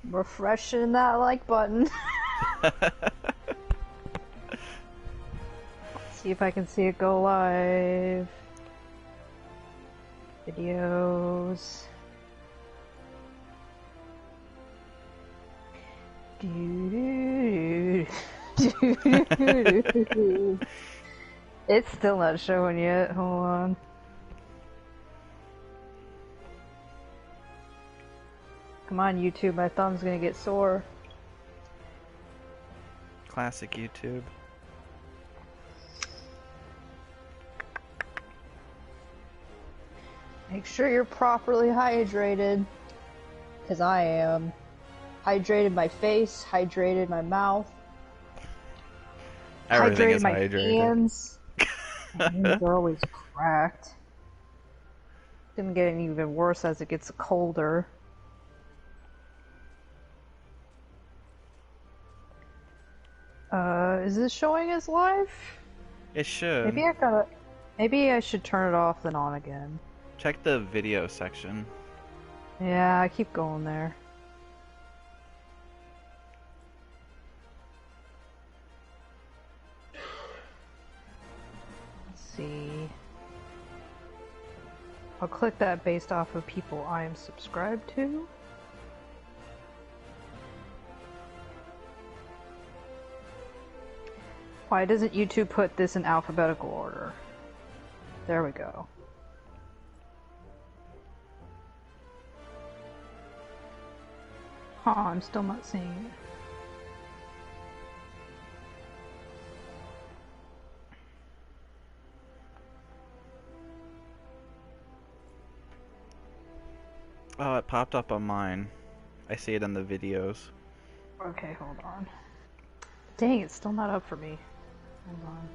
Refreshing that like button. See if I can see it go live. Videos. It's still not showing yet. Hold on. Come on, YouTube. My thumb's gonna get sore. Classic YouTube. Make sure you're properly hydrated. Because I am. Hydrated my face, hydrated my mouth. Everything hydrated is my hydrated. hands. My hands are always cracked. It's gonna get even worse as it gets colder. Is this showing as live? It should. Maybe I should turn it off then on again. Check the video section. Yeah, I keep going there. Let's see. I'll click that based off of people I am subscribed to. Why doesn't YouTube put this in alphabetical order? There we go. Huh, I'm still not seeing it. Oh, it popped up on mine. I see it in the videos. Okay, hold on. Dang, it's still not up for me. Hold on.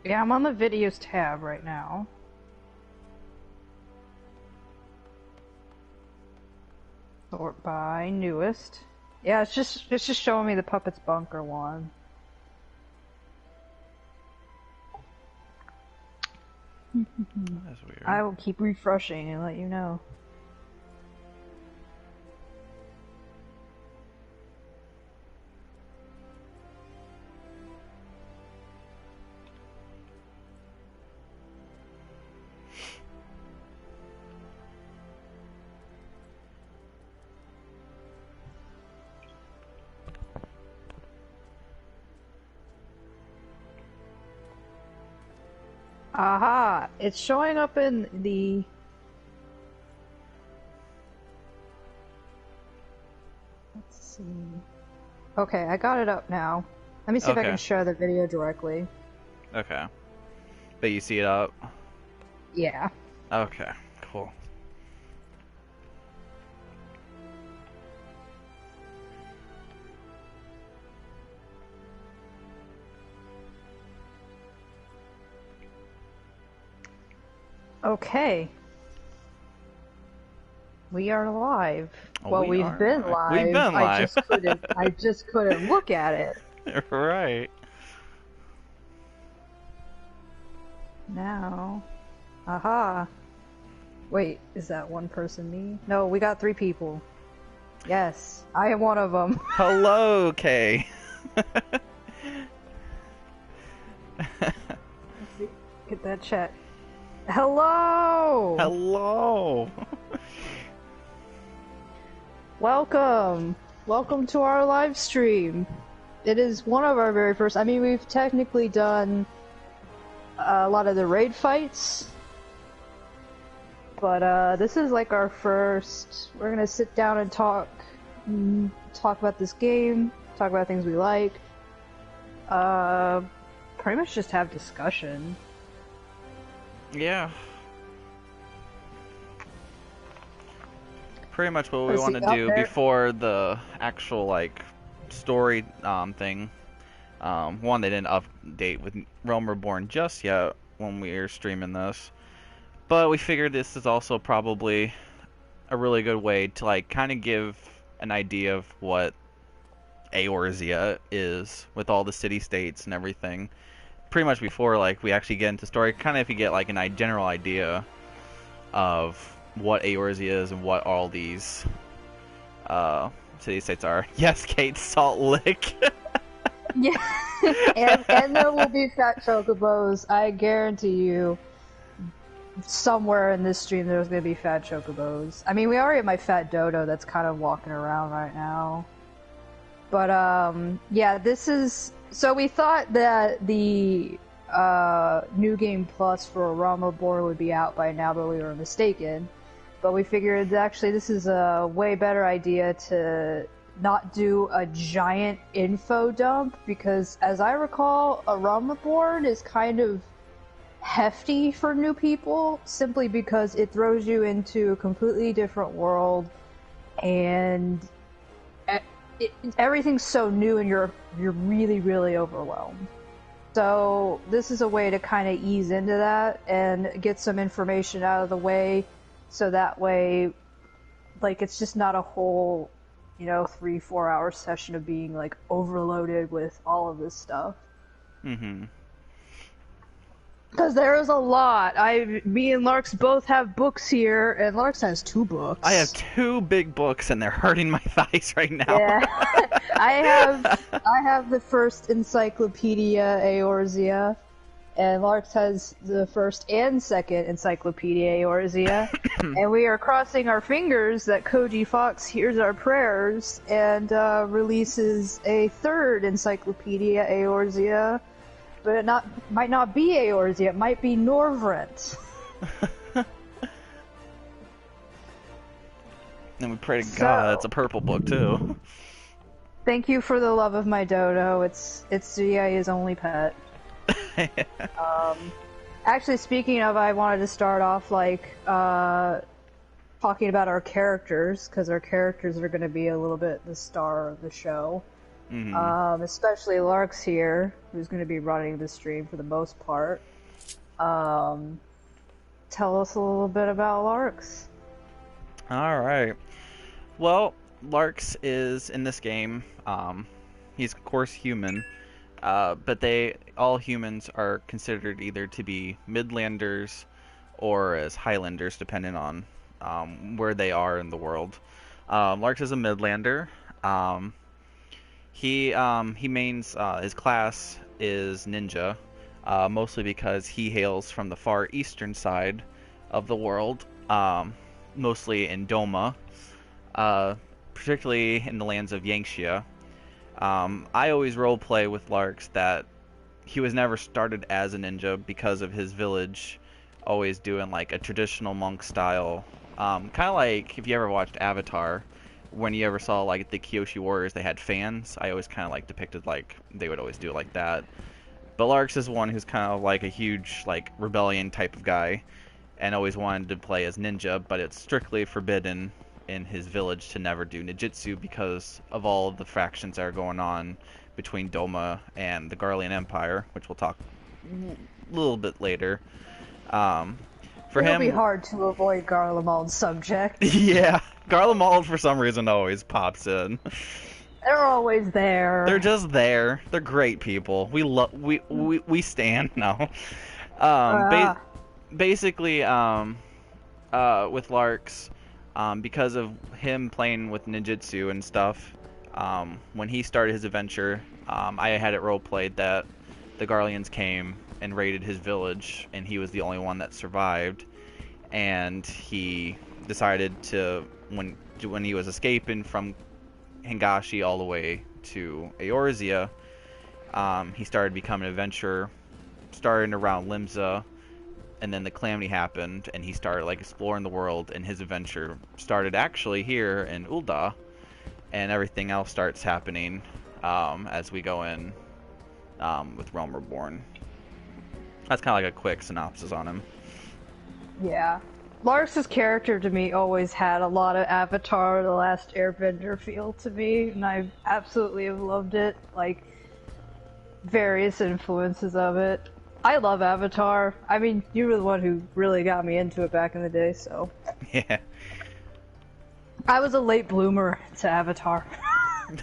Yeah, I'm on the videos tab right now. Sort by newest. Yeah, it's just showing me the Puppets Bunker one. That's weird. I will keep refreshing and let you know. Aha! It's showing up in the... Let's see... Okay, I got it up now. Let me see if I can share the video directly. Okay. But you see it up? Yeah. Okay, cool. Okay. We are live. Well, we've been live. We've been live. I just couldn't look at it. Right. Now. Aha. Wait, is that one person me? No, we got 3 people. Yes, I am one of them. Hello, Kay. Get that chat. Hello! Hello! Welcome! Welcome to our live stream. It is one of our very first. I mean, we've technically done a lot of the raid fights, but this is like our first. We're gonna sit down and talk about this game, talk about things we like. Pretty much just have discussion. Yeah. Pretty much what we want to do before the actual, like, story thing. One, they didn't update with Realm Reborn just yet when we were streaming this. But we figured this is also probably a really good way to, like, kind of give an idea of what Eorzea is with all the city-states and everything. Pretty much before, like, we actually get into story, kind of if you get, like, a general idea of what Eorzea is and what all these city states are. Yes, Kate, Salt Lick. Yeah, and there will be Fat Chocobos. I guarantee you, somewhere in this stream there's gonna be Fat Chocobos. I mean, we already have my Fat Dodo that's kind of walking around right now. But, yeah, this is... So we thought that the New Game Plus for Realm Reborn would be out by now, but we were mistaken. But we figured actually this is a way better idea to not do a giant info dump, because as I recall, a Realm Reborn is kind of hefty for new people, simply because it throws you into a completely different world, and everything's so new and you're really, really overwhelmed. So this is a way to kind of ease into that and get some information out of the way, so that way, like, it's just not a whole, 3-4 hour session of being, like, overloaded with all of this stuff. Mm-hmm. Because there is a lot. Me and Larks both have books here, and Larks has 2 books. I have 2 big books, and they're hurting my thighs right now. Yeah, I have the first Encyclopedia Eorzea, and Larks has the first and second Encyclopedia Eorzea, and we are crossing our fingers that Koji Fox hears our prayers and releases a third Encyclopedia Eorzea. But it might not be Eorzea, it might be Norvrent. And we pray to God it's a purple book too. Thank you for the love of my dodo. It's ZIA's only pet. Actually, speaking of, I wanted to start off talking about our characters, because our characters are going to be a little bit the star of the show. Mm-hmm. Especially Larks here, who's going to be running the stream for the most part. Tell us a little bit about Larks. Alright. Well, Larks is, in this game, he's of course human, but all humans are considered either to be Midlanders or as Highlanders, depending on where they are in the world. Larks is a Midlander. He mains, his class is Ninja, mostly because he hails from the far eastern side of the world, mostly in Doma, particularly in the lands of Yangxia. I always roleplay with Larks that he was never started as a ninja because of his village always doing like a traditional monk style, kind of like if you ever watched Avatar. When you ever saw like the Kyoshi warriors, they had fans. I always kind of like depicted like they would always do it like that. But Larks is one who's kind of like a huge like rebellion type of guy, and always wanted to play as ninja. But it's strictly forbidden in his village to never do ninjutsu because of all of the factions that are going on between Doma and the Garlean Empire, which we'll talk a little bit later. It'll be hard to avoid Garlemald's subject. Yeah, Garlemald for some reason always pops in. They're always there. They're just there. They're great people. We stand now. Basically, with Larks, because of him playing with ninjutsu and stuff, when he started his adventure, I had it roleplayed that the Garleans came and raided his village, and he was the only one that survived. And he decided to, when he was escaping from Hingashi all the way to Eorzea, he started becoming an adventurer, starting around Limsa, and then the calamity happened, and he started like exploring the world, and his adventure started actually here in Ul'Dah, and everything else starts happening as we go in with Realm Reborn. That's kind of like a quick synopsis on him. Yeah. Larks' character to me always had a lot of Avatar: The Last Airbender feel to me, and I absolutely have loved it. Like, various influences of it. I love Avatar. I mean, you were the one who really got me into it back in the day, so. Yeah. I was a late bloomer to Avatar.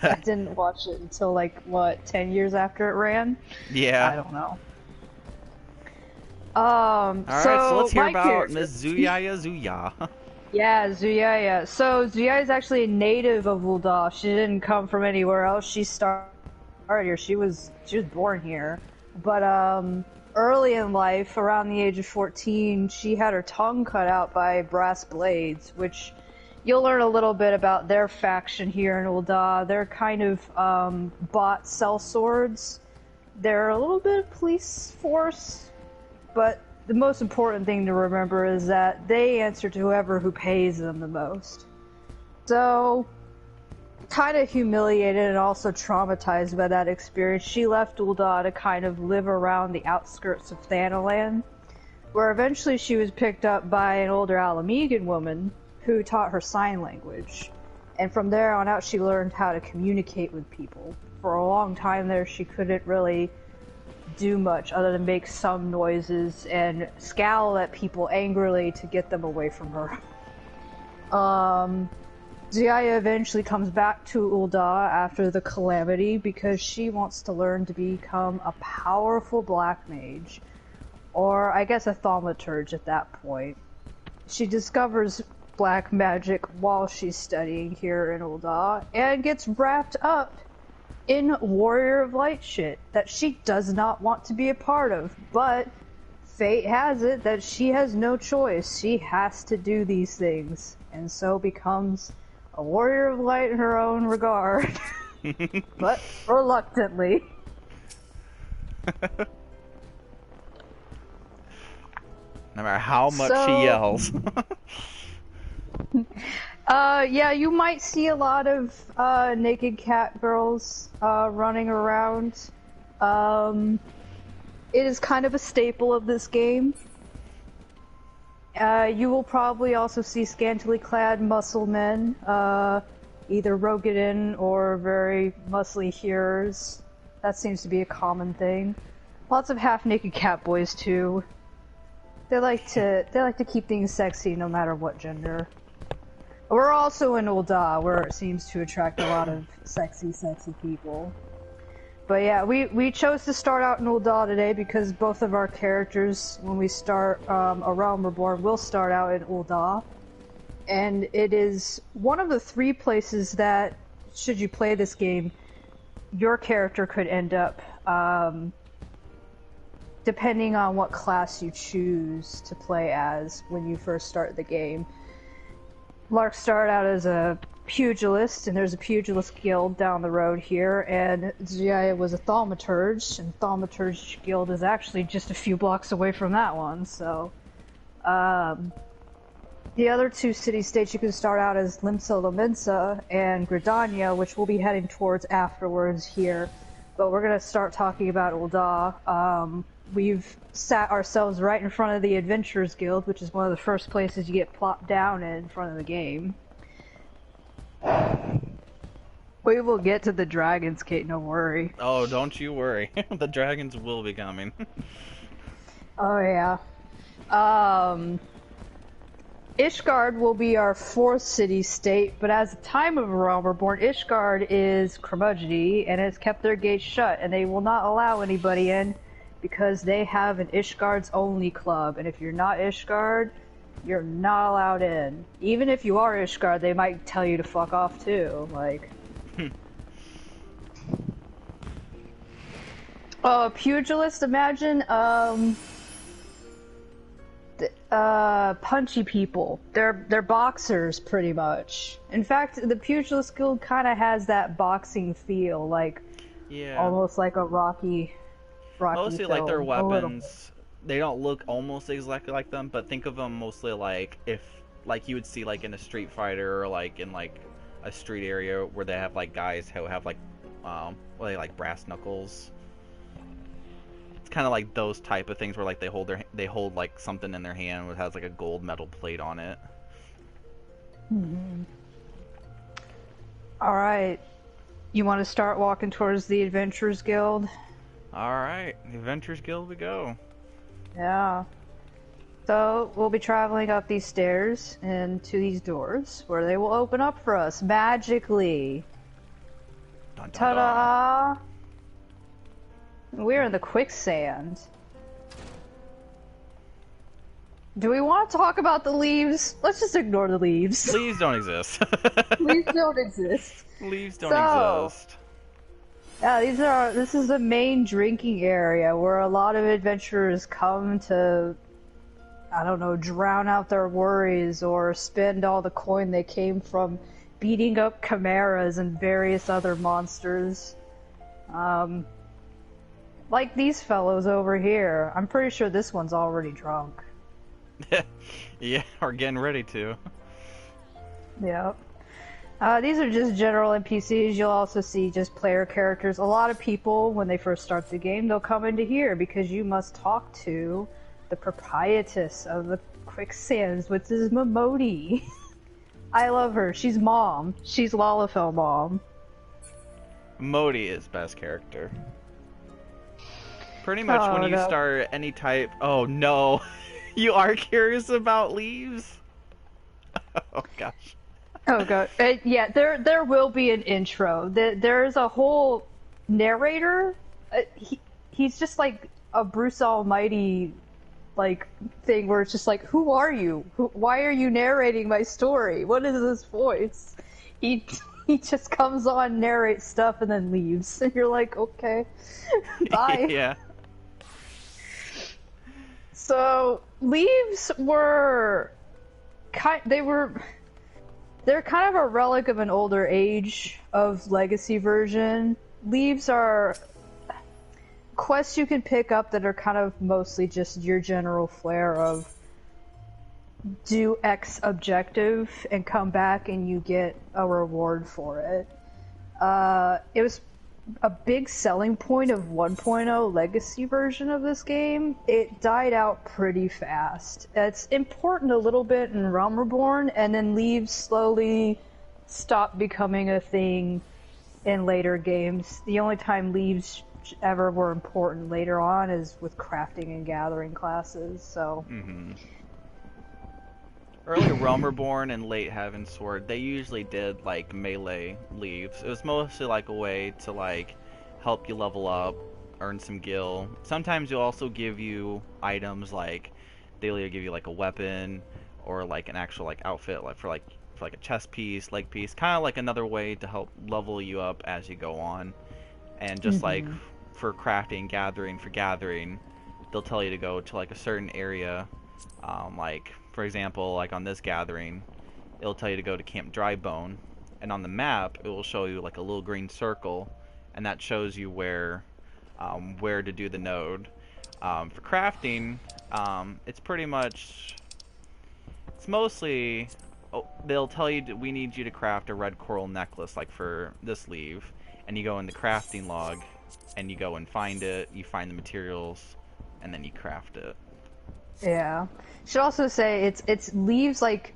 I didn't watch it until, like, what, 10 years after it ran? Yeah. I don't know. Alright, so let's hear about Miss Zuya. Yeah, Zuyaya. So Zuyaya is actually a native of Ul'Dah. She didn't come from anywhere else. She started here. She was born here. But early in life, around the age of 14, she had her tongue cut out by brass blades, which you'll learn a little bit about their faction here in Ul'Dah. They're kind of bought sellswords. They're a little bit of police force, but the most important thing to remember is that they answer to whoever who pays them the most. So, kind of humiliated and also traumatized by that experience, she left Ul'Dah to kind of live around the outskirts of Thanoland, where eventually she was picked up by an older Alamegan woman who taught her sign language. And from there on out, she learned how to communicate with people. For a long time there, she couldn't really do much other than make some noises and scowl at people angrily to get them away from her. Zuyaya eventually comes back to Ul'Dah after the calamity because she wants to learn to become a powerful black mage, or I guess a thaumaturge at that point. She discovers black magic while she's studying here in Ul'Dah and gets wrapped up in Warrior of Light shit that she does not want to be a part of, but fate has it that she has no choice. She has to do these things, and so becomes a Warrior of Light in her own regard, but reluctantly. No matter how much she yells. Yeah, you might see a lot of naked cat girls running around. It is kind of a staple of this game. You will probably also see scantily clad muscle men, either Rogadin or very muscly hearers. That seems to be a common thing. Lots of half-naked cat boys too. They like to keep things sexy no matter what gender. We're also in Ul'Dah, where it seems to attract a lot of sexy people. But yeah, we chose to start out in Ul'Dah today because both of our characters, when we start A Realm Reborn, will start out in Ul'Dah. And it is one of the 3 places that, should you play this game, your character could end up, depending on what class you choose to play as when you first start the game. Lark started out as a pugilist, and there's a Pugilist Guild down the road here, and Zuyaya was a Thaumaturge, and Thaumaturge Guild is actually just a few blocks away from that one, so... the other 2 city-states you can start out as Limsa Lominsa and Gridania, which we'll be heading towards afterwards here, but we're gonna start talking about Ul'Dah. We've sat ourselves right in front of the Adventurous Guild, which is one of the first places you get plopped down in front of the game. We will get to the dragons, Kate, no worry. Oh, don't you worry. The dragons will be coming. Oh, yeah. Ishgard will be our 4th city-state, but as the time of A Realm Reborn, Ishgard is curmudgeony and has kept their gates shut, and they will not allow anybody in because they have an Ishgard's Only Club, and if you're not Ishgard, you're not allowed in. Even if you are Ishgard, they might tell you to fuck off too, like... Pugilist, imagine, punchy people. They're boxers, pretty much. In fact, the Pugilist Guild kind of has that boxing feel, like, almost like a Rocky mostly film. like their weapons, they don't look almost exactly like them, but think of them mostly like if like you would see like in a Street Fighter or like in like a street area where they have like guys who have like like brass knuckles. It's kind of like those type of things where like they hold like something in their hand that has like a gold metal plate on it. Mm-hmm. All right, you want to start walking towards the Adventurers Guild? Alright, the Adventurers Guild we go. Yeah. So, we'll be traveling up these stairs and to these doors, where they will open up for us, magically. Dun, dun, Ta-da! We're in the quicksand. Do we want to talk about the leaves? Let's just ignore the leaves. Leaves don't exist. Leaves don't exist. Leaves don't exist. Yeah, this is the main drinking area where a lot of adventurers come to, I don't know, drown out their worries or spend all the coin they came from beating up chimeras and various other monsters. Like these fellows over here. I'm pretty sure this one's already drunk. Yeah, or getting ready to. Yep. These are just general NPCs. You'll also see just player characters. A lot of people, when they first start the game, they'll come into here because you must talk to the proprietress of the quicksands, which is Momodi. I love her. She's mom. She's Lalafell mom. Modi is best character. Pretty much when you start any type... Oh no! You are curious about leaves? Oh gosh. Oh god. Yeah, there will be an intro. There's a whole narrator. He's just like a Bruce Almighty like thing where it's just like, who are you? Why are you narrating my story? What is this voice? He just comes on, narrates stuff, and then leaves. And you're like, okay, bye. Yeah. So leaves were they're kind of a relic of an older age of legacy version. Leaves are quests you can pick up that are kind of mostly just your general flair of do X objective and come back and you get a reward for it. It was a big selling point of 1.0 legacy version of this game. It died out pretty fast. It's important a little bit in Realm Reborn, and then Leaves slowly stopped becoming a thing in later games. The only time Leaves ever were important later on is with crafting and gathering classes, so... Mm-hmm. Early Realm Reborn and late Heavensward, they usually did like melee leaves. It was mostly like a way to like help you level up, earn some gil. Sometimes you'll also give you items like they'll either give you like a weapon or like an actual like outfit like for a chest piece, leg piece, kind of like another way to help level you up as you go on. And just like for crafting, gathering, they'll tell you to go to like a certain area, like for example, like on this gathering, it'll tell you to go to Camp Drybone, and on the map, it will show you like a little green circle, and that shows you where to do the node. For crafting, it's pretty much, it's mostly, they'll tell you we need you to craft a red coral necklace, like for this leave, and you go in the crafting log, and you go and find it, you find the materials, and then you craft it. Yeah. Should also say it's leaves like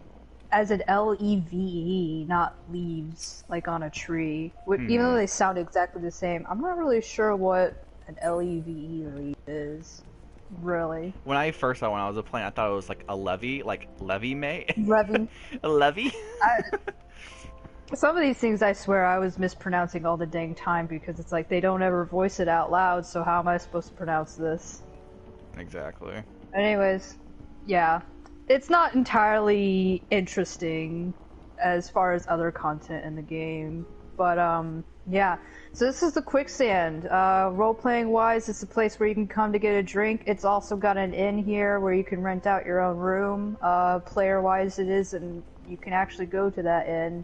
as an L-E-V-E, not leaves like on a tree. Even though they sound exactly the same, I'm not really sure what an L-E-V-E leaf is. Really. When I first saw it when I was playing, I thought it was like a levy, like levy mate. Levy. A levy? Some of these things I swear I was mispronouncing all the dang time because it's like they don't ever voice it out loud, so how am I supposed to pronounce this? Exactly. Anyways, yeah. It's not entirely interesting as far as other content in the game, but yeah. So this is the quicksand. Role-playing wise, it's a place where you can come to get a drink. It's also got an inn here where you can rent out your own room. Player-wise it is, and you can actually go to that inn.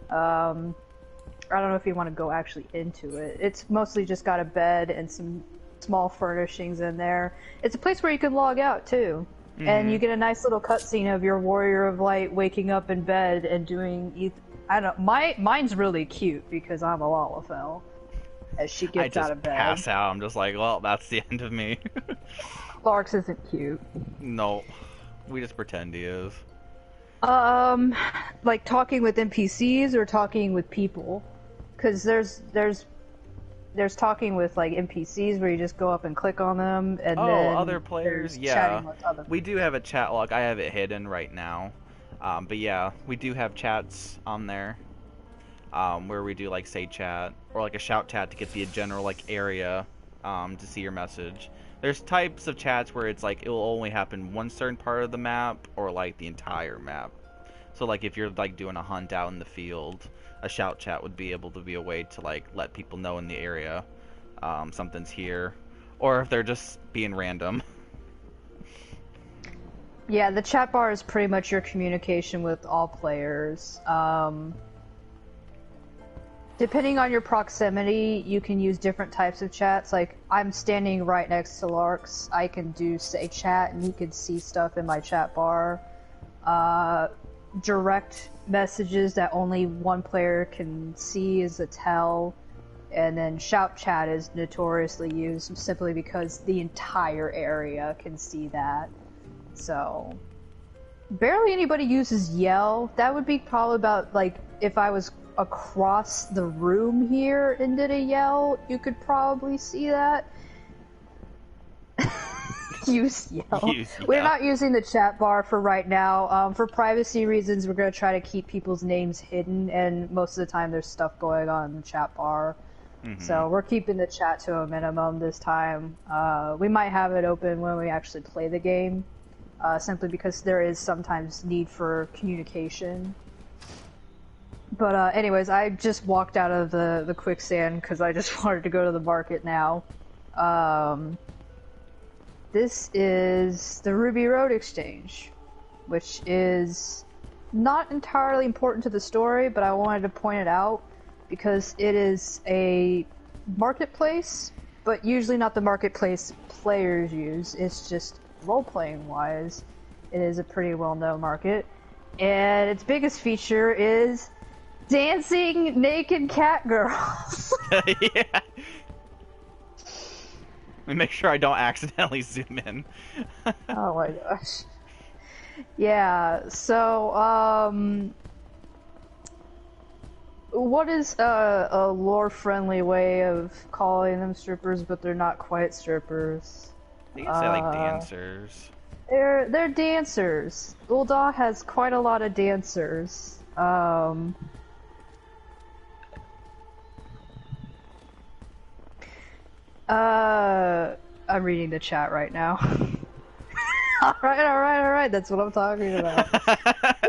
I don't know if you want to go actually into it. It's mostly just got a bed and some small furnishings in there. It's a place where you can log out too. And you get a nice little cutscene of your Warrior of Light waking up in bed and doing... I don't know, mine's really cute because I'm a Lalafell. As she gets out of bed. I just pass out. I'm just like, well, that's the end of me. Larks isn't cute. No. We just pretend he is. Like talking with NPCs or talking with people? Because there's talking with like NPCs where you just go up and click on them, and then other players, yeah. Chatting with other we do have a chat log. I have it hidden right now, but yeah, we do have chats on there, where we do like say chat or like a shout chat to get the general like area, to see your message. There's types of chats where it's like it will only happen one certain part of the map or like the entire map. So like if you're like doing a hunt out in the field, a shout chat would be able to be a way to like let people know in the area something's here, or if they're just being random. Yeah, the chat bar is pretty much your communication with all players. Depending on your proximity, you can use different types of chats. Like, I'm standing right next to Larks. I can do, say, chat, and he can see stuff in my chat bar. Direct messages that only one player can see is a tell. And then shout chat is notoriously used simply because the entire area can see that. So, barely anybody uses yell. That would be probably about, like, if I was across the room here and did a yell, you could probably see that. Use yell. We're not using the chat bar for right now. For privacy reasons, we're going to try to keep people's names hidden, and most of the time there's stuff going on in the chat bar. So we're keeping the chat to a minimum this time. We might have it open when we actually play the game, simply because there is sometimes need for communication. But anyways, I just walked out of the quicksand because I just wanted to go to the market now. This is the Ruby Road Exchange, which is not entirely important to the story, but I wanted to point it out because it is a marketplace, but usually not the marketplace players use. It's just role-playing wise, it is a pretty well-known market. And its biggest feature is dancing naked cat girls. Yeah. Let me make sure I don't accidentally zoom in. Oh my gosh. Yeah, so, what is a lore-friendly way of calling them strippers, but they're not quite strippers? You can say, like, dancers. They're dancers. Ul'Dah has quite a lot of dancers. I'm reading the chat right now. Alright, that's what I'm talking about.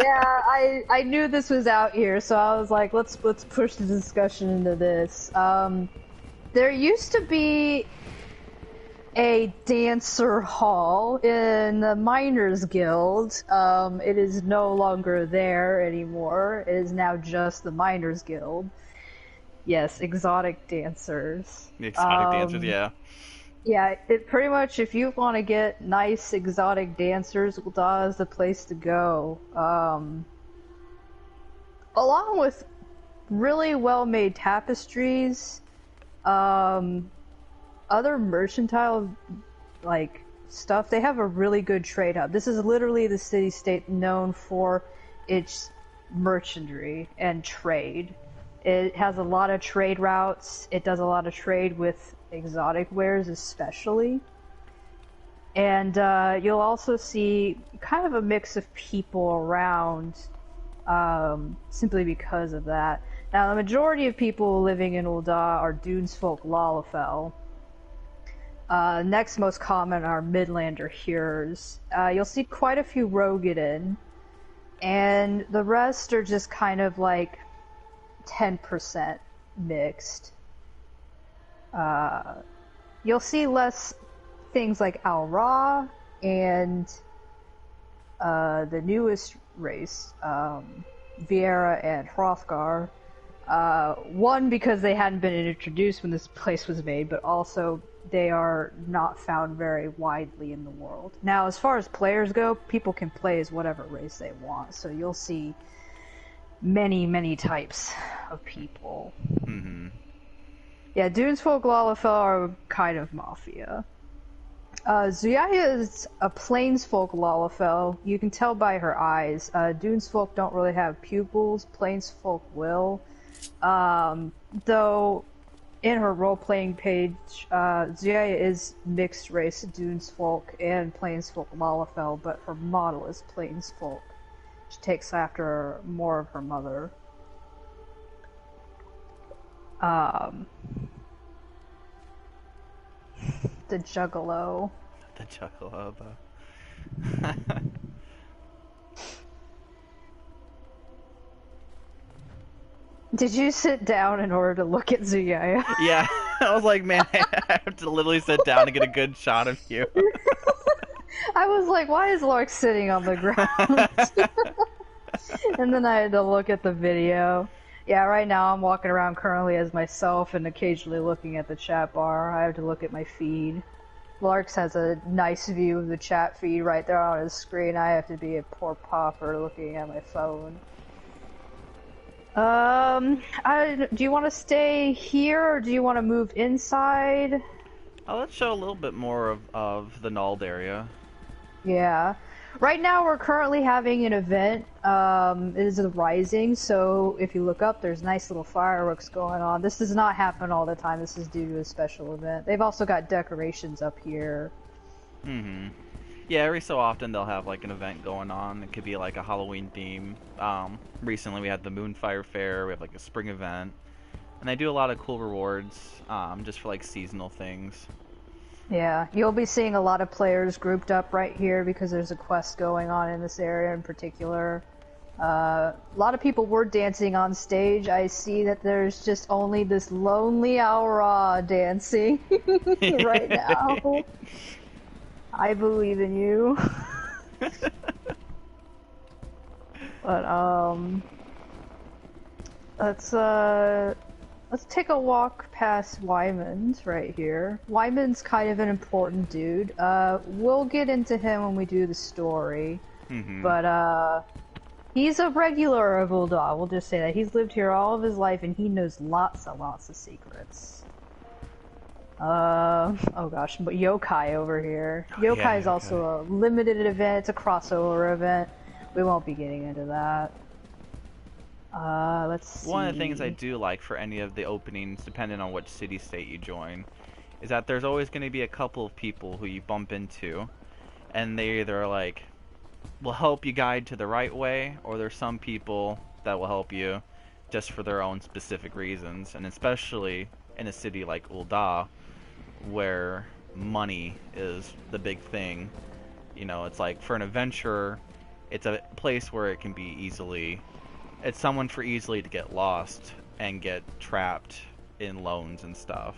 Yeah, I knew this was out here, so I was like, let's push the discussion into this. There used to be a dancer hall in the Miners Guild. It is no longer there anymore. It is now just the Miners Guild. Yes, exotic dancers. The exotic dancers, yeah. Yeah, it pretty much, if you want to get nice exotic dancers, Ul'Dah is the place to go. Along with really well-made tapestries, other mercantile, like, stuff, they have a really good trade hub. This is literally the city-state known for its merchandise and trade. It has a lot of trade routes. It does a lot of trade with exotic wares especially. And you'll also see kind of a mix of people around simply because of that. Now, the majority of people living in Ul'Dah are Dunesfolk Lalafell. Next most common are Midlander Hearers. You'll see quite a few Roegadin, and the rest are just kind of like 10% mixed. You'll see less things like Al-Ra and the newest race, Viera and Hrothgar. One, because they hadn't been introduced when this place was made, but also they are not found very widely in the world. Now, as far as players go, people can play as whatever race they want, so you'll see many types of people. Yeah, Dunesfolk Lalafell are kind of mafia. Zuyaya is a Plainsfolk Lalafell. You can tell by her eyes. Dunesfolk don't really have pupils. Plainsfolk will. Though, in her role-playing page, Zuyaya is mixed race Dunesfolk and Plainsfolk Lalafell, but her model is Plainsfolk. She takes after more of her mother. the Juggalo. The Chocobo. Did you sit down in order to look at Zuyaya? Yeah, I was like, man, I have to literally sit down to get a good shot of you. I was like, why is Lark sitting on the ground? And then I had to look at the video. Yeah, right now I'm walking around currently as myself and occasionally looking at the chat bar. I have to look at my feed. Larks has a nice view of the chat feed right there on his screen. I have to be a poor pauper looking at my phone. Do you want to stay here or do you want to move inside? Let's show a little bit more of the Nald area. Yeah. Right now we're currently having an event. It is the Rising, so if you look up, there's nice little fireworks going on. This does not happen all the time. This is due to a special event. They've also got decorations up here. Mm-hmm. Yeah, every so often they'll have like an event going on. It could be like a Halloween theme. Recently we had the Moonfire Fair. We have like a spring event. And they do a lot of cool rewards just for like seasonal things. Yeah, you'll be seeing a lot of players grouped up right here because there's a quest going on in this area in particular. A lot of people were dancing on stage. I see that there's just only this lonely Aura dancing right now. I believe in you. But, let's take a walk past Wyman's right here. Wyman's kind of an important dude. We'll get into him when we do the story. Mm-hmm. But, he's a regular of Ul'Dah, we'll just say that. He's lived here all of his life and he knows lots and lots of secrets. Oh gosh, but Yokai over here. Yokai is also a limited event, it's a crossover event. We won't be getting into that. Let's see. One of the things I do like for any of the openings, depending on which city-state you join, is that there's always going to be a couple of people who you bump into, and they either like will help you guide to the right way, or there's some people that will help you just for their own specific reasons, and especially in a city like Ul'Dah, where money is the big thing. You know, it's like for an adventurer, it's a place where it can be easily, it's someone for easily to get lost and get trapped in loans and stuff.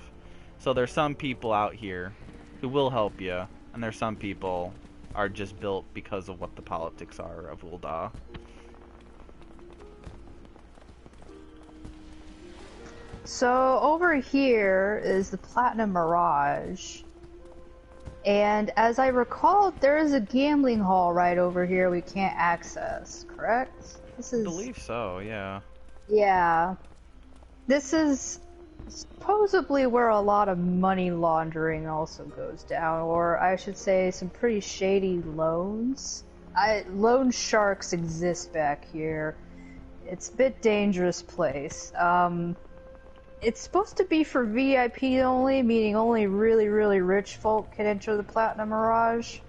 So there's some people out here who will help you, and there's some people are just built because of what the politics are of Ul'Dah. So over here is the Platinum Mirage. And as I recall, there is a gambling hall right over here we can't access, correct? I believe so, yeah. Yeah. This is supposedly where a lot of money laundering also goes down, or I should say some pretty shady loans. Loan sharks exist back here. It's a bit dangerous place. It's supposed to be for VIP only, meaning only really, really rich folk can enter the Platinum Mirage.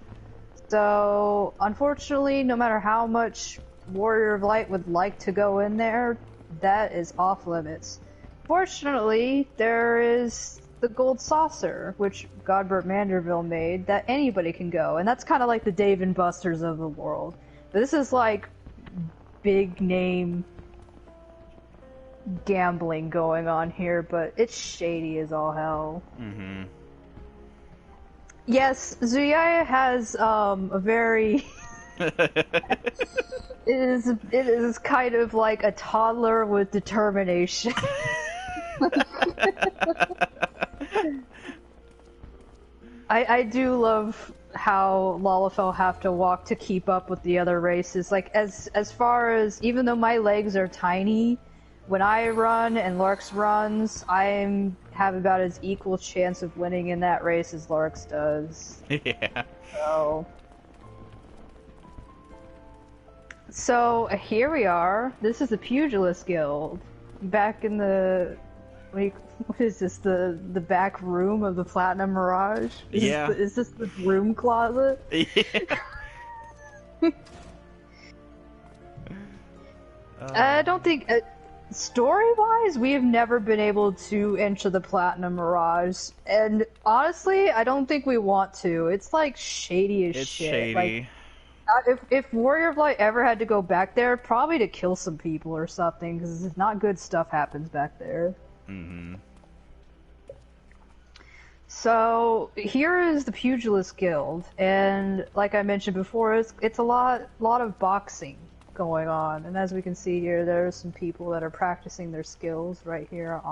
So, unfortunately, no matter how much Warrior of Light would like to go in there, that is off limits. Fortunately, there is the Gold Saucer, which Godbert Manderville made, that anybody can go, and that's kind of like the Dave and Buster's of the world. This is like big name gambling going on here, but it's shady as all hell. Mm-hmm. Yes, Zuyaya has a very it is kind of like a toddler with determination. I do love how Lalafell have to walk to keep up with the other races. Like, as far as, even though my legs are tiny, when I run and Larks runs, I have about as equal chance of winning in that race as Larks does. Yeah. So here we are. This is the Pugilist Guild. Back in the... What is this? The back room of the Platinum Mirage? Is this the broom closet? Yeah. I don't think... Story-wise, we have never been able to enter the Platinum Mirage, and honestly, I don't think we want to. It's like shady as It's shit. shady. Like, if Warrior of Light ever had to go back there, probably to kill some people or something, because not good stuff happens back there. Mm-hmm. So here is the Pugilist Guild, and like I mentioned before, it's a lot of boxing going on, and as we can see here, there are some people that are practicing their skills right here.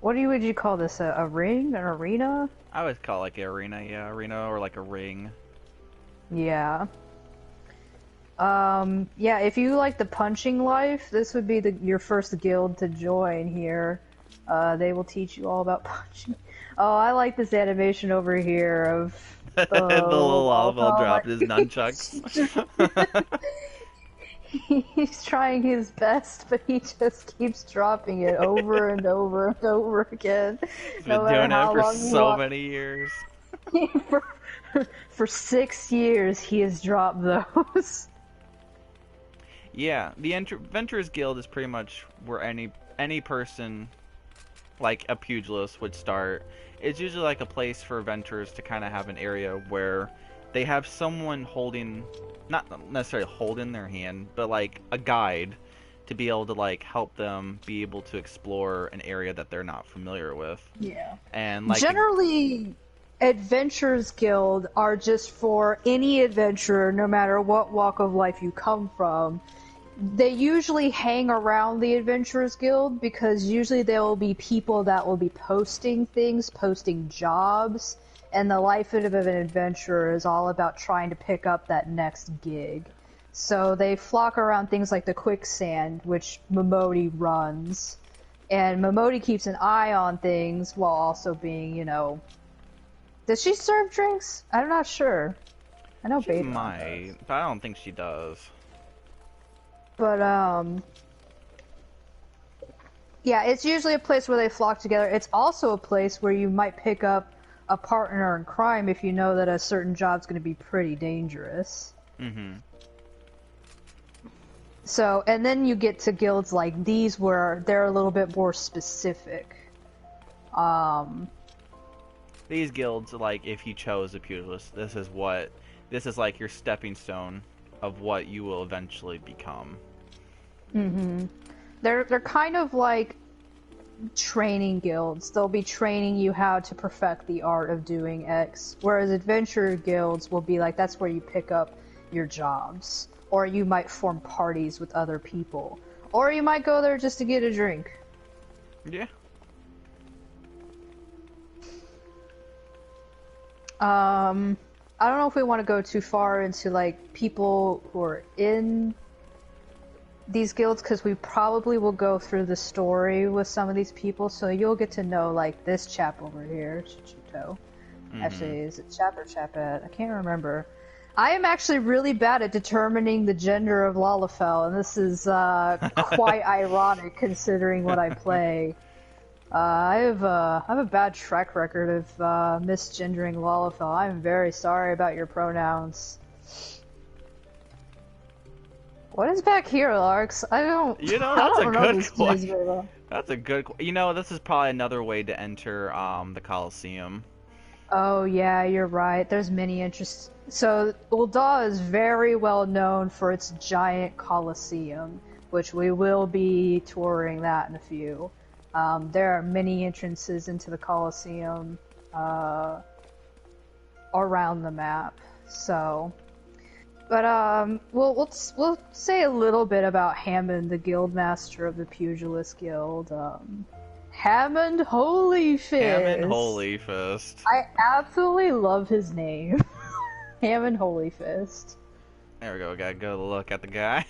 Would you call this? A ring? An arena? I would call it like an arena, yeah, arena or like a ring. Yeah. Yeah, if you like the punching life, this would be your first guild to join here. They will teach you all about punching. Oh, I like this animation over here of the little lava dropped his nunchucks. He's trying his best, but he just keeps dropping it over and over and over again. He's been doing it for so many years. For 6 years, he has dropped those. Yeah, the Adventurous Guild is pretty much where any person, like a pugilist, would start. It's usually like a place for adventurers to kind of have an area where they have someone holding, not necessarily holding their hand, but like a guide to be able to like help them be able to explore an area that they're not familiar with. Yeah. And like generally, Adventurers Guild are just for any adventurer, no matter what walk of life you come from. They usually hang around the Adventurers Guild because usually there will be people that will be posting things, posting jobs, and the life of an adventurer is all about trying to pick up that next gig. So they flock around things like the quicksand, which Momodi runs, and Momodi keeps an eye on things while also being, you know... Does she serve drinks? I'm not sure. I know Beta might, but I don't think she does. But, yeah, it's usually a place where they flock together. It's also a place where you might pick up a partner in crime if you know that a certain job's going to be pretty dangerous. Mm-hmm. So, and then you get to guilds like these where they're a little bit more specific. These guilds, like, if you chose a pugilist, this is like your stepping stone of what you will eventually become. Mm-hmm. They're kind of like training guilds. They'll be training you how to perfect the art of doing X, whereas adventure guilds will be like, that's where you pick up your jobs. Or you might form parties with other people. Or you might go there just to get a drink. Yeah. I don't know if we want to go too far into, like, people who are in these guilds, because we probably will go through the story with some of these people, so you'll get to know, like, this chap over here, Chichito. Mm-hmm. Actually, is it chap or chapette? I can't remember. I am actually really bad at determining the gender of Lalafell, and this is quite ironic considering what I play. I have a bad track record of misgendering Lalafell. I'm very sorry about your pronouns. What is back here, Larks? I don't. You know, that's a good question. That's a good. You know, this is probably another way to enter the Coliseum. Oh yeah, you're right. There's many interests. So Ul'Dah is very well known for its giant Coliseum, which we will be touring that in a few. There are many entrances into the Coliseum around the map. So, but we'll say a little bit about Hammond, the Guildmaster of the Pugilist Guild. Hammond Holyfist. Hammond Holyfist. I absolutely love his name. Hammond Holyfist. There we go. We gotta go look at the guy.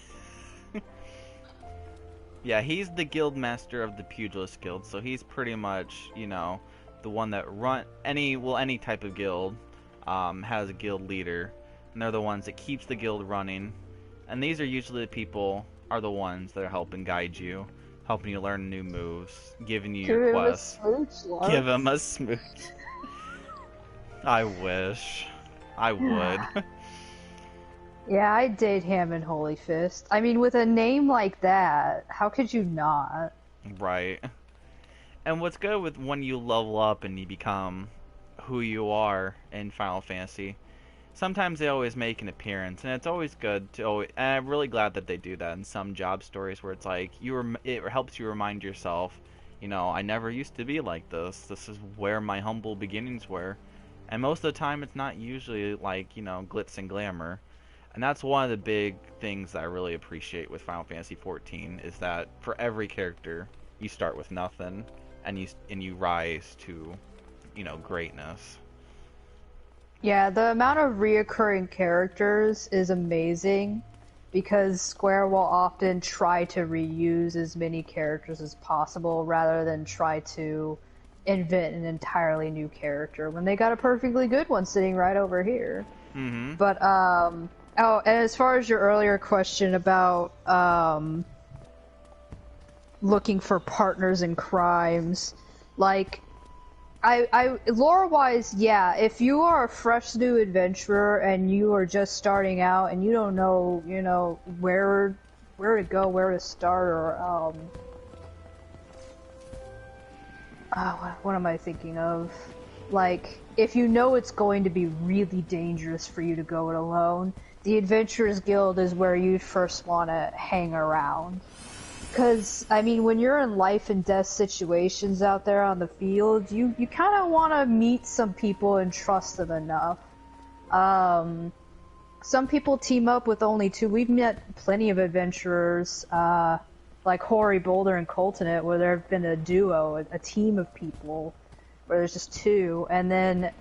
Yeah, he's the Guildmaster of the Pugilist Guild, so he's pretty much, you know, the one that any type of guild has a guild leader, and they're the ones that keeps the guild running. And these are usually the people are the ones that are helping guide you, helping you learn new moves, giving you your quests. Give him a smooch. I wish. I would. Yeah, I'd date Hammond Holy Fist. I mean, with a name like that, how could you not? Right. And what's good with when you level up and you become who you are in Final Fantasy, sometimes they always make an appearance, and it's always good to always, and I'm really glad that they do that in some job stories where it's like it helps you remind yourself, I never used to be like this. This is where my humble beginnings were. And most of the time it's not usually like, glitz and glamour. And that's one of the big things that I really appreciate with Final Fantasy XIV is that for every character, you start with nothing and you rise to, greatness. Yeah, the amount of reoccurring characters is amazing because Square will often try to reuse as many characters as possible rather than try to invent an entirely new character when they got a perfectly good one sitting right over here. Mm-hmm. But, oh, and as far as your earlier question about, looking for partners in crimes, like, lore-wise, yeah, if you are a fresh new adventurer and you are just starting out and you don't know, where to go, where to start, or, what am I thinking of? Like, if you know it's going to be really dangerous for you to go it alone, the Adventurous Guild is where you'd first want to hang around. Because, I mean, when you're in life and death situations out there on the field, you kind of want to meet some people and trust them enough. Some people team up with only two. We've met plenty of adventurers, like Hoary Boulder and Coltonet, where there have been a duo, a team of people, where there's just two. And then,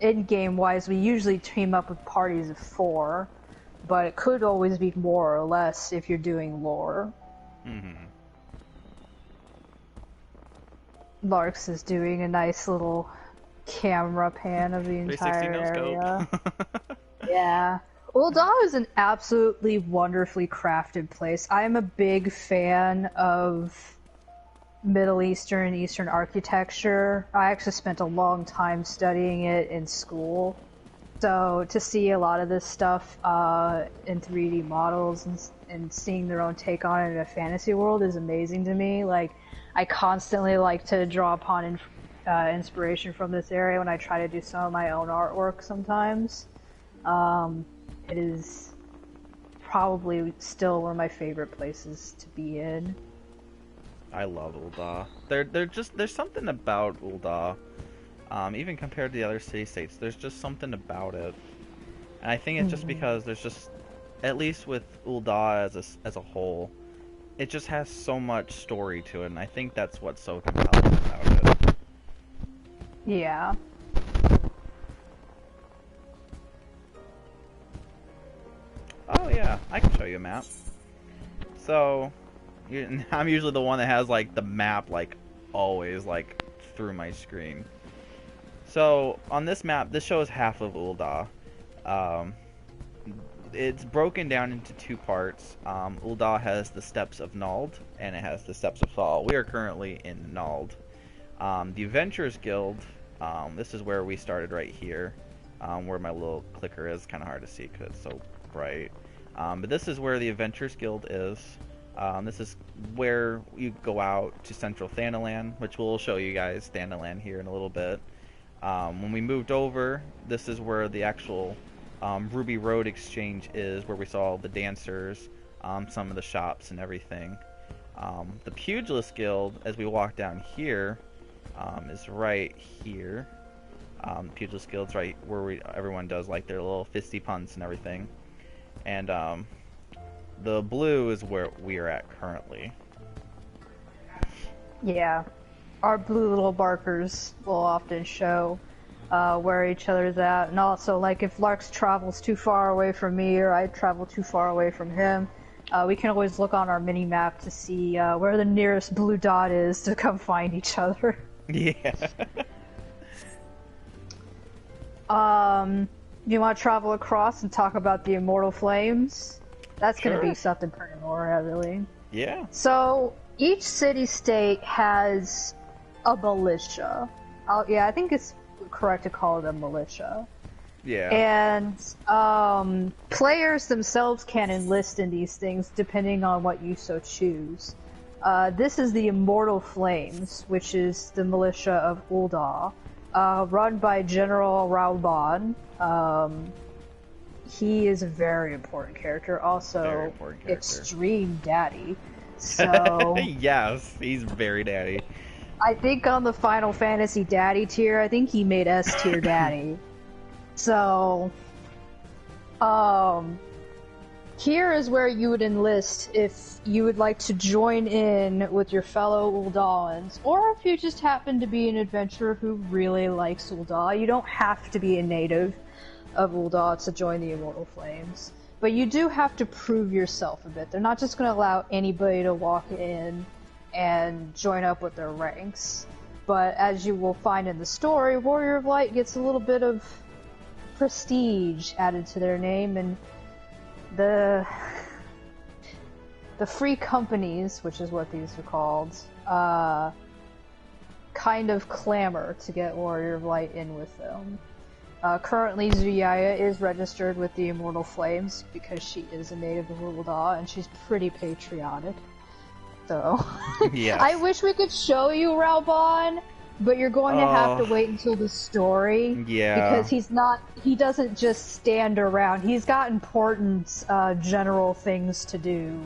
in-game wise, we usually team up with parties of 4, but it could always be more or less if you're doing lore. Mm-hmm. Larks is doing a nice little camera pan of the entire area. Yeah. Ul'Dah is an absolutely wonderfully crafted place. I'm a big fan of Middle Eastern and Eastern architecture. I actually spent a long time studying it in school. So to see a lot of this stuff in 3D models and seeing their own take on it in a fantasy world is amazing to me. Like, I constantly like to draw upon inspiration from this area when I try to do some of my own artwork sometimes. It is probably still one of my favorite places to be in. I love Ul'Dah. There's something about Ul'Dah, even compared to the other city-states, there's just something about it. And I think it's just because there's just, at least with Ul'Dah as a whole, it just has so much story to it, and I think that's what's so compelling about it. Yeah. Oh yeah, I can show you a map. So, I'm usually the one that has like the map like always like through my screen. So on this map, this shows half of Ul'Dah. It's broken down into 2 parts. Ul'Dah has the Steppes of Nald and it has the Steppes of Thal. We are currently in Nald. The Adventurous Guild, this is where we started right here, where my little clicker is. Kind of hard to see because it's so bright. But this is where the Adventurous Guild is. This is where you go out to Central Thanoland, which we'll show you guys Thanoland here in a little bit. When we moved over, this is where the actual Ruby Road Exchange is, where we saw the dancers, some of the shops and everything. The Pugilist Guild, as we walk down here, is right here. The Pugilist Guild's right where everyone does like their little fisty punts and everything. And the blue is where we are at currently. Yeah. Our blue little markers will often show where each other's at, and also, like, if Larks travels too far away from me or I travel too far away from him, we can always look on our mini-map to see where the nearest blue dot is to come find each other. Yeah. You want to travel across and talk about the Immortal Flames? That's Sure. going to be something pretty more heavily. Yeah. So, each city-state has a militia. Yeah, I think it's correct to call it a militia. Yeah. And players themselves can enlist in these things depending on what you so choose. This is the Immortal Flames, which is the militia of Ul'Dah, run by General Raoban. He is a very important character, also extreme daddy. So yes, he's very daddy. I think on the Final Fantasy daddy tier, I think he made S tier daddy. So, here is where you would enlist if you would like to join in with your fellow Uldahans, or if you just happen to be an adventurer who really likes Ul'Dah. You don't have to be a native of Ul'Dah to join the Immortal Flames, but you do have to prove yourself a bit. They're not just going to allow anybody to walk in and join up with their ranks. But as you will find in the story, Warrior of Light gets a little bit of prestige added to their name, and the free companies, which is what these are called, kind of clamor to get Warrior of Light in with them. Currently, Zuyaya is registered with the Immortal Flames because she is a native of Ul'Dah, and she's pretty patriotic. So, yes. I wish we could show you Raoban, but you're going to have to wait until the story. Yeah. Because he doesn't just stand around. He's got important general things to do.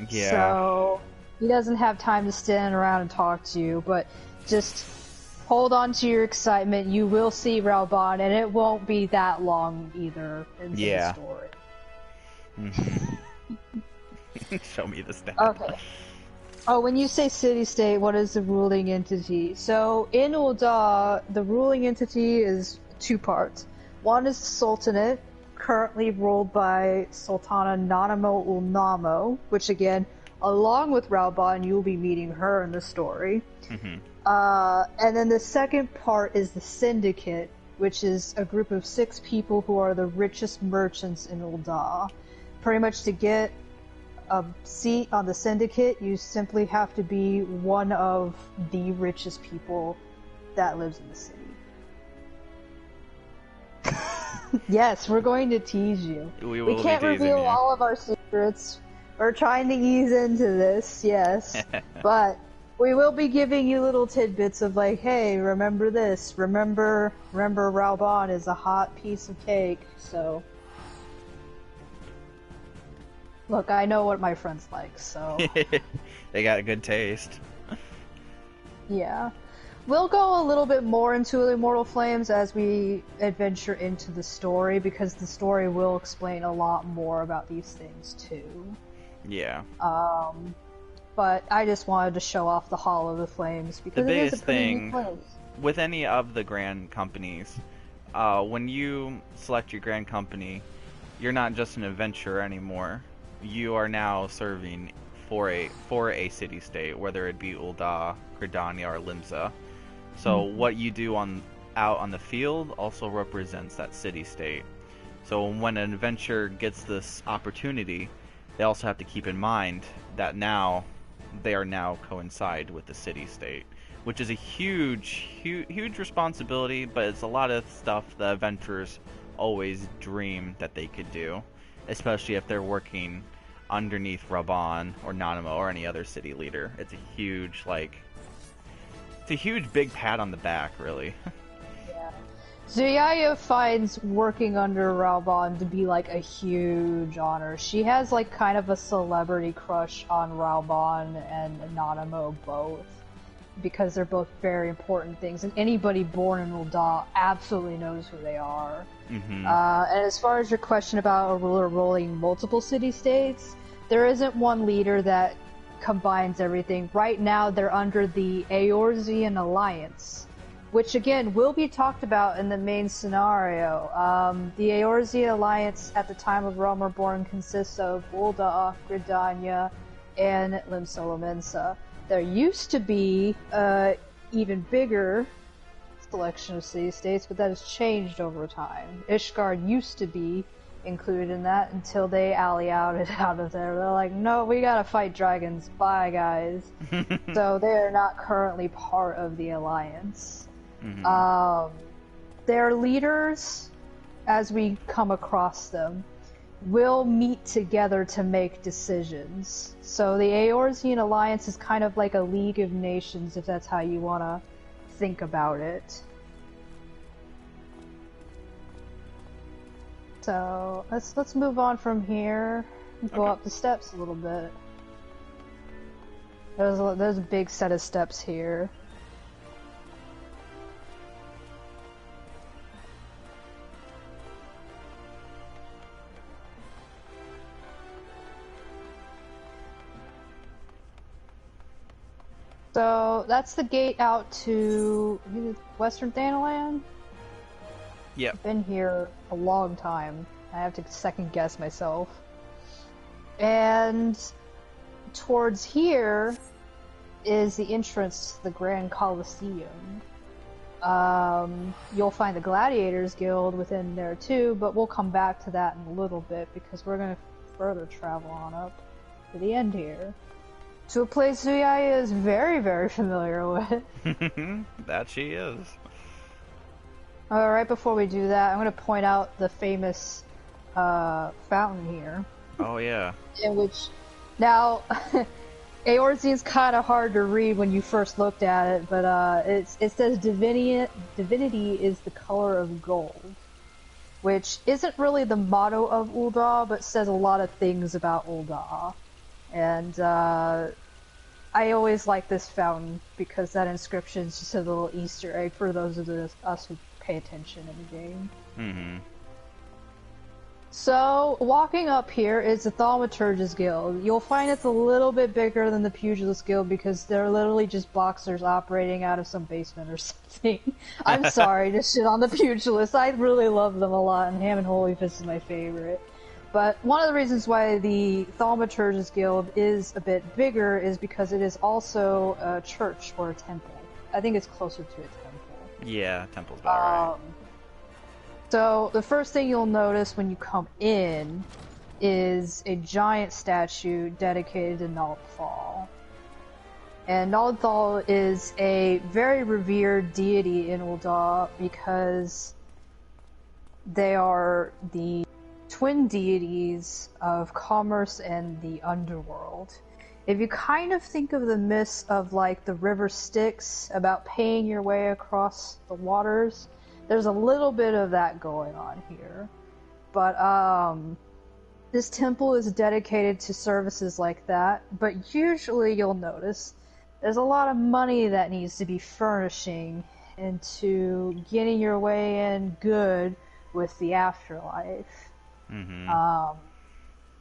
Yeah. So he doesn't have time to stand around and talk to you, but just hold on to your excitement. You will see Raoban, and it won't be that long either into the story. Mm-hmm. Show me the stat. Okay. Oh, when you say city-state, what is the ruling entity? So, in Ul'Dah, the ruling entity is two parts. One is the Sultanate, currently ruled by Sultana Nanamo Ul'Namo, which again, along with Raoban, you will be meeting her in the story. Mm-hmm. And then the second part is the Syndicate, which is a group of 6 people who are the richest merchants in Ul'Dah. Pretty much to get a seat on the Syndicate, you simply have to be one of the richest people that lives in the city. Yes, we're going to tease you. We can't reveal all of our secrets. We're trying to ease into this, yes. But we will be giving you little tidbits of like, hey, remember this. Remember Raoban is a hot piece of cake, so... Look, I know what my friends like, so... They got a good taste. Yeah. We'll go a little bit more into the Immortal Flames as we adventure into the story, because the story will explain a lot more about these things, too. Yeah. But I just wanted to show off the Hall of the Flames, because it is a pretty neat place. With any of the grand companies, when you select your grand company, you're not just an adventurer anymore. You are now serving for a city-state, whether it be Ul'Dah, Gridania, or Limsa. So what you do out on the field also represents that city-state. So when an adventurer gets this opportunity, they also have to keep in mind that they are now coincide with the city-state, which is a huge responsibility, but it's a lot of stuff the adventurers always dream that they could do, especially if they're working underneath Raoban or Nanamo or any other city leader. It's a huge, big pat on the back, really. Yeah. Zuyaya finds working under Raoban to be like a huge honor. She has like kind of a celebrity crush on Raoban and Nanamo both, because they're both very important things, and anybody born in Ul'Dah absolutely knows who they are. Mm-hmm. And as far as your question about a ruler ruling multiple city-states, there isn't one leader that combines everything. Right now, they're under the Eorzean Alliance, which again will be talked about in the main scenario. The Eorzea Alliance at the time of Realm Reborn consists of Ul'Dah, Gridania, and Limsa Lominsa. There used to be even bigger selection of city-states, but that has changed over time. Ishgard used to be included in that until they alley-outed out of there. They're like, no, we gotta fight dragons. Bye, guys. So they are not currently part of the alliance. Mm-hmm. Their leaders as we come across them, will meet together to make decisions. So the Eorzean Alliance is kind of like a League of Nations, if that's how you want to think about it. So let's move on from here and go up the steps a little bit. There's a big set of steps here. So that's the gate out to Western Thanoland. Yep. I've been here a long time. I have to second guess myself. And towards here is the entrance to the Grand Coliseum. You'll find the Gladiators Guild within there too, but we'll come back to that in a little bit because we're going to further travel on up to the end here. To a place Zuya is very, very familiar with. That she is. Right before we do that, I'm going to point out the famous fountain here. Oh yeah. In which, now, Eorzean's kind of hard to read when you first looked at it, but it says divinity is the color of gold, which isn't really the motto of Ul'Dah, but says a lot of things about Ul'Dah. And I always like this fountain because that inscription is just a little Easter egg for those of us who pay attention in the game. Mm-hmm. So, walking up here is the Thaumaturge's Guild. You'll find it's a little bit bigger than the Pugilist Guild because they're literally just boxers operating out of some basement or something. I'm sorry to shit on the Pugilists. I really love them a lot, and Hammond Holy Fist is my favorite. But one of the reasons why the Thaumaturge's Guild is a bit bigger is because it is also a church or a temple. I think it's closer to a temple. Yeah, temple's about right. So the first thing you'll notice when you come in is a giant statue dedicated to Nald'thal. And Nald'thal is a very revered deity in Ul'Dah because they are the twin deities of commerce and the underworld. If you kind of think of the myths of like the river Styx about paying your way across the waters, there's a little bit of that going on here. But this temple is dedicated to services like that, but usually you'll notice there's a lot of money that needs to be furnishing into getting your way in good with the afterlife. Mm-hmm.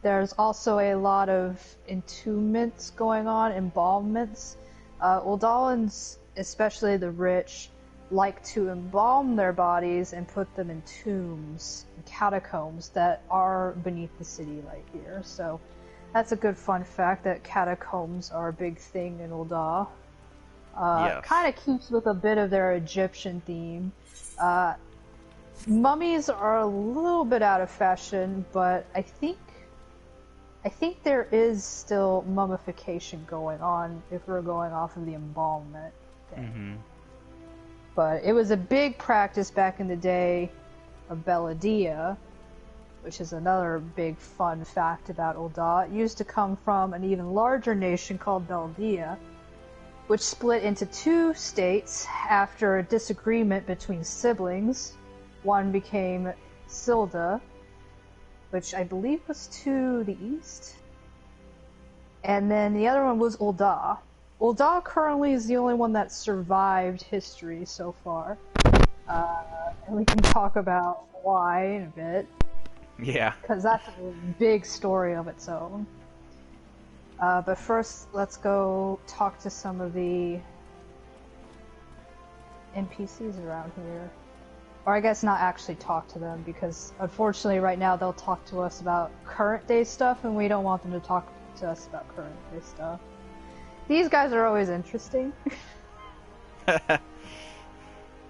There's also a lot of entombments going on, embalmments. Uldahans, especially the rich, like to embalm their bodies and put them in tombs, catacombs that are beneath the city right here. So that's a good fun fact that catacombs are a big thing in Ul'Dah. Yes. Kind of keeps with a bit of their Egyptian theme. Mummies are a little bit out of fashion, but I think there is still mummification going on if we're going off of the embalmment thing. Mm-hmm. But it was a big practice back in the day of Belladia, which is another big fun fact about Ul'Dah. It used to come from an even larger nation called Beldia, which split into two states after a disagreement between siblings. One became Silda, which I believe was to the east. And then the other one was Ul'Dah. Ul'Dah currently is the only one that survived history so far. And we can talk about why in a bit. Yeah. Because that's a big story of its own. But first, let's go talk to some of the NPCs around here. Or I guess not actually talk to them, because unfortunately right now they'll talk to us about current day stuff, and we don't want them to talk to us about current day stuff. These guys are always interesting.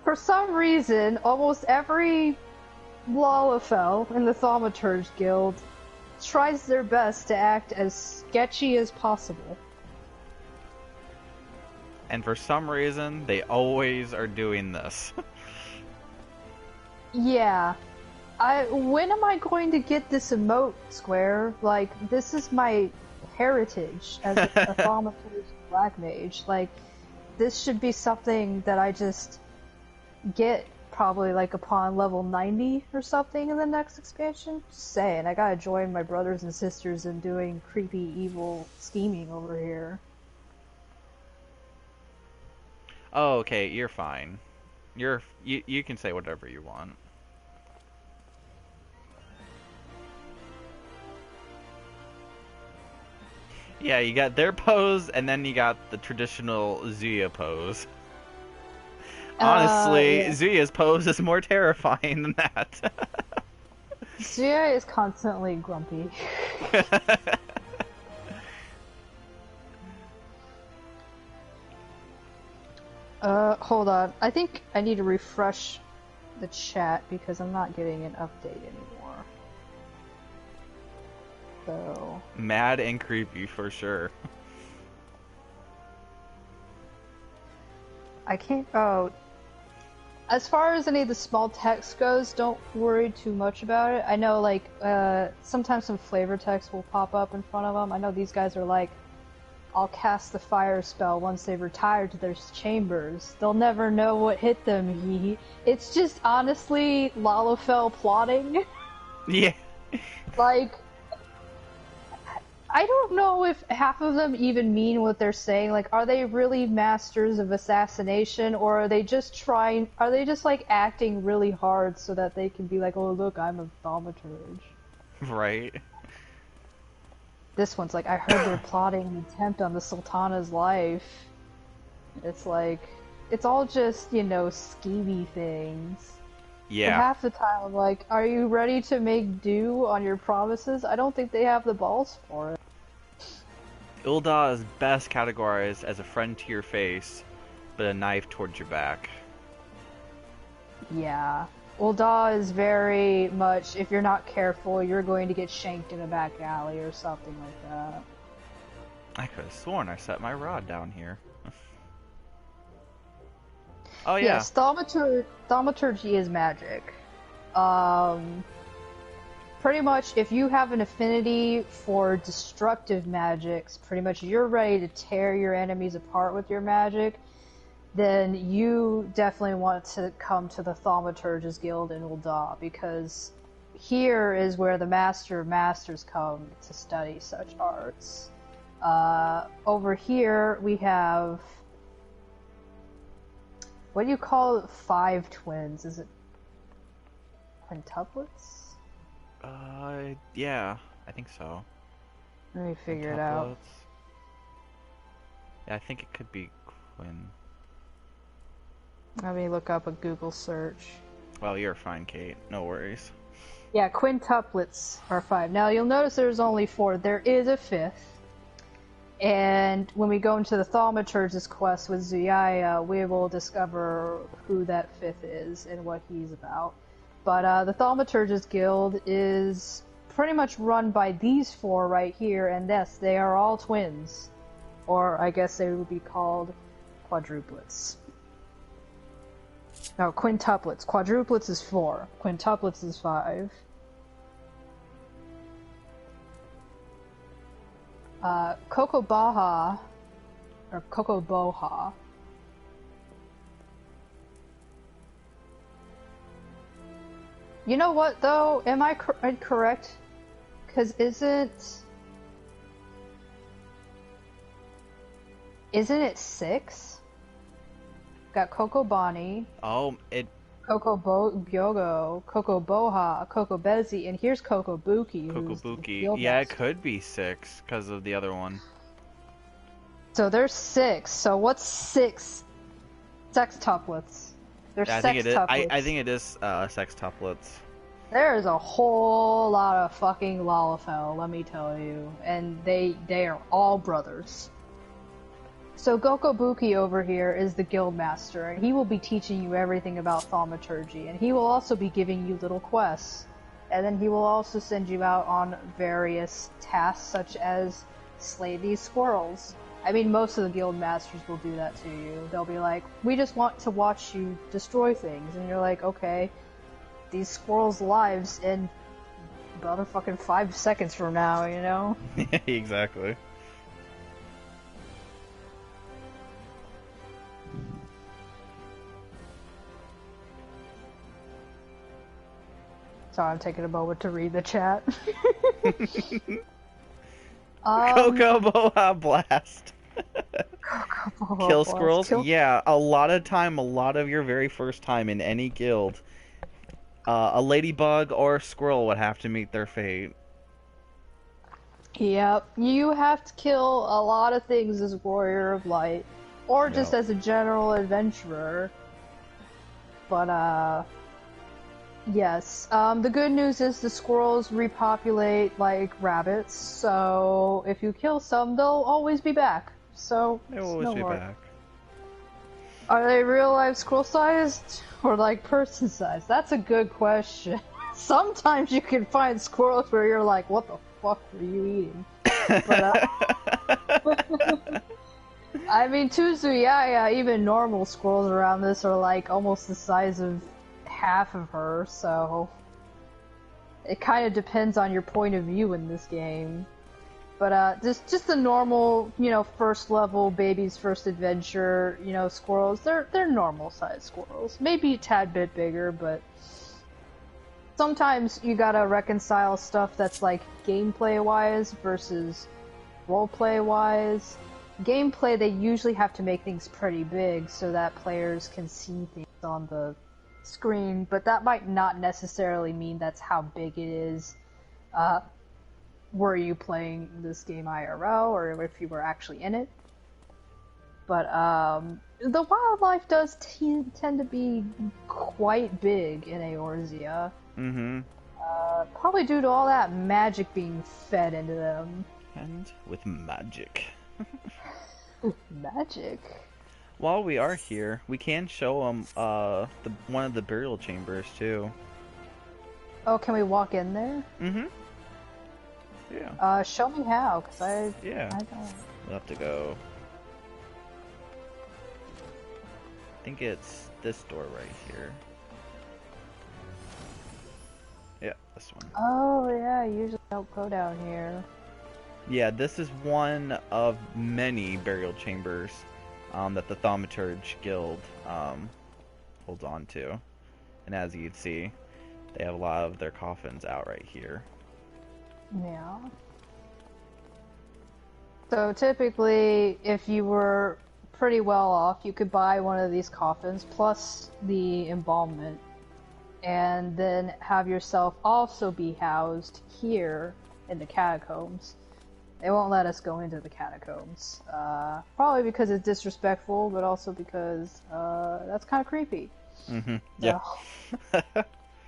For some reason, almost every Lalafell in the Thaumaturge Guild tries their best to act as sketchy as possible. And for some reason, they always are doing this. Yeah. When am I going to get this emote, Square? Like, this is my heritage as a Thaumaturge Black Mage. Like, this should be something that I just get probably like upon level 90 or something in the next expansion. Just saying, I gotta join my brothers and sisters in doing creepy, evil scheming over here. Oh, okay, you're fine. You can say whatever you want. Yeah, you got their pose, and then you got the traditional Zuya pose. Honestly, yeah. Zuya's pose is more terrifying than that. Zuya is constantly grumpy. Hold on. I think I need to refresh the chat because I'm not getting an update anymore. So... Mad and creepy for sure. I can't... Oh... As far as any of the small text goes, don't worry too much about it. I know, like, sometimes some flavor text will pop up in front of them. I know these guys are like, I'll cast the fire spell once they've retired to their chambers. They'll never know what hit them. It's just honestly Lalafell plotting. Yeah. Like, I don't know if half of them even mean what they're saying. Like, are they really masters of assassination, or are they just like acting really hard so that they can be like, oh look, I'm a thaumaturge. Right. This one's like, I heard they're plotting an attempt on the Sultana's life. It's like, it's all just, you know, skeevy things. Yeah. And half the time I'm like, are you ready to make do on your promises? I don't think they have the balls for it. Ul'Dah is best categorized as a friend to your face, but a knife towards your back. Yeah. Ul'Dah is very much, if you're not careful, you're going to get shanked in a back alley or something like that. I could have sworn I set my rod down here. Oh yeah. Yes, Thaumaturgy is magic. Pretty much, if you have an affinity for destructive magics, pretty much you're ready to tear your enemies apart with your magic, then you definitely want to come to the Thaumaturge's Guild in Ul'Dah, because here is where the Master of Masters come to study such arts. Over here we have... What do you call 5 twins? Is it quintuplets? Yeah, I think so. Let me figure it out. Yeah, I think it could be Quinn. Let me look up a Google search. Well, you're fine, Kate. No worries. Yeah, quintuplets are 5. Now, you'll notice there's only 4. There is a 5th. And when we go into the Thaumaturge's quest with Zuyaya, we will discover who that 5th is and what he's about. But the Thaumaturge's Guild is pretty much run by these 4 right here, and yes, they are all twins. Or I guess they would be called quadruplets. No, quintuplets. Quadruplets is 4. Quintuplets is 5. Chocobaha, or Chocoboha. You know what, though? Am I correct? Because isn't it 6? Got Cocobani. Oh, Chocobo, Chocoboha, Chocobezi, and here's Chocobuki. Chocobuki. Yeah, it could be 6 because of the other one. So there's 6. So what's 6 sextuplets? There's sextuplets. I think it is sextuplets. There's a whole lot of fucking Lalafell, let me tell you, and they are all brothers. So Gokobuki over here is the guild master, and he will be teaching you everything about thaumaturgy, and he will also be giving you little quests. And then he will also send you out on various tasks, such as slay these squirrels. I mean, most of the guild masters will do that to you. They'll be like, we just want to watch you destroy things, and you're like, okay. these squirrels' lives in about a fucking 5 seconds from now, you know? Exactly. Sorry, I'm taking a moment to read the chat. Chocobo blast. Chocobo Kill blast. squirrels? Yeah, a lot of your very first time in any guild, a ladybug or a squirrel would have to meet their fate. Yep, you have to kill a lot of things as Warrior of Light, or just as a general adventurer. But, yes. The good news is the squirrels repopulate like rabbits, so if you kill some, they'll always be back. So, They'll always be back. Are they real-life squirrel-sized, or like person-sized? That's a good question. Sometimes you can find squirrels where you're like, what the fuck were you eating? But, I mean, yeah, even normal squirrels around this are like almost the size of half of her, so it kind of depends on your point of view in this game. But just the normal, you know, first level baby's first adventure, you know, squirrels, they're normal sized squirrels. Maybe a tad bit bigger, but sometimes you gotta reconcile stuff that's like gameplay wise versus roleplay wise. Gameplay, they usually have to make things pretty big so that players can see things on the screen, but that might not necessarily mean that's how big it is. Were you playing this game IRL, or if you were actually in it? But the wildlife does tend to be quite big in Eorzea. Mm-hmm. Probably due to all that magic being fed into them. And with magic. Magic? While we are here, we can show them one of the burial chambers too. Oh, can we walk in there? Mm-hmm. Yeah. Show me how, cause I don't. We'll have to go. I think it's this door right here. Yeah, this one. Oh yeah, I usually don't go down here. Yeah, this is one of many burial chambers that the Thaumaturge Guild holds on to. And as you can see, they have a lot of their coffins out right here. Yeah. So typically, if you were pretty well off, you could buy one of these coffins plus the embalmment, and then have yourself also be housed here in the catacombs. They won't let us go into the catacombs. Probably because it's disrespectful, but also because that's kind of creepy. Mm-hmm. Yeah.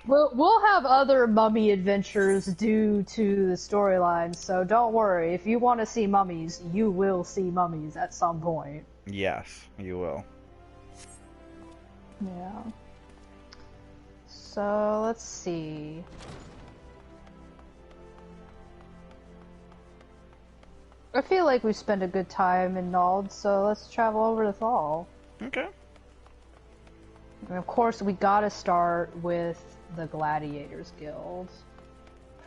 We'll have other mummy adventures due to the storyline, so don't worry. If you want to see mummies, you will see mummies at some point. Yes, you will. Yeah. So, let's see. I feel like we spent a good time in Nald, so let's travel over to Thal. Okay. And of course, we gotta start with the Gladiators Guild.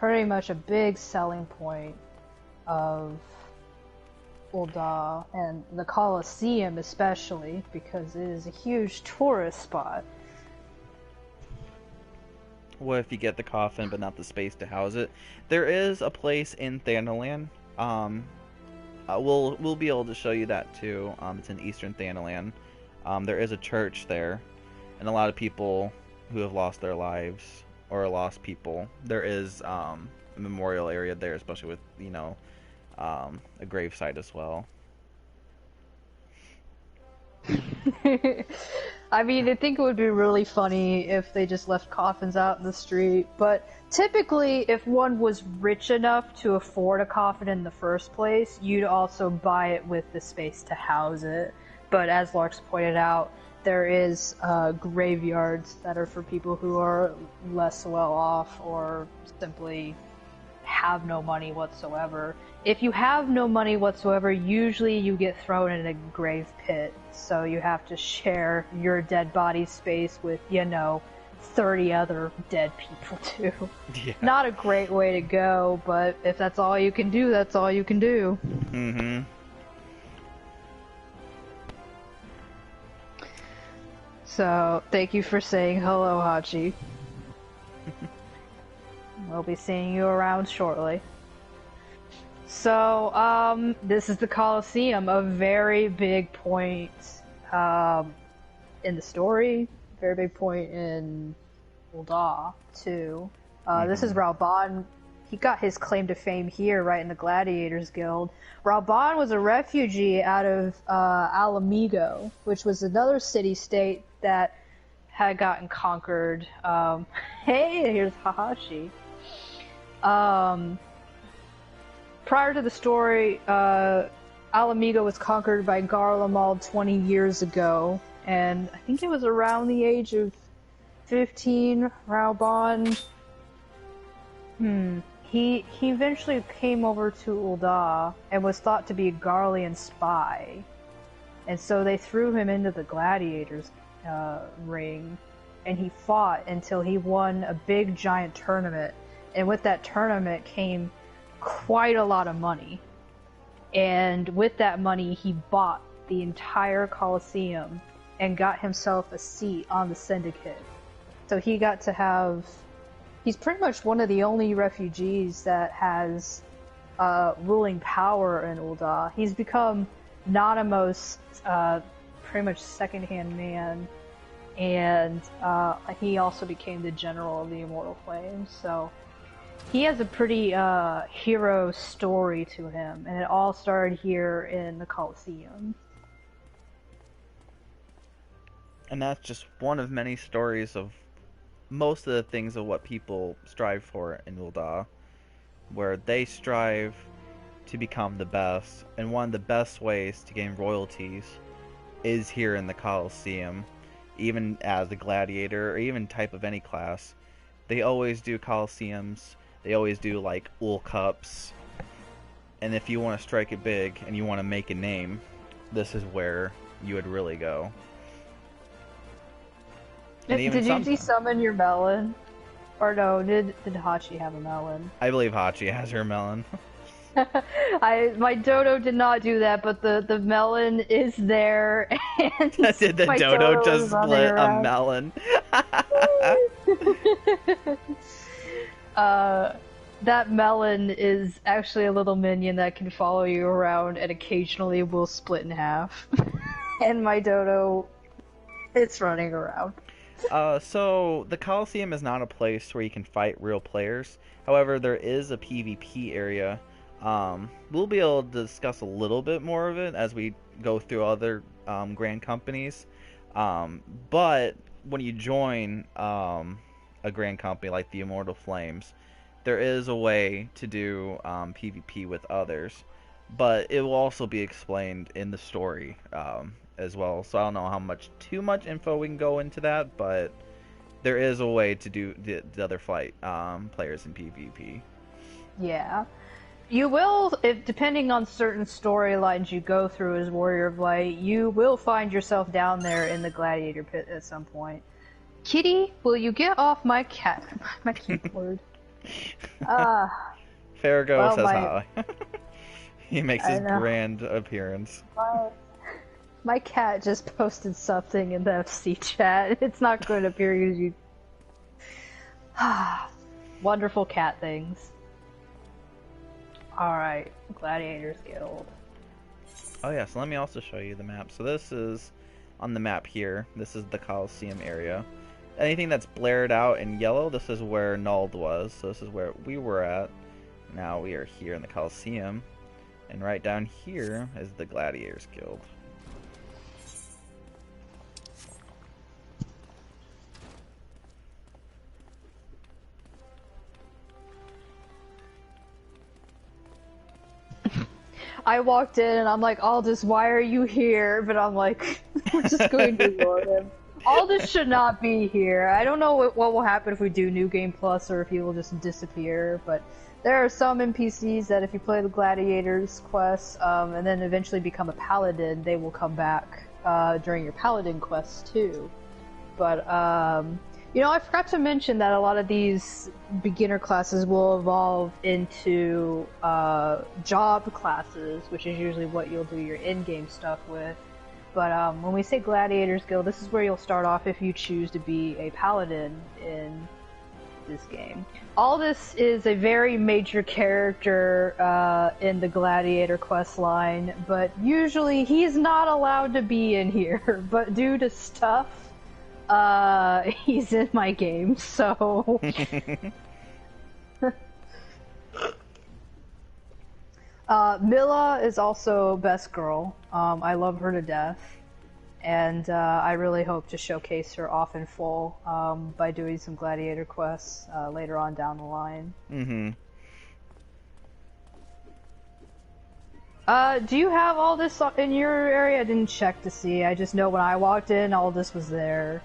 Pretty much a big selling point of Ul'Dah, and the Coliseum especially, because it is a huge tourist spot. What if you get the coffin but not the space to house it? There is a place in Thanoland. We'll be able to show you that too. It's in Eastern Thanoland. There is a church there, and a lot of people who have lost their lives or lost people. There is a memorial area there, especially with, you know, a gravesite as well. I mean, I think it would be really funny if they just left coffins out in the street, but typically, if one was rich enough to afford a coffin in the first place, you'd also buy it with the space to house it. But as Larks pointed out, there is graveyards that are for people who are less well off or simply have no money whatsoever. If you have no money whatsoever, usually you get thrown in a grave pit, so you have to share your dead body space with, you know, 30 other dead people too. Yeah. Not a great way to go, but if that's all you can do, that's all you can do. Mm-hmm. So, thank you for saying hello, Hachi. We'll be seeing you around shortly. So, this is the Coliseum, a very big point in the story, very big point in Ul'Dah, too. This is Raoban. He got his claim to fame here, right in the Gladiators Guild. Raoban was a refugee out of Alamigo, which was another city-state that had gotten conquered. Hey, here's Hahashi. Prior to the story, Alamigo was conquered by Garlemald 20 years ago, and I think it was around the age of 15, Raoban. He eventually came over to Ul'Dah and was thought to be a Garlean spy. And so they threw him into the Gladiators ring, and he fought until he won a big giant tournament. And with that tournament came quite a lot of money. And with that money, he bought the entire Coliseum and got himself a seat on the Syndicate. So he got to have... He's pretty much one of the only refugees that has ruling power in Ul'Dah. He's become Nanamo's pretty much second-hand man, and he also became the general of the Immortal Flames. So he has a pretty hero story to him, and it all started here in the Coliseum. And that's just one of many stories of most of the things of what people strive for in Ul'Dah, where they strive to become the best, and one of the best ways to gain royalties is here in the Coliseum. Even as a gladiator, or even type of any class, they always do Coliseums, they always do like Ul Cups, and if you want to strike it big, and you want to make a name, this is where you would really go. Did you desummon your melon? Or no, did Hachi have a melon? I believe Hachi has her melon. My dodo did not do that, but the melon is there, and did the dodo just split a melon? That melon is actually a little minion that can follow you around and occasionally will split in half. And my dodo, it's running around. So the Coliseum is not a place where you can fight real players. However, there is a PvP area. We'll be able to discuss a little bit more of it as we go through other grand companies. But when you join a grand company like the Immortal Flames, there is a way to do PvP with others. But it will also be explained in the story as well, so I don't know how too much info we can go into that, but there is a way to do the other fight players in PvP. Yeah. You will, depending on certain storylines you go through as Warrior of Light, you will find yourself down there in the Gladiator Pit at some point. Kitty, will you get off my keyboard? Farrago says hi. He makes his grand appearance. My cat just posted something in the FC chat. It's not going to appear because you... Wonderful cat things. Alright, Gladiators Guild. Oh yeah, so let me also show you the map. So this is on the map here. This is the Coliseum area. Anything that's blared out in yellow, this is where Nuld was. So this is where we were at. Now we are here in the Coliseum. And right down here is the Gladiators Guild. I walked in and I'm like, Aldous, why are you here? But I'm like, we're just going to ignore him. Aldous should not be here. I don't know what will happen if we do New Game Plus or if he will just disappear, but there are some NPCs that if you play the Gladiators quest and then eventually become a Paladin, they will come back during your Paladin quest too. But You know, I forgot to mention that a lot of these beginner classes will evolve into job classes, which is usually what you'll do your in-game stuff with. But when we say Gladiators Guild, this is where you'll start off if you choose to be a paladin in this game. All this is a very major character in the Gladiator quest line, but usually he's not allowed to be in here, but due to stuff, he's in my game, so... Mila is also best girl. I love her to death, and I really hope to showcase her off in full by doing some gladiator quests later on down the line. Mm-hmm. Do you have all this in your area? I didn't check to see. I just know when I walked in, all this was there.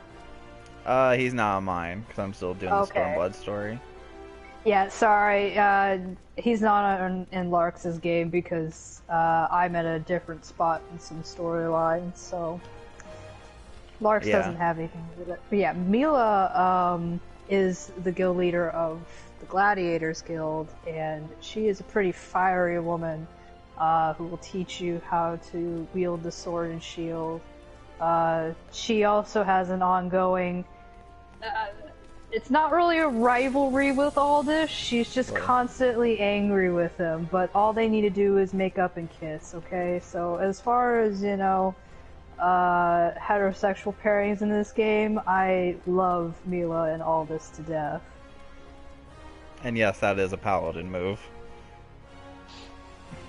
He's not on mine, because I'm still doing the Stormblood story. Yeah, sorry. He's not in Larx's game because I'm at a different spot in some storylines, so Larx doesn't have anything to do with it. But yeah, Mila is the guild leader of the Gladiators Guild, and she is a pretty fiery woman who will teach you how to wield the sword and shield. She also has an ongoing... it's not really a rivalry with Ul'Dah, she's just constantly angry with him, but all they need to do is make up and kiss, okay? So as far as, you know, heterosexual pairings in this game, I love Mila and Ul'Dah to death. And yes, that is a paladin move.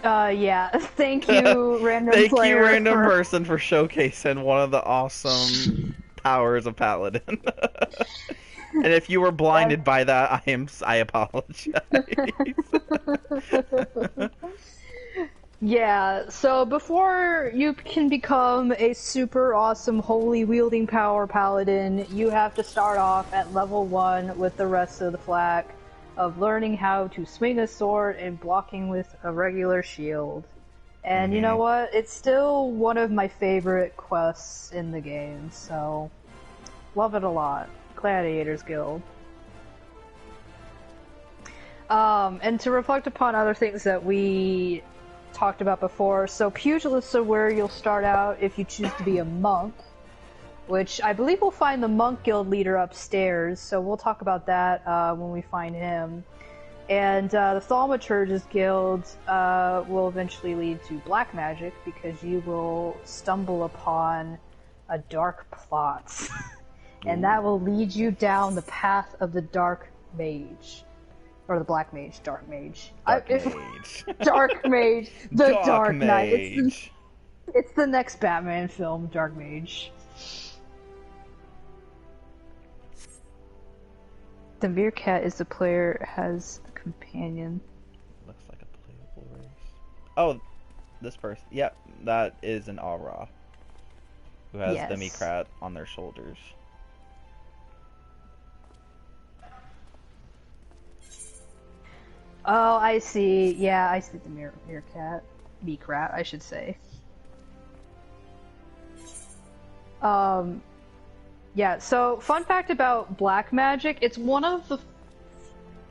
Yeah. Thank you, random Thank player. you, random person, for showcasing one of the awesome powers of paladin. And if you were blinded by that, I apologize. Yeah, so before you can become a super awesome holy wielding power paladin, you have to start off at level 1 with the rest of the flack of learning how to swing a sword and blocking with a regular shield. And you know what? It's still one of my favorite quests in the game, so love it a lot. Gladiators Guild. And to reflect upon other things that we talked about before, so Pugilists are where you'll start out if you choose to be a monk, which I believe we'll find the monk guild leader upstairs, so we'll talk about that when we find him. And the Thaumaturge's guild will eventually lead to black magic, because you will stumble upon a dark plot. And that will lead you down the path of the dark mage. Or the black mage, dark mage. Dark mage. Dark mage. The Dark Knight. Mage. It's the next Batman film, Dark Mage. The meerkat is the player has a companion. Looks like a playable race. Oh, this person. Yep, that is an Aura. Who has the meerkat on their shoulders. Oh, I see. Yeah, I see the meerkat. Meerkat, I should say. Yeah, so fun fact about black magic, it's one of the...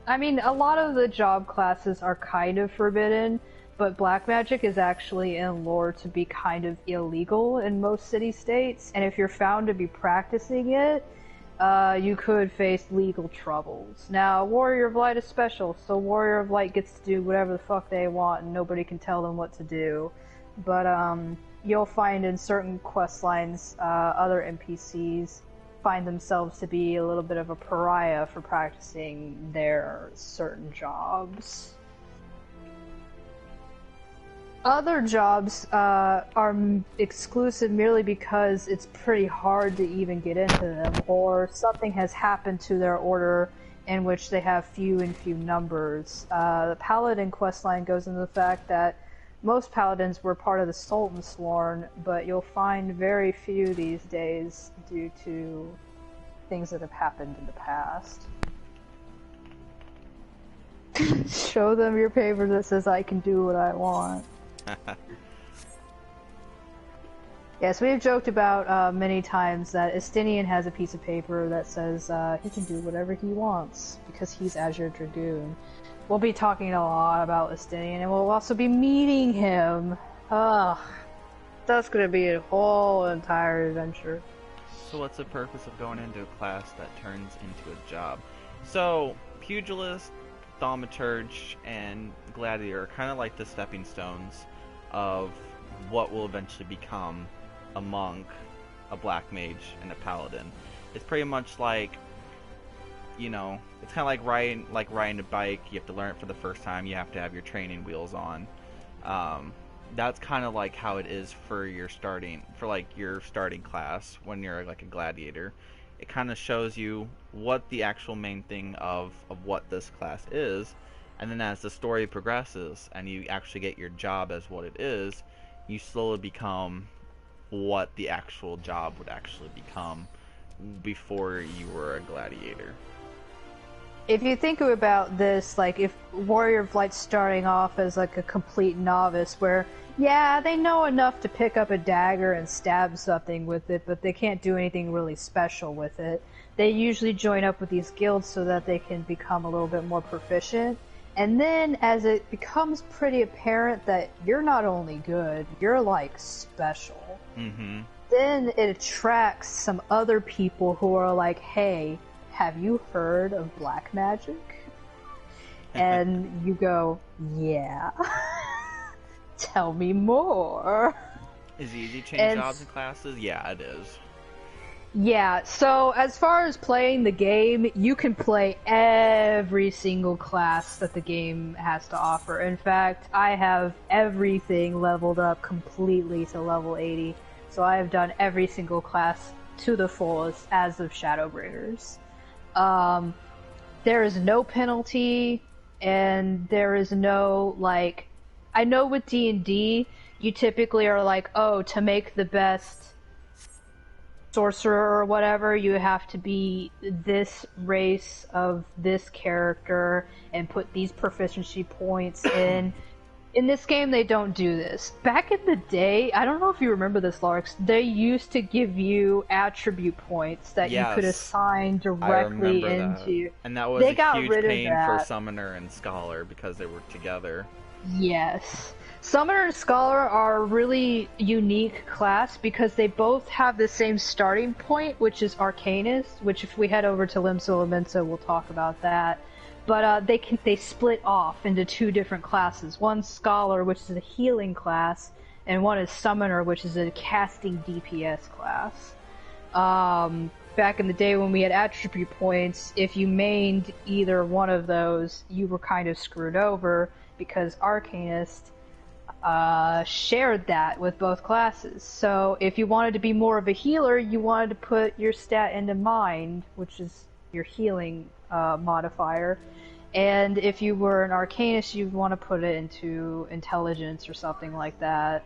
I mean, a lot of the job classes are kind of forbidden, but black magic is actually in lore to be kind of illegal in most city-states, and if you're found to be practicing it, you could face legal troubles. Now, Warrior of Light is special, so Warrior of Light gets to do whatever the fuck they want and nobody can tell them what to do. But, you'll find in certain quest lines, other NPCs find themselves to be a little bit of a pariah for practicing their certain jobs. Other jobs are exclusive merely because it's pretty hard to even get into them, or something has happened to their order in which they have few and few numbers. The Paladin questline goes into the fact that most Paladins were part of the Sultan Sworn, but you'll find very few these days due to things that have happened in the past. Show them your paper that says I can do what I want. Yes, we've joked about many times that Estinian has a piece of paper that says he can do whatever he wants because he's Azure Dragoon. We'll be talking a lot about Estinian, and we'll also be meeting him. Ugh, that's gonna be a whole entire adventure. So what's the purpose of going into a class that turns into a job? So, Pugilist, Thaumaturge, and Gladiator are kind of like the stepping stones of what will eventually become a monk, a black mage, and a paladin. It's pretty much like, you know, it's kind of like riding a bike. You have to learn it for the first time. You have to have your training wheels on. That's kind of like how it is for your starting class when you're like a gladiator. It kind of shows you what the actual main thing of what this class is, and then as the story progresses and you actually get your job as what it is, you slowly become what the actual job would actually become before you were a gladiator. If you think about this, like if Warrior of Light's starting off as like a complete novice where, yeah, they know enough to pick up a dagger and stab something with it, but they can't do anything really special with it. They usually join up with these guilds so that they can become a little bit more proficient. And then as it becomes pretty apparent that you're not only good, you're like special. Mm-hmm. Then it attracts some other people who are like, hey, have you heard of black magic? And you go, yeah. Tell me more. Is it easy to change jobs and classes? Yeah, it is. Yeah, so as far as playing the game, you can play every single class that the game has to offer. In fact, I have everything leveled up completely to level 80. So I have done every single class to the fullest as of Shadowbringers. There is no penalty, and there is no, like... I know with D&D, you typically are like, oh, to make the best sorcerer or whatever, you have to be this race of this character and put these proficiency points in. In this game, they don't do this. Back in the day, I don't know if you remember this, Larks, they used to give you attribute points that you could assign directly into. That. And that was a huge pain for Summoner and Scholar because they work together. Yes. Summoner and Scholar are a really unique class because they both have the same starting point, which is Arcanist, which if we head over to Limsa Lominsa, we'll talk about that. But they split off into two different classes. One's Scholar, which is a healing class, and one is Summoner, which is a casting DPS class. Back in the day when we had attribute points, if you mained either one of those, you were kind of screwed over because Arcanist shared that with both classes. So if you wanted to be more of a healer, you wanted to put your stat into Mind, which is your healing modifier. And if you were an Arcanist, you'd want to put it into Intelligence or something like that.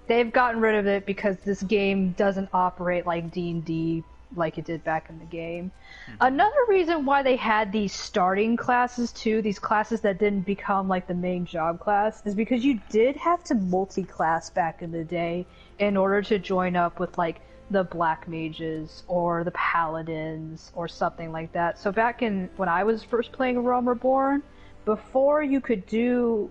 They've gotten rid of it because this game doesn't operate like D&D like it did back in the game. Another reason why they had these starting classes too, these classes that didn't become like the main job class, is because you did have to multi-class back in the day in order to join up with like the black mages or the paladins or something like that. So back in when I was first playing Realm Reborn, before you could do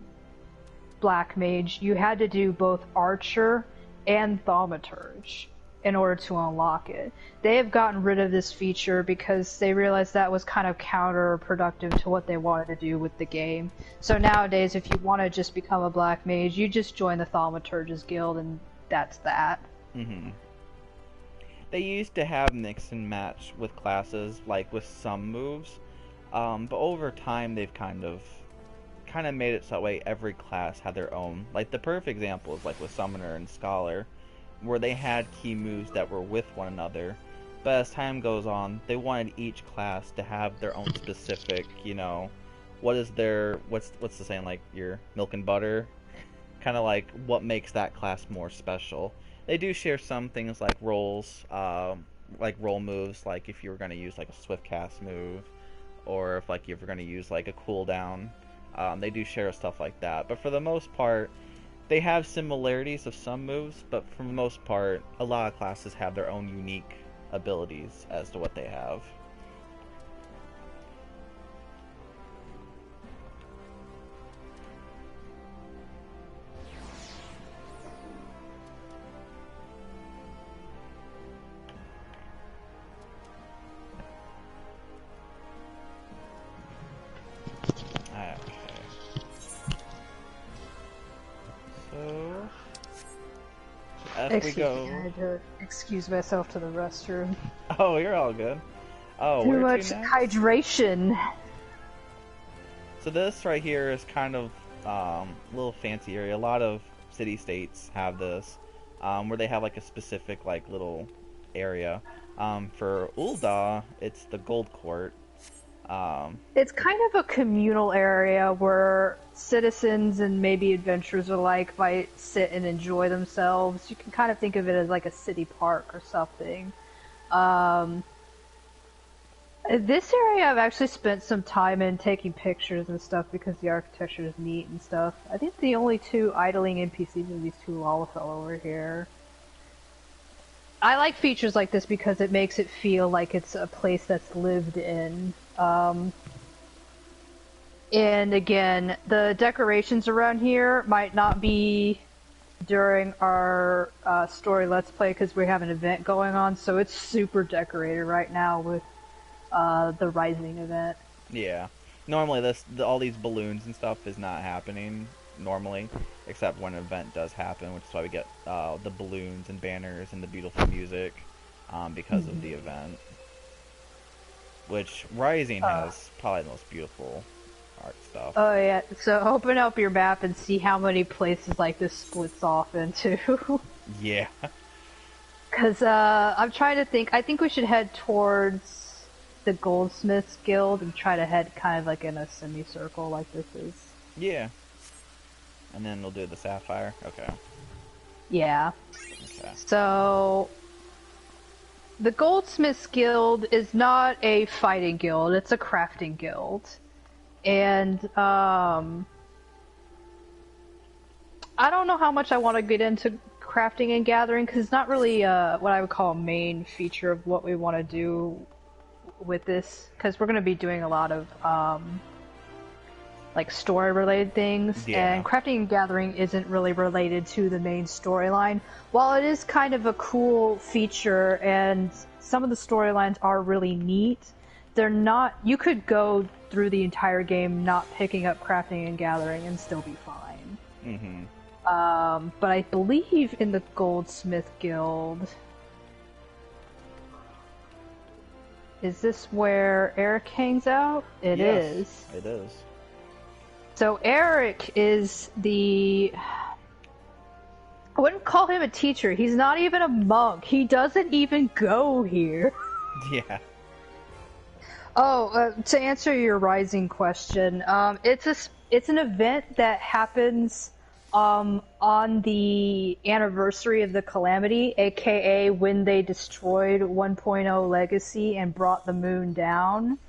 black mage, you had to do both archer and thaumaturge in order to unlock it. They have gotten rid of this feature because they realized that was kind of counterproductive to what they wanted to do with the game. So nowadays, if you want to just become a black mage, you just join the Thaumaturge's Guild, and that's that. Mm-hmm. They used to have mix and match with classes, like with some moves, but over time they've kind of made it so that way every class had their own. Like the perfect example is like with Summoner and Scholar, where they had key moves that were with one another, but as time goes on, they wanted each class to have their own specific, you know, what's the saying, like your milk and butter, kind of like what makes that class more special. They do share some things like rolls, like roll moves, like if you were going to use like a swift cast move, or if you were going to use like a cooldown. They do share stuff like that, but for the most part, they have similarities of some moves, but for the most part, a lot of classes have their own unique abilities as to what they have. Excuse me, I had to excuse myself to the restroom. Oh, you're all good. Oh, too much hydration. So this right here is kind of a little fancy area. A lot of city-states have this, where they have like a specific like little area. For Ul'Dah, it's the Gold Court. It's kind of a communal area where citizens and maybe adventurers alike might sit and enjoy themselves. You can kind of think of it as like a city park or something. This area I've actually spent some time in taking pictures and stuff because the architecture is neat and stuff. I think the only two idling NPCs are these two Lalafell over here. I like features like this because it makes it feel like it's a place that's lived in. And again, the decorations around here might not be during our story Let's Play because we have an event going on, so it's super decorated right now with the Rising event. Yeah. Normally all these balloons and stuff is not happening normally, except when an event does happen, which is why we get the balloons and banners and the beautiful music because of the event. Which Rising has probably the most beautiful art stuff. Oh yeah, so open up your map and see how many places like this splits off into. Yeah. Because I'm trying to think, I think we should head towards the Goldsmiths Guild and try to head kind of like in a semicircle like this is. Yeah. And then we'll do the Sapphire? Okay. Yeah. Okay. So the Goldsmiths Guild is not a fighting guild, it's a crafting guild. And, I don't know how much I want to get into crafting and gathering, because it's not really what I would call a main feature of what we want to do with this, because we're going to be doing a lot of, like, story-related things, and crafting and gathering isn't really related to the main storyline. While it is kind of a cool feature, and some of the storylines are really neat, they're not... You could go through the entire game not picking up crafting and gathering and still be fine. Mm-hmm. But I believe in the Goldsmith Guild... Is this where Eric hangs out? It is. It is. So Eric is the... I wouldn't call him a teacher. He's not even a monk. He doesn't even go here. Yeah. Oh, to answer your Rising question, it's an event that happens on the anniversary of the Calamity, aka when they destroyed 1.0 Legacy and brought the moon down.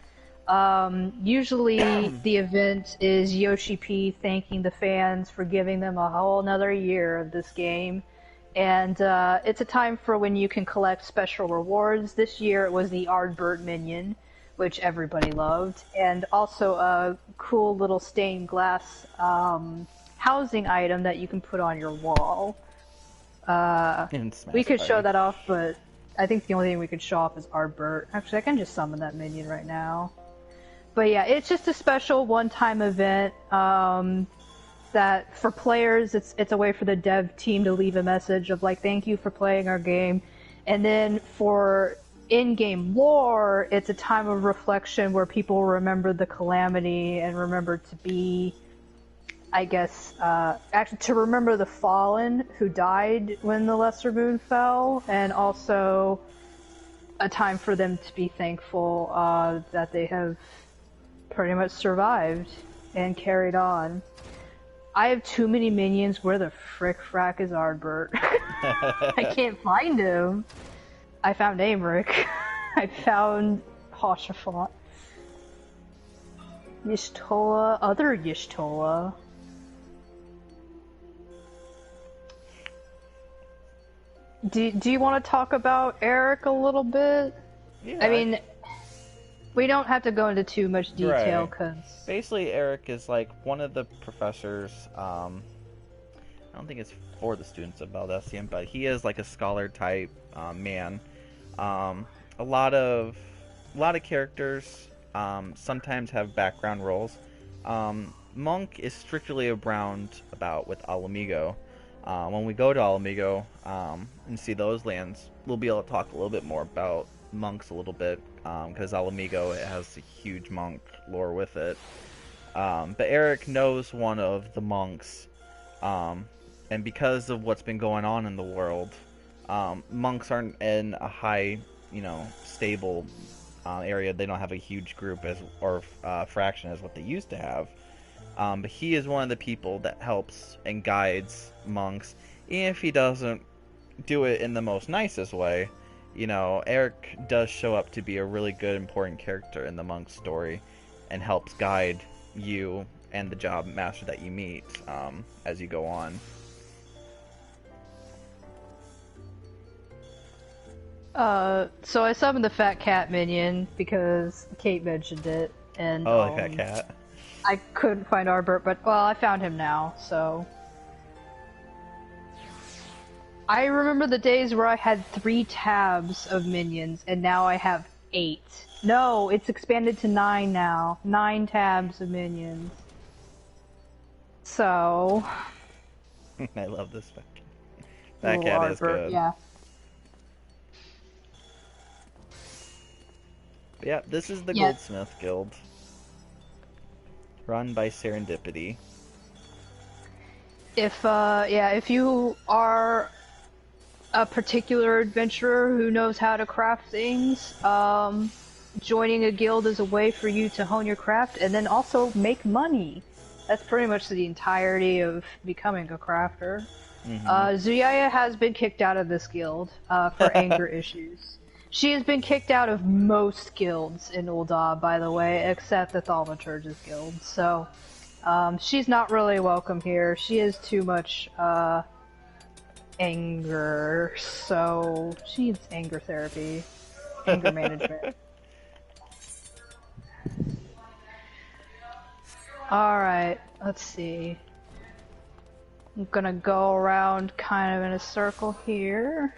Usually the event is Yoshi P thanking the fans for giving them a whole nother year of this game. And it's a time for when you can collect special rewards. This year it was the Ardbert minion, which everybody loved, and also a cool little stained glass housing item that you can put on your wall. We could show that off, but I think the only thing we could show off is Ardbert. Actually, I can just summon that minion right now. But yeah, it's just a special one-time event that for players, it's a way for the dev team to leave a message of like, thank you for playing our game. And then for in-game lore, it's a time of reflection where people remember the Calamity and remember to be, I guess, actually to remember the fallen who died when the Lesser Moon fell, and also a time for them to be thankful that they have pretty much survived and carried on. I have too many minions. Where the frick-frack is Ardbert? I can't find him. I found Amric. I found Hoshafont. Y'shtola, other Y'shtola. Do you want to talk about Eric a little bit? Yeah. I mean, we don't have to go into too much detail, because... Basically, Eric is, like, one of the professors, I don't think it's for the students of Valdesian, but he is, like, a scholar-type man. A lot of characters sometimes have background roles. Monk is strictly around about with Alamigo. When we go to Alamigo and see those lands, we'll be able to talk a little bit more about monks a little bit, because Alamigo, it has a huge monk lore with it. But Eric knows one of the monks, and because of what's been going on in the world, monks aren't in a high, stable area. They don't have a huge group or fraction as what they used to have. But he is one of the people that helps and guides monks, even if he doesn't do it in the most nicest way. Eric does show up to be a really good, important character in the monk's story, and helps guide you and the job master that you meet as you go on. So I summoned the Fat Cat minion because Kate mentioned it, and the Fat Cat. I couldn't find Arbor, but well, I found him now. So I remember the days where I had 3 tabs of minions, and now I have 8. No, it's expanded to 9 now. 9 tabs of minions. So I love this Fat Cat. That cat is good. Yeah. Yeah, this is the Goldsmith Guild, run by Serendipity. If you are a particular adventurer who knows how to craft things, joining a guild is a way for you to hone your craft and then also make money. That's pretty much the entirety of becoming a crafter. Zuyaya has been kicked out of this guild for anger issues. She has been kicked out of most guilds in Ul'Dah, by the way, except the Thaumaturge's guild. So, she's not really welcome here. She has too much, anger, so she needs anger therapy, anger management. Alright, let's see. I'm gonna go around kind of in a circle here.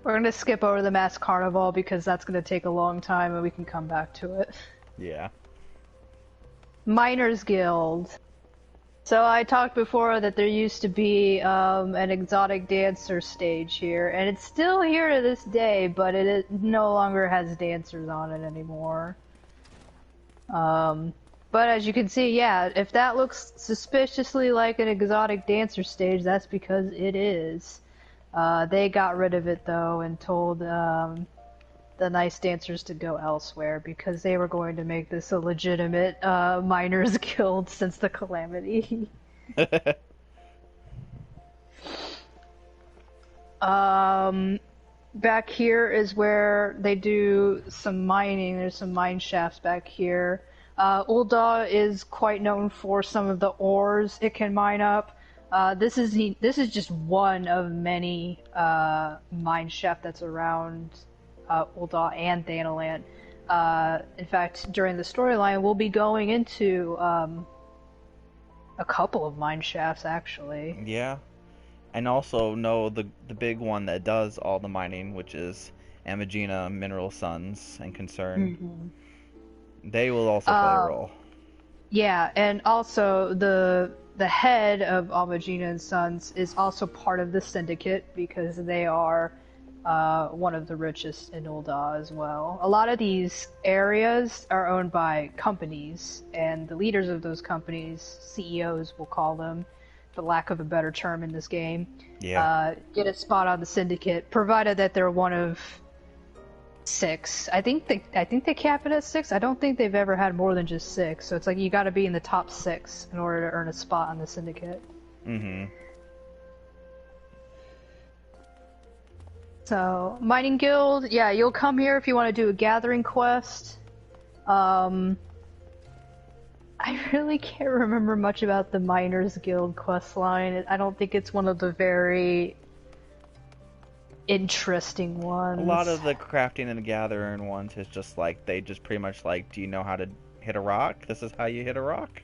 We're gonna skip over the Masked Carnival because that's gonna take a long time and we can come back to it. Yeah. Miners Guild. So I talked before that there used to be an exotic dancer stage here, and it's still here to this day, but it no longer has dancers on it anymore. But as you can see, yeah, if that looks suspiciously like an exotic dancer stage, that's because it is. They got rid of it though and told the nice dancers to go elsewhere because they were going to make this a legitimate miners guild since the calamity. Back here is where they do some mining. There's some mine shafts back here. Ul'Dah is quite known for some of the ores it can mine up. This is just one of many mine shaft that's around Ul'Dah and Thanoland. In fact, during the storyline, we'll be going into a couple of mine shafts, actually. Yeah, and also know the big one that does all the mining, which is Amagina Mineral Sons and Concern. Mm-hmm. They will also play a role. Yeah, and also the head of Amagina and Sons is also part of the syndicate because they are one of the richest in Ul'Dah as well. A lot of these areas are owned by companies, and the leaders of those companies, CEOs we'll call them, for lack of a better term in this game, get a spot on the syndicate, provided that they're one of 6. I think they cap it at 6. I don't think they've ever had more than just 6. So it's like you got to be in the top 6 in order to earn a spot on the syndicate. Mm-hmm. So, Mining Guild, yeah, you'll come here if you want to do a gathering quest. I really can't remember much about the Miners Guild quest line. I don't think it's one of the very interesting ones. A lot of the crafting and gathering ones is just like, they just pretty much like, do you know how to hit a rock? This is how you hit a rock?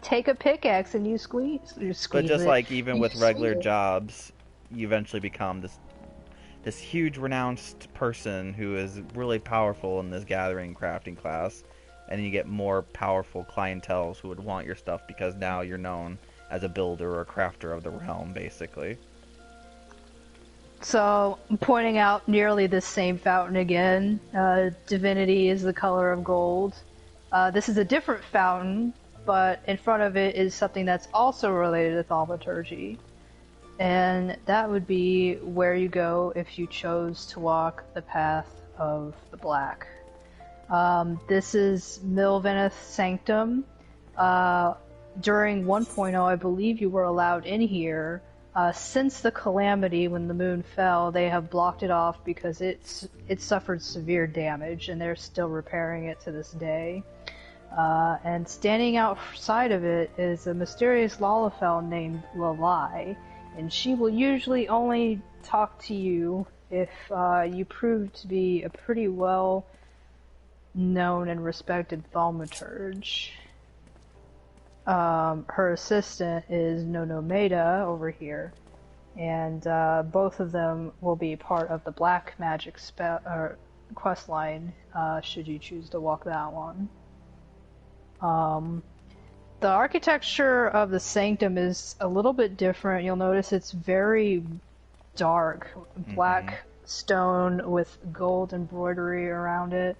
Take a pickaxe and you squeeze but just it. like, even with regular jobs, you eventually become this huge renounced person who is really powerful in this gathering crafting class, and you get more powerful clientels who would want your stuff because now you're known as a builder or a crafter of the realm, basically. So, I'm pointing out nearly the same fountain again. Divinity is the color of gold. This is a different fountain, but in front of it is something that's also related to Thaumaturge. And that would be where you go if you chose to walk the path of the black. This is Milveneth Sanctum. During 1.0, I believe you were allowed in here. Since the calamity when the moon fell, they have blocked it off because it suffered severe damage, and they're still repairing it to this day. And standing outside of it is a mysterious Lalafell named Lalai, and she will usually only talk to you if you prove to be a pretty well known and respected Thaumaturge. Her assistant is Nonomeda over here, and both of them will be part of the black magic quest line, should you choose to walk that one. The architecture of the Sanctum is a little bit different. You'll notice it's very dark, black stone with gold embroidery around it.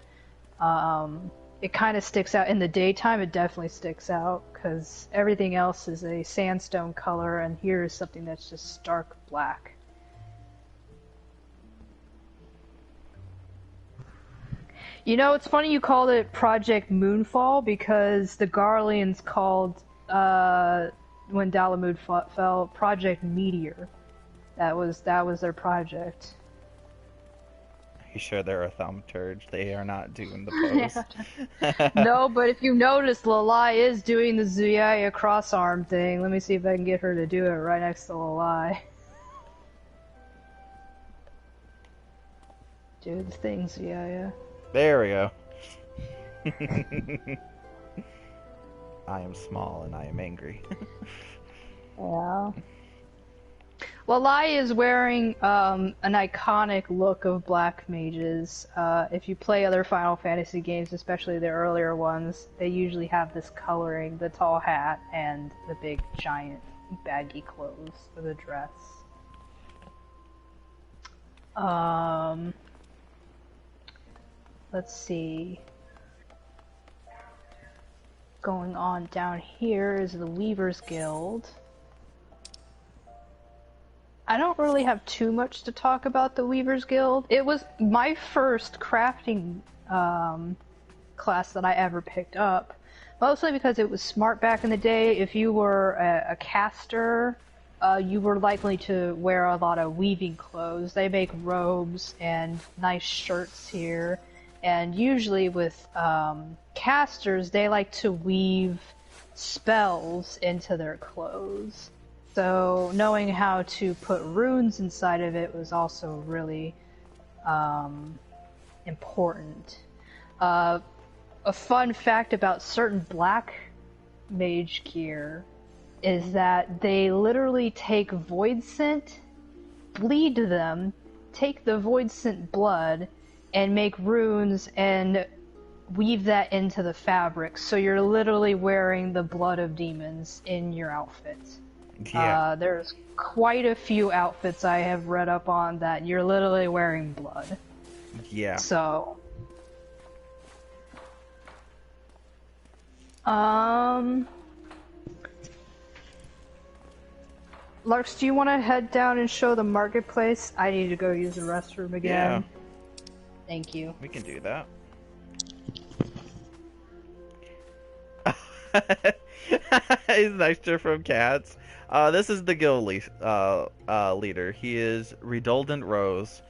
It kind of sticks out. In the daytime, it definitely sticks out, because everything else is a sandstone color, and here is something that's just stark black. You know, it's funny you called it Project Moonfall, because the Garleans called, when Dalamud fell, Project Meteor. That was their project. You sure they're a Thaumaturge? They are not doing the pose. No, but if you notice, Lalai is doing the Zuyaya cross-arm thing. Let me see if I can get her to do it right next to Lalai. Do the thing, Zuyaya. There we go. I am small and I am angry. Yeah. Lalai is wearing an iconic look of black mages. If you play other Final Fantasy games, especially the earlier ones, they usually have this coloring, the tall hat and the big giant baggy clothes for the dress. Let's see. Going on down here is the Weavers Guild. I don't really have too much to talk about the Weavers Guild. It was my first crafting class that I ever picked up, mostly because it was smart back in the day. If you were a caster, you were likely to wear a lot of weaving clothes. They make robes and nice shirts here, and usually with casters, they like to weave spells into their clothes. So knowing how to put runes inside of it was also really important. A fun fact about certain black mage gear is that they literally take void scent, bleed them, take the void scent blood, and make runes and weave that into the fabric. So you're literally wearing the blood of demons in your outfit. Yeah. There's quite a few outfits I have read up on that you're literally wearing blood. Yeah. So, Larks, do you want to head down and show the marketplace? I need to go use the restroom again. Yeah. Thank you. We can do that. He's nicer from cats. This is the guild leader. He is Redolent Rose,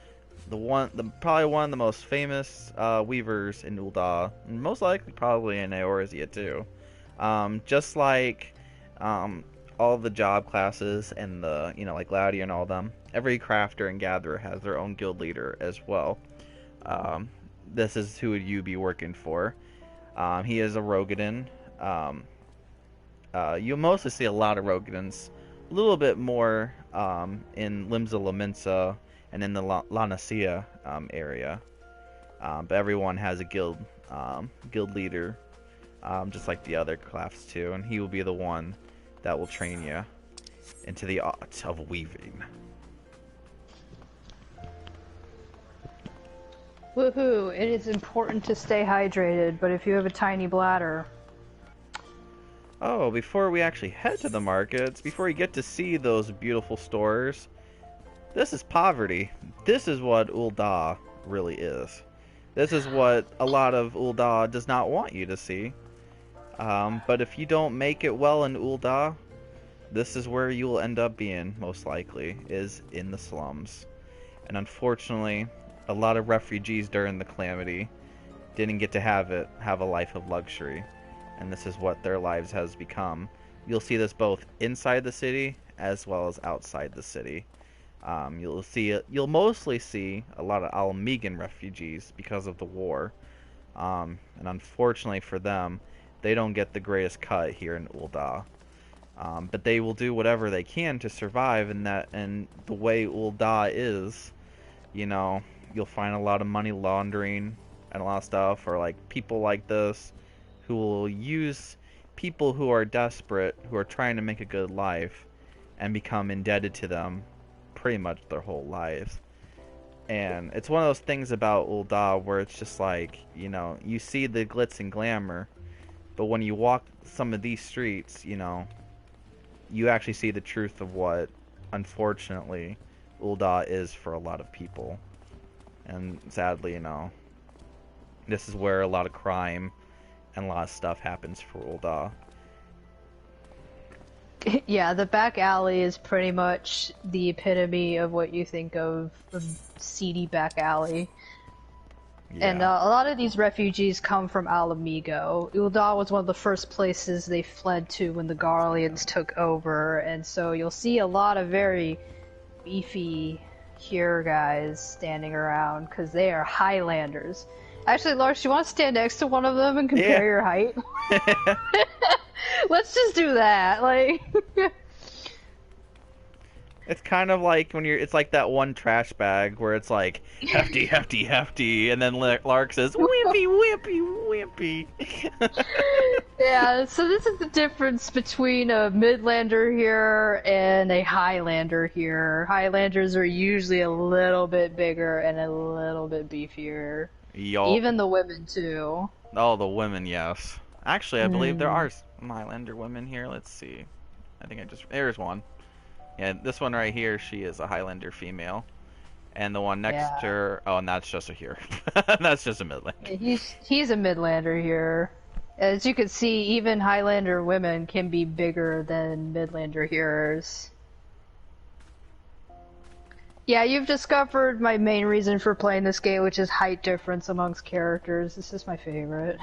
probably one of the most famous weavers in Ul'Dah, and most likely probably in Eorzea too. Just like all the job classes and the like Gladiator and all them, every crafter and gatherer has their own guild leader as well. This is who you be working for. He is a Rogadin. You'll mostly see a lot of Rogadins, a little bit more in Limsa Lominsa and in the Lanacia area. But everyone has a guild leader, just like the other class too, and he will be the one that will train you into the art of weaving. Woohoo! It is important to stay hydrated, but if you have a tiny bladder... Oh, before we actually head to the markets, before you get to see those beautiful stores, this is poverty. This is what Ul'Dah really is. This is what a lot of Ul'Dah does not want you to see. But if you don't make it well in Ul'Dah, this is where you will end up being, most likely, is in the slums. And unfortunately, a lot of refugees during the calamity didn't get to have a life of luxury. And this is what their lives has become. You'll see this both inside the city as well as outside the city. You'll mostly see a lot of Almegan refugees because of the war. And unfortunately for them, they don't get the greatest cut here in Ul'Dah. But they will do whatever they can to survive, and the way Ul'Dah is, you'll find a lot of money laundering and a lot of stuff, or like people like this who will use people who are desperate, who are trying to make a good life, and become indebted to them pretty much their whole lives. And it's one of those things about Ul'Dah where it's just like, you see the glitz and glamour, but when you walk some of these streets, you actually see the truth of what, unfortunately, Ul'Dah is for a lot of people. And sadly, this is where a lot of crime and a lot of stuff happens for Ul'Dah. Yeah, the back alley is pretty much the epitome of what you think of a seedy back alley. Yeah. And a lot of these refugees come from Alamigo. Ul'Dah was one of the first places they fled to when the Garleans took over, and so you'll see a lot of very beefy here guys standing around, because they are Highlanders. Actually, Lars, you want to stand next to one of them and compare your height? Let's just do that, It's kind of like when it's like that one trash bag where it's like, hefty, hefty, hefty, and then Lark says, wimpy, wimpy, wimpy. Yeah, so this is the difference between a Midlander here and a Highlander here. Highlanders are usually a little bit bigger and a little bit beefier. Yup. Even the women, too. Oh, the women, yes. Actually, I believe there are some Highlander women here. Let's see. There's one. Yeah, this one right here, she is a Highlander female. And the one next to her, oh, and that's just a here. That's just a Midlander. He's a Midlander here. As you can see, even Highlander women can be bigger than Midlander hearers. Yeah, you've discovered my main reason for playing this game, which is height difference amongst characters. This is my favorite.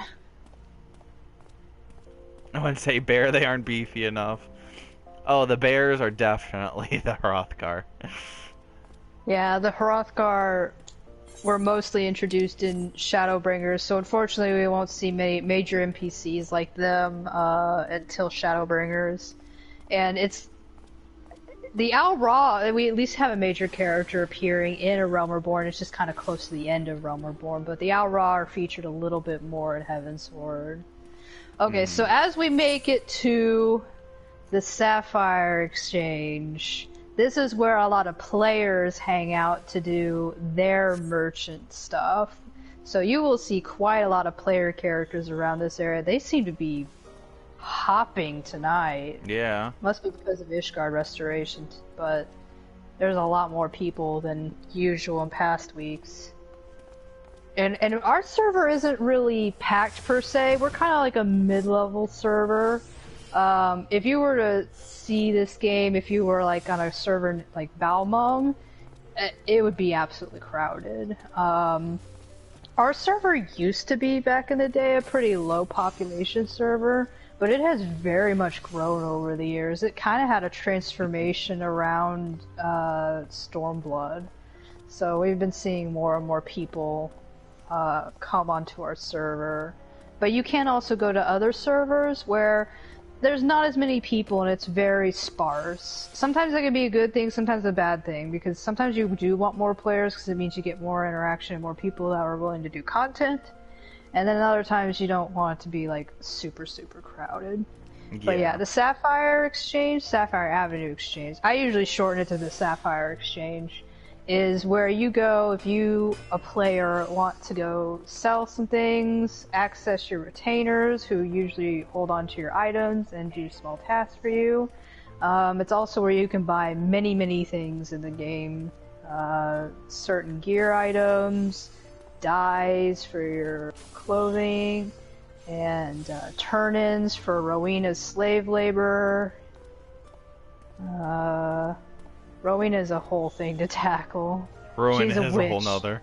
I wouldn't say bear, they aren't beefy enough. Oh, the bears are definitely the Hrothgar. Yeah, the Hrothgar were mostly introduced in Shadowbringers, so unfortunately we won't see many major NPCs like them until Shadowbringers. And it's... The Al Ra, we at least have a major character appearing in A Realm Reborn. It's just kind of close to the end of Realm Reborn, but the Al Ra are featured a little bit more in Heavensward. Okay, so as we make it to the Sapphire Exchange, this is where a lot of players hang out to do their merchant stuff. So you will see quite a lot of player characters around this area. They seem to be hopping tonight. Yeah. Must be because of Ishgard restoration, but there's a lot more people than usual in past weeks. And our server isn't really packed per se. We're kind of like a mid-level server. If you were to see this game, if you were like on a server like Balmung, it would be absolutely crowded. Our server used to be, back in the day, a pretty low population server, but it has very much grown over the years. It kind of had a transformation around Stormblood. So we've been seeing more and more people come onto our server. But you can also go to other servers where there's not as many people and it's very sparse. Sometimes that can be a good thing, sometimes a bad thing, because sometimes you do want more players because it means you get more interaction, more people that are willing to do content. And then other times you don't want it to be like super crowded. Yeah. But yeah, the Sapphire Exchange, Sapphire Avenue Exchange, I usually shorten it to the Sapphire Exchange, is where you go if you, a player, want to go sell some things, access your retainers who usually hold on to your items and do small tasks for you. It's also where you can buy many things in the game. Certain gear items, dyes for your clothing, and turn-ins for Rowena's slave labor. Rowena is a whole thing to tackle. Rowena She's a is witch. a whole nother.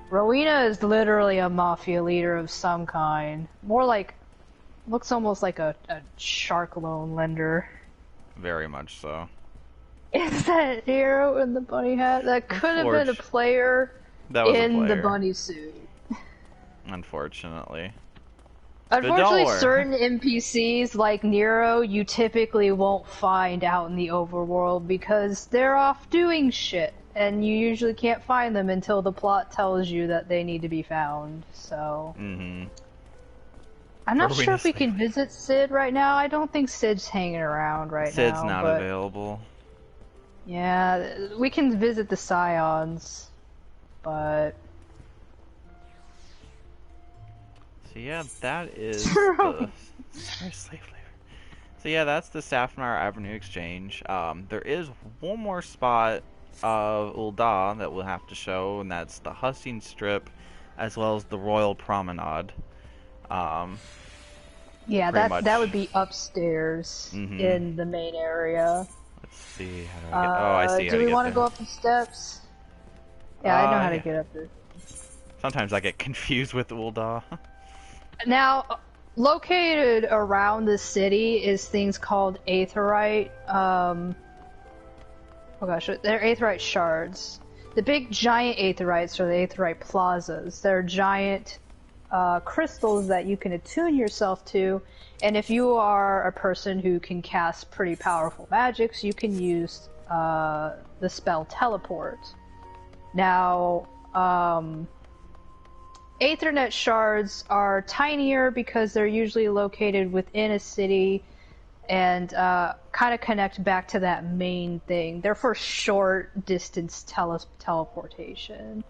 Rowena is literally a mafia leader of some kind. More like, looks almost like a shark loan lender. Very much so. Is that hero in the bunny hat? That could have been a player in the bunny suit. Unfortunately. Unfortunately, certain NPCs like Nero, you typically won't find out in the overworld because they're off doing shit, and you usually can't find them until the plot tells you that they need to be found. So, I'm not sure if we can visit Sid right now. I don't think Sid's hanging around right now. Sid's not available. Yeah, we can visit the Scions, but. So yeah, that is the slave labor. So yeah, that's the Sapphire Avenue Exchange. There is one more spot of Ul'Dah that we'll have to show, and that's the Hustings Strip, as well as the Royal Promenade. Yeah, that would be upstairs in the main area. Let's see. How do I get? Oh, I see. Do we want to go up the steps? Yeah, I know how to get up there. Sometimes I get confused with Ul'Dah. Now, located around the city is things called aetheryte. Oh gosh, they're aetheryte shards. The big giant aetherytes are the aetheryte plazas. They're giant crystals that you can attune yourself to, and if you are a person who can cast pretty powerful magics, you can use the spell teleport. Now, Aethernet shards are tinier because they're usually located within a city and kind of connect back to that main thing. They're for short distance teleportation.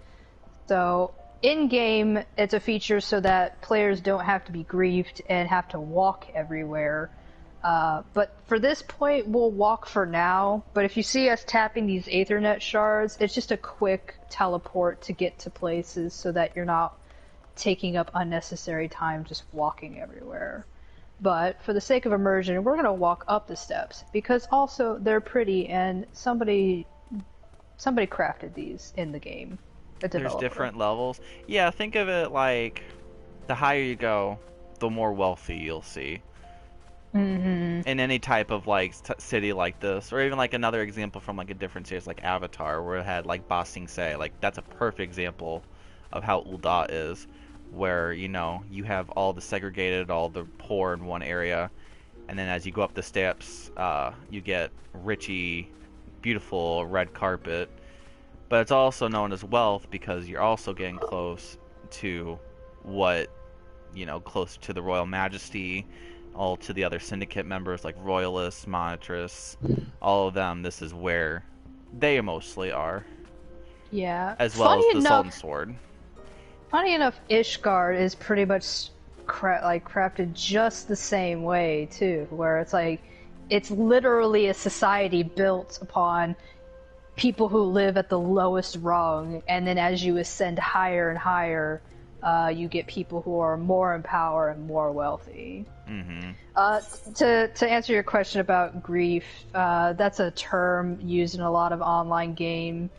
So in-game, it's a feature so that players don't have to be griefed and have to walk everywhere. But for this point, we'll walk for now. But if you see us tapping these Aethernet shards, it's just a quick teleport to get to places so that you're not taking up unnecessary time just walking everywhere. But for the sake of immersion, we're going to walk up the steps because also they're pretty and somebody crafted these in the game. There's different levels. Yeah, think of it like the higher you go, the more wealthy you'll see. In any type of like city like this, or even like another example from like a different series like Avatar, where it had like Ba Sing Se. Like that's a perfect example of how Ul'Dah is, where you know you have all the segregated, all the poor in one area, and then as you go up the steps, you get richy, beautiful red carpet. But it's also known as wealth because you're also getting close to what, you know, close to the Royal Majesty, all to the other syndicate members like Royalists, Monitors, all of them. This is where they mostly are. Yeah. As well as the Sultan's Sword. Funny enough, Ishgard is pretty much crafted just the same way too, where it's like it's literally a society built upon people who live at the lowest rung, and then as you ascend higher and higher, you get people who are more in power and more wealthy. Mm-hmm. To answer your question about grief, that's a term used in a lot of online game.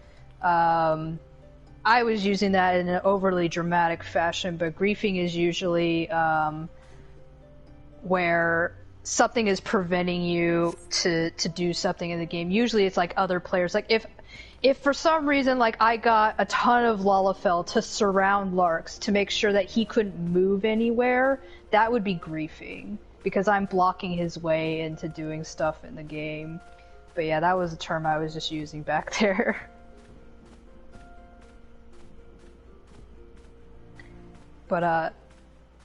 I was using that in an overly dramatic fashion, but griefing is usually where something is preventing you to do something in the game. Usually it's like other players. Like if for some reason, like, I got a ton of Lalafell to surround Larks to make sure that he couldn't move anywhere, that would be griefing, because I'm blocking his way into doing stuff in the game. But yeah, that was a term I was just using back there. But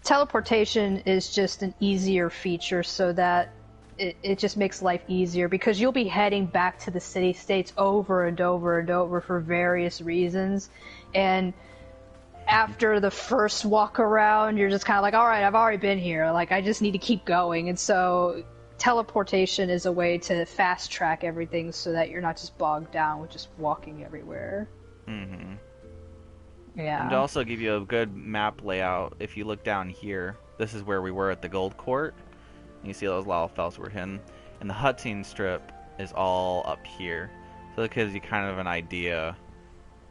teleportation is just an easier feature so that it just makes life easier, because you'll be heading back to the city-states over and over and over for various reasons, and after the first walk around, you're just kind of like, alright, I've already been here, like, I just need to keep going, and so teleportation is a way to fast-track everything so that you're not just bogged down with just walking everywhere. Mm-hmm. Yeah. And to also give you a good map layout, if you look down here, this is where we were at the Gold Court. You see those Lalafells were hidden. And the Hutsine strip is all up here. So it gives you kind of an idea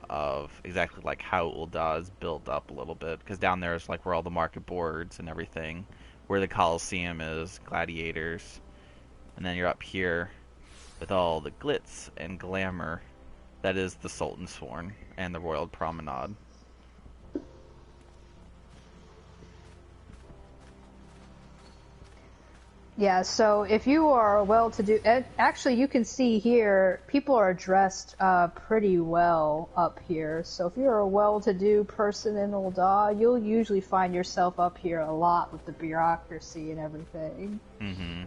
of exactly like how Ul'Dah is built up a little bit. Because down there is like where all the market boards and everything. Where the Coliseum is, Gladiators. And then you're up here with all the glitz and glamour that is the Sultan's Sworn and the Royal Promenade. Yeah, so if you are well-to-do... Actually, you can see here, people are dressed pretty well up here. So if you're a well-to-do person in Ul'Dah, you'll usually find yourself up here a lot with the bureaucracy and everything. Mm-hmm.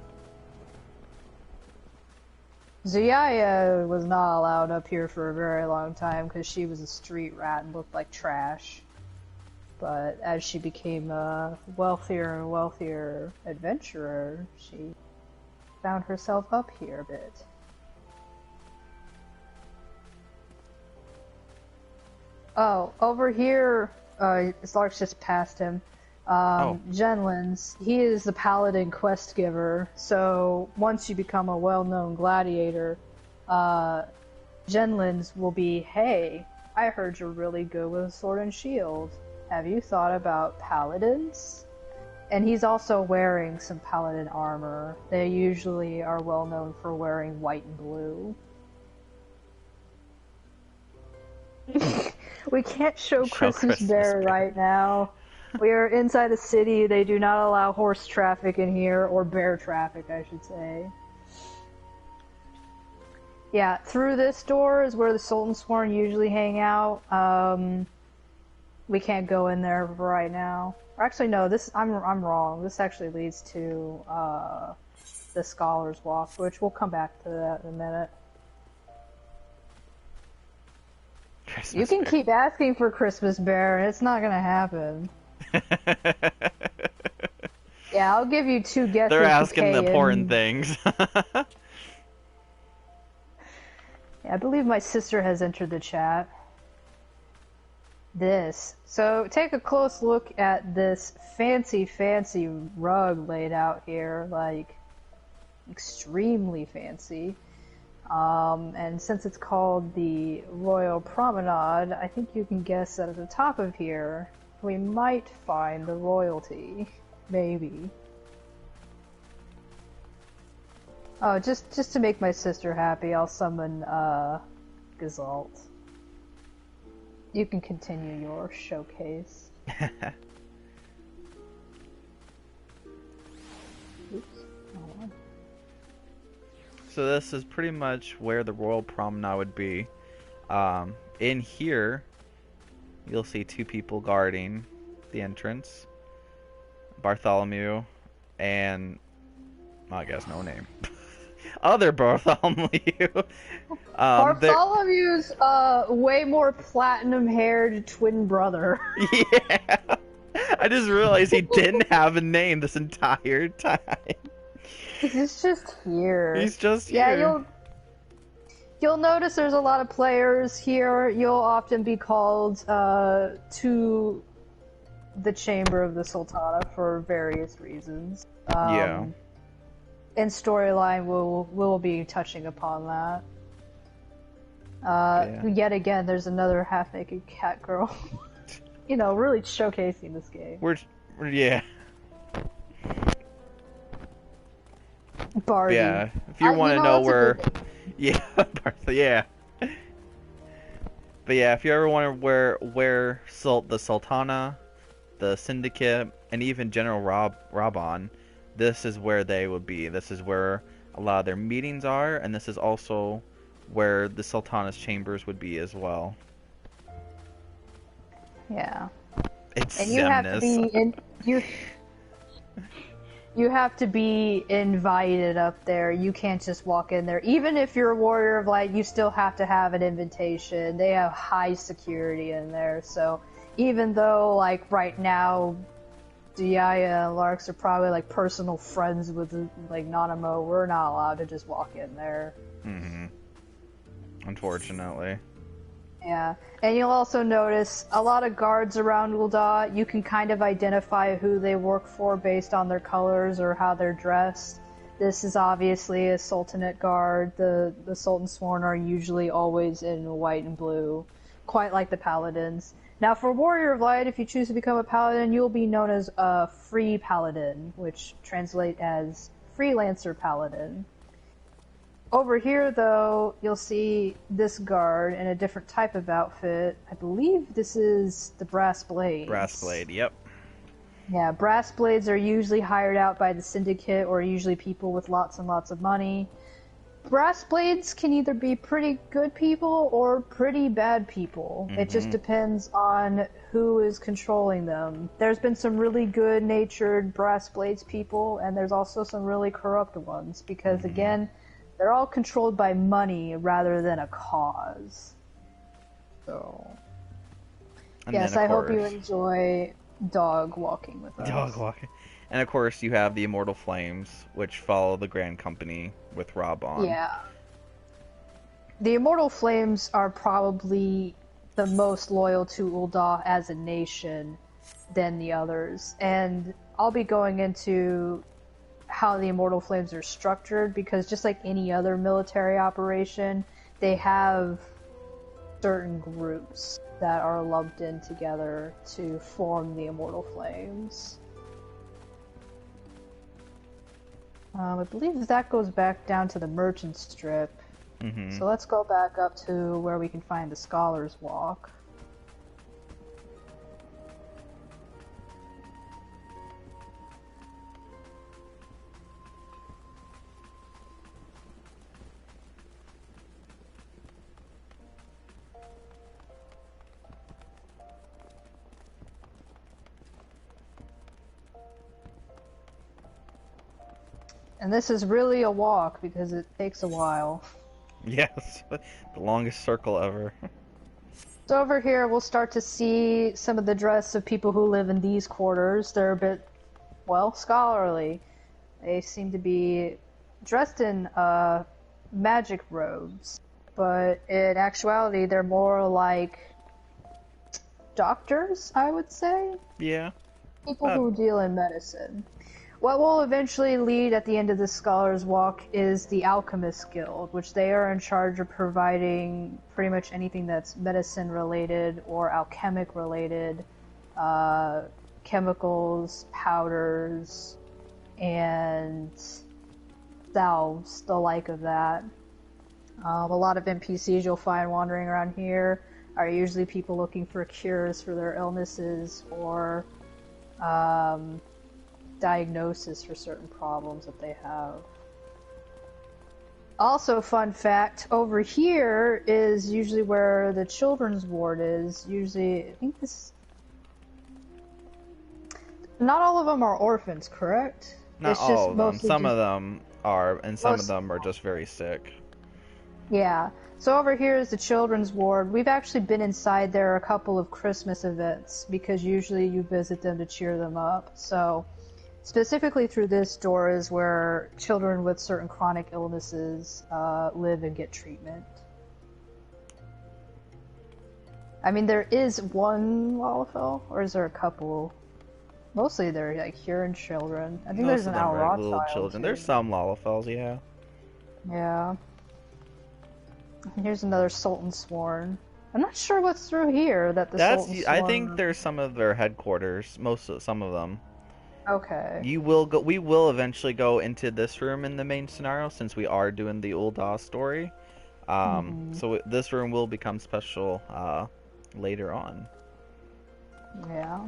Zuyaya was not allowed up here for a very long time because she was a street rat and looked like trash. But as she became a wealthier and wealthier adventurer, she found herself up here a bit. Oh, over here, Lark's just passed him. Genlins, he is the paladin quest giver, so once you become a well-known gladiator, Genlins will be, hey, I heard you're really good with a sword and shield. Have you thought about paladins? And he's also wearing some paladin armor. They usually are well known for wearing white and blue. We can't show Christmas Bear right now. We are inside the city. They do not allow horse traffic in here, or bear traffic, I should say. Yeah, through this door is where the Sultan's Sworn usually hang out. We can't go in there right now. Or actually, no, I'm wrong. This actually leads to the Scholar's Walk, which we'll come back to that in a minute. You can keep asking for Christmas Bear, and it's not gonna happen. Yeah, I'll give you 2 guesses. They're asking the important things. Yeah, I believe my sister has entered the chat. So take a close look at this fancy rug laid out here, like extremely fancy. And since it's called the Royal Promenade, I think you can guess that at the top of here we might find the royalty. Maybe. Oh, just to make my sister happy, I'll summon Gazalt. You can continue your showcase. Oops. Oh. So this is pretty much where the Royal Promenade would be. In here, you'll see 2 people guarding the entrance. Bartholomew and... I guess no name. Other Bartholomew. Bartholomew's way more platinum-haired twin brother. Yeah. I just realized he didn't have a name this entire time. He's just here. He's just here. Yeah, you'll notice there's a lot of players here. You'll often be called to the chamber of the Sultana for various reasons. Yeah. In storyline, we'll be touching upon that. Yet again, there's another half-naked cat girl. You know, really showcasing this game. Yeah. Barbie. Yeah. If you want to know where, yeah, yeah. But yeah, if you ever want to where the Sultana, the Syndicate, and even General Raban, this is where they would be. This is where a lot of their meetings are, and this is also where the Sultana's chambers would be as well. Yeah. It's and you have to be you have to be invited up there. You can't just walk in there. Even if you're a Warrior of Light, you still have to have an invitation. They have high security in there, so even though, like, right now, Diaya and Larks are probably, like, personal friends with, like, Nanamo, we're not allowed to just walk in there. Mm-hmm. Unfortunately. Yeah, and you'll also notice a lot of guards around Ul'Dah. You can kind of identify who they work for based on their colors or how they're dressed. This is obviously a Sultanate guard. The Sultan Sworn are usually always in white and blue, quite like the Paladins. Now, for Warrior of Light, if you choose to become a Paladin, you'll be known as a Free Paladin, which translates as Freelancer Paladin. Over here, though, you'll see this guard in a different type of outfit. I believe this is the Brass Blades. Brass Blade, yep. Yeah, Brass Blades are usually hired out by the Syndicate or usually people with lots and lots of money. Brass Blades can either be pretty good people or pretty bad people. Mm-hmm. It just depends on who is controlling them. There's been some really good-natured Brass Blades people, and there's also some really corrupt ones because, again, they're all controlled by money rather than a cause. So, and yes, I hope you enjoy dog walking with us. Dog walking. And of course, you have the Immortal Flames, which follow the Grand Company with Raban. Yeah. The Immortal Flames are probably the most loyal to Ul'Dah as a nation than the others. And I'll be going into how the Immortal Flames are structured, because just like any other military operation, they have certain groups that are lumped in together to form the Immortal Flames. I believe that goes back down to the Merchant Strip. Mm-hmm. So let's go back up to where we can find the Scholar's Walk. And this is really a walk because it takes a while. Yes, the longest circle ever. So over here we'll start to see some of the dress of people who live in these quarters. They're a bit, well, scholarly. They seem to be dressed in magic robes, but in actuality they're more like doctors, I would say. Yeah. People who deal in medicine. What will eventually lead at the end of the Scholar's Walk is the Alchemist Guild, which they are in charge of providing pretty much anything that's medicine-related or alchemic-related, chemicals, powders, and salves, the like of that. A lot of NPCs you'll find wandering around here are usually people looking for cures for their illnesses or diagnosis for certain problems that they have. Also, fun fact, over here is usually where the children's ward is. Usually, I think this... Not all of them are orphans, correct? Not all of them. Some of them are, and some of them are just very sick. Yeah. So over here is the children's ward. We've actually been inside there a couple of Christmas events because usually you visit them to cheer them up. So specifically through this door is where children with certain chronic illnesses live and get treatment. I mean, there is one Lalafell, or is there a couple? Mostly they're like Huron children. I think Most there's of an them Al are little Rothschild children. too. There's some Lalafels, yeah. Yeah. Here's another Sultan Sworn. I'm not sure what's through here that the Sultan Sworn... I think there's some of their headquarters. Some of them. Okay. We will eventually go into this room in the main scenario since we are doing the Ul'Dah story. So this room will become special later on. Yeah.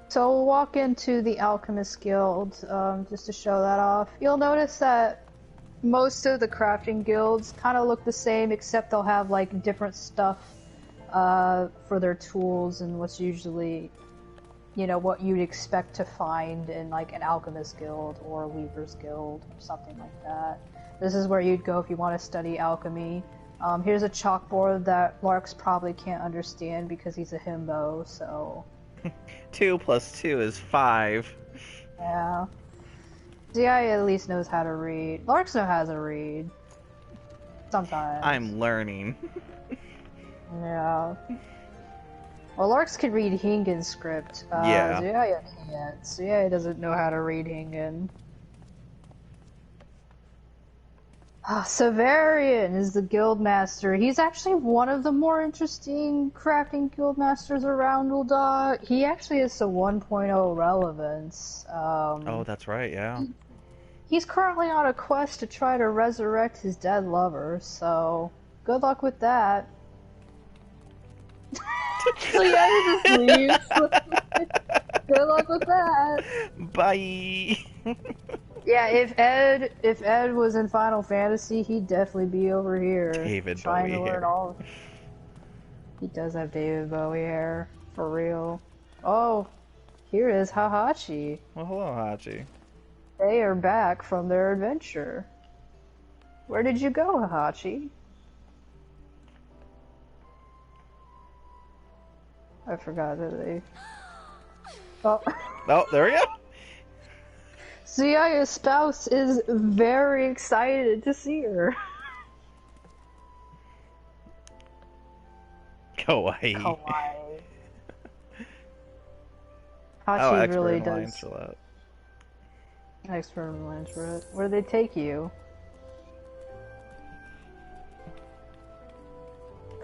So we'll walk into the Alchemist Guild just to show that off. You'll notice that most of the crafting guilds kind of look the same, except they'll have like different stuff for their tools and what's usually, you know, what you'd expect to find in like an Alchemist Guild or a Weaver's Guild or something like that. This is where you'd go if you want to study alchemy. Here's a chalkboard that Larks probably can't understand because he's a himbo, so... 2 + 2 is 5. Yeah. Zia at least knows how to read. Larks knows how to read. Sometimes. I'm learning. Yeah. Well, Larks can read Hingen's script. Yeah. Zia can't. Zia doesn't know how to read Hingen. Severian is the guild master. He's actually one of the more interesting crafting guild masters around Ul'Dah. He actually has a 1.0 relevance. Oh, that's right, yeah. He's currently on a quest to try to resurrect his dead lover, so good luck with that. So yeah, he just leaves. Good luck with that. Bye. Yeah, if Ed was in Final Fantasy, he'd definitely be over here. David trying Bowie to learn hair. all. He does have David Bowie hair, for real. Oh, here is Hahachi. Well, hello, Hachi. They are back from their adventure. Where did you go, Hahachi? I forgot that they... Oh. Oh, there we go. Zia's spouse is very excited to see her. Kawaii. Kawaii. Oh, Hachi expert really in does. lines for that. Expert in lines for it. Where do they take you?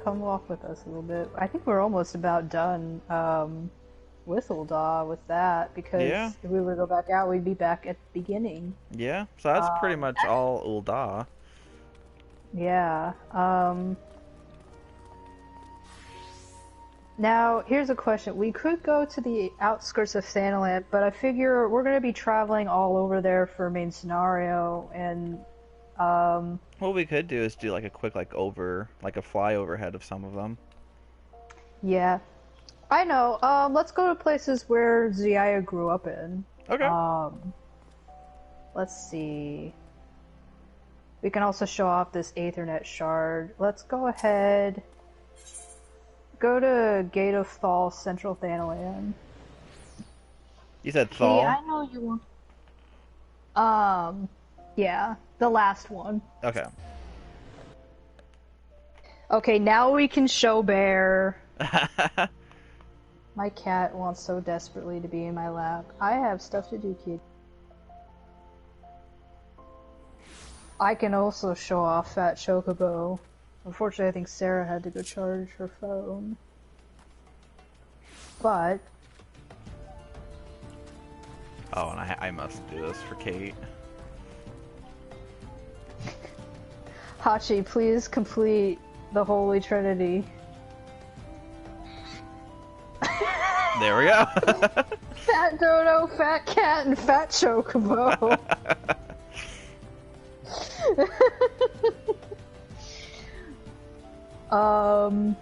Come walk with us a little bit. I think we're almost about done with Ul'Dah with that, because if we were to go back out, we'd be back at the beginning. Yeah, so that's pretty much all Ul'Dah. Yeah. Now, here's a question. We could go to the outskirts of Santaland, but I figure we're going to be traveling all over there for main scenario, and what we could do is do like a quick a flyover of some of them. Yeah. I know. Let's go to places where Zia grew up in. Okay. Let's see. We can also show off this Aethernet shard. Let's go ahead. Go to Gate of Thal, Central Thanoland. You said Thal? Yeah, I know you want... yeah. The last one. Okay. Okay, now we can show Bear. My cat wants so desperately to be in my lap. I have stuff to do, kid. I can also show off Fat Chocobo. Unfortunately, I think Sarah had to go charge her phone. But... Oh, and I must do this for Kate. Hachi, please complete the Holy Trinity. There we go. Fat Dodo, Fat Cat, and Fat Chocobo. I'm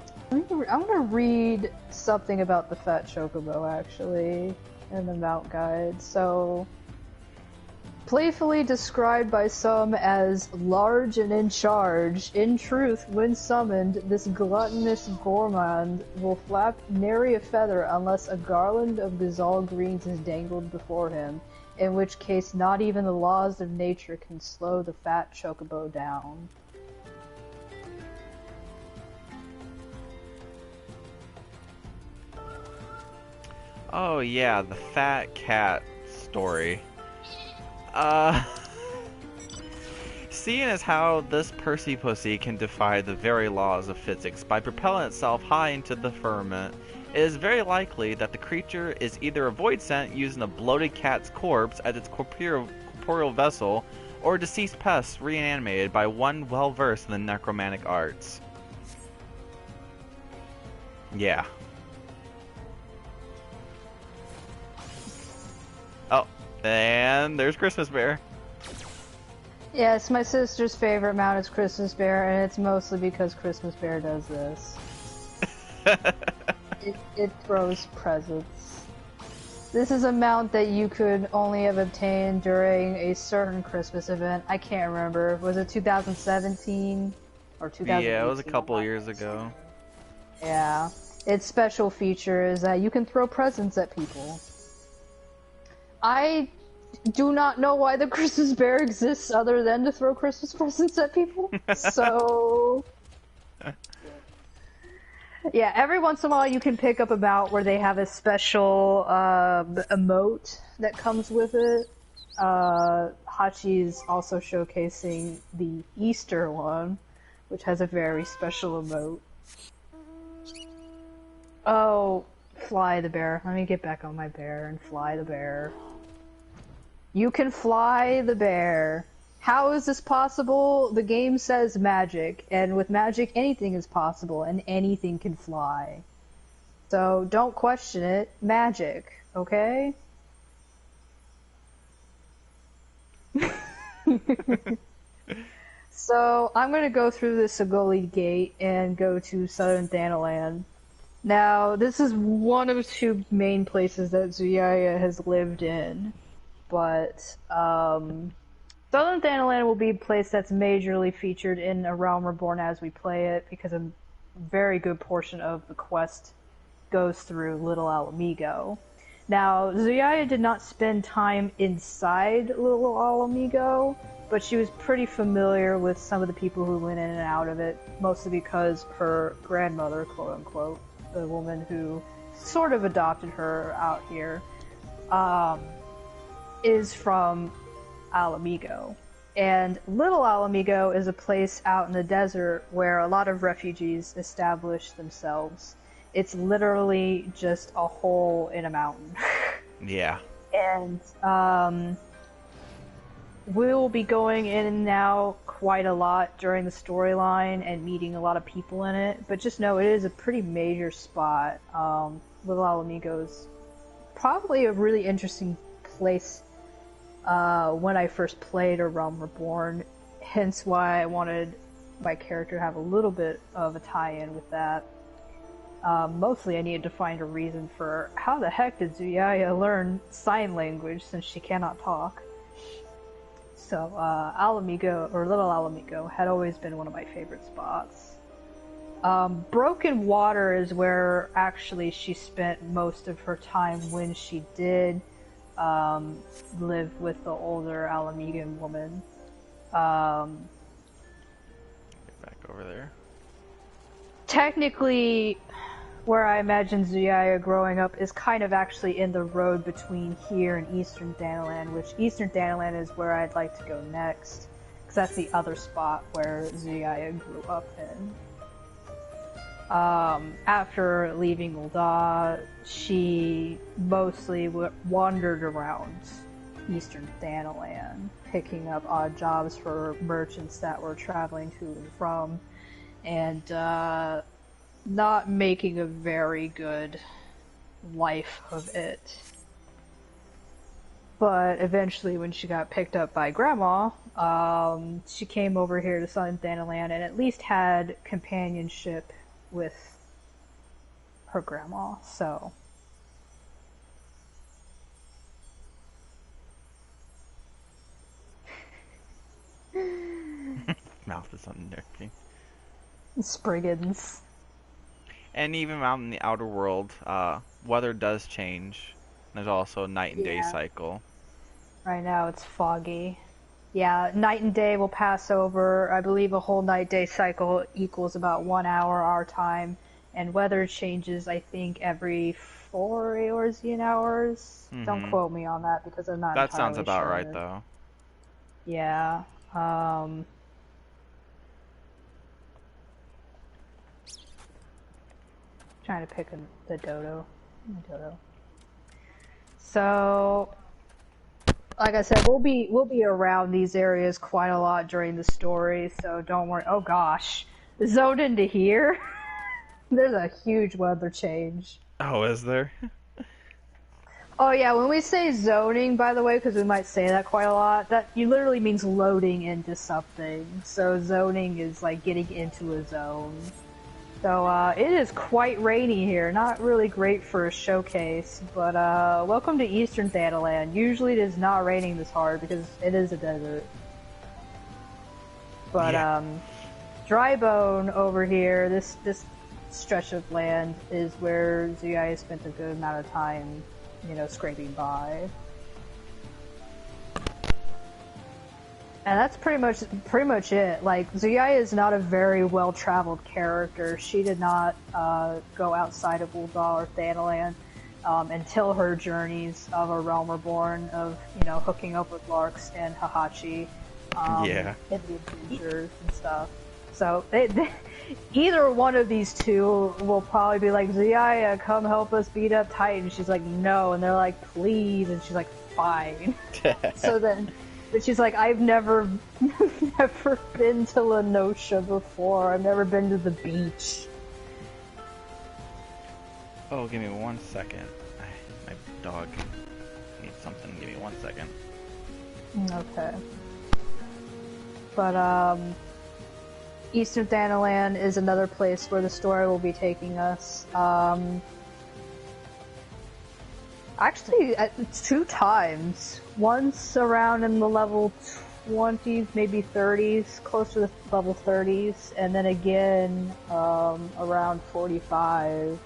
gonna read something about the Fat Chocobo, actually, in the mount guide. So, playfully described by some as large and in charge, in truth, when summoned, this gluttonous gourmand will flap nary a feather unless a garland of gazelle greens is dangled before him, in which case not even the laws of nature can slow the Fat Chocobo down. Oh yeah, the fat cat story. Uh, seeing as how this Percy Pussy can defy the very laws of physics by propelling itself high into the firmament, it is very likely that the creature is either a void scent using a bloated cat's corpse as its corporeal vessel, or a deceased pest reanimated by one well versed in the necromantic arts. Yeah. Oh, and there's Christmas Bear. Yes, my sister's favorite mount is Christmas Bear, and it's mostly because Christmas Bear does this. It throws presents. This is a mount that you could only have obtained during a certain Christmas event. I can't remember. Was it 2017 or 2018? Yeah, it was a couple years ago. Yeah. Its special feature is that you can throw presents at people. I do not know why the Christmas Bear exists other than to throw Christmas presents at people. So... yeah, every once in a while you can pick up a mount where they have a special emote that comes with it. Hachi's also showcasing the Easter one, which has a very special emote. Oh, fly the bear. Let me get back on my bear and fly the bear. You can fly the bear. How is this possible? The game says magic, and with magic anything is possible, and anything can fly. So don't question it. Magic, okay? So I'm gonna go through the Sagoli Gate and go to Southern Thanoland. Now, this is one of two main places that Zuyaya has lived in, but Southern Thanoland will be a place that's majorly featured in A Realm Reborn as we play it, because a very good portion of the quest goes through Little Alamigo. Now, Zuyaya did not spend time inside Little Alamigo, but she was pretty familiar with some of the people who went in and out of it, mostly because her grandmother, quote-unquote, the woman who sort of adopted her out here, is from Alamigo. And Little Alamigo is a place out in the desert where a lot of refugees establish themselves. It's literally just a hole in a mountain. Yeah. And we'll be going in and out quite a lot during the storyline and meeting a lot of people in it, but just know it is a pretty major spot. Little Alamigo is probably a really interesting place when I first played A Realm Reborn, hence why I wanted my character to have a little bit of a tie-in with that. Mostly I needed to find a reason for how the heck did Zuyaya learn sign language since she cannot talk. So, Alamigo, or Little Alamigo, had always been one of my favorite spots. Broken Water is where actually she spent most of her time when she did live with the older Alamigan woman. Get back over there. Technically, where I imagine Zuyaya growing up is kind of actually in the road between here and Eastern Thanoland, which Eastern Thanoland is where I'd like to go next, because that's the other spot where Zuyaya grew up in. After leaving Ul'Dah, she mostly wandered around Eastern Thanoland, picking up odd jobs for merchants that were traveling to and from, and not making a very good life of it. But eventually, when she got picked up by Grandma, she came over here to Southern Thanoland and at least had companionship with her grandma, so... Mouth is unnerving. Spriggans. And even out in the outer world, weather does change. There's also a night and day cycle. Right now it's foggy. Yeah, night and day will pass over. I believe a whole night-day cycle equals about 1 hour our time, and weather changes, I think, every 4 Eorzean hours. Don't quote me on that because I'm not That entirely sounds about sure. right, though. Yeah. Trying to pick the dodo. So, like I said, we'll be around these areas quite a lot during the story, so don't worry. Oh gosh, zoned into here. There's a huge weather change. Oh, is there? Oh yeah, when we say zoning, by the way, because we might say that quite a lot, that literally means loading into something. So zoning is like getting into a zone. So it is quite rainy here. Not really great for a showcase, but welcome to Eastern Thanaland. Usually it is not raining this hard because it is a desert. But yeah. Drybone over here, this stretch of land is where Zuyai spent a good amount of time, you know, scraping by. And that's pretty much it. Like, Zuyai is not a very well-traveled character. She did not go outside of Ul'Dah or Thanaland until her journeys of A Realm Reborn, of, you know, hooking up with Larks and Hahachi in the adventures and stuff. So, either one of these two will probably be like, Zuyai, come help us beat up Titan. She's like, no. And they're like, please. And she's like, fine. So then... But she's like, I've never been to Lenosha before. I've never been to the beach. Oh, give me 1 second. My dog needs something. Give me 1 second. Okay. But, Eastern Thanaland is another place where the story will be taking us. Actually, 2 times. Once around in the level 20s, maybe 30s, close to the level 30s, and then again around 45.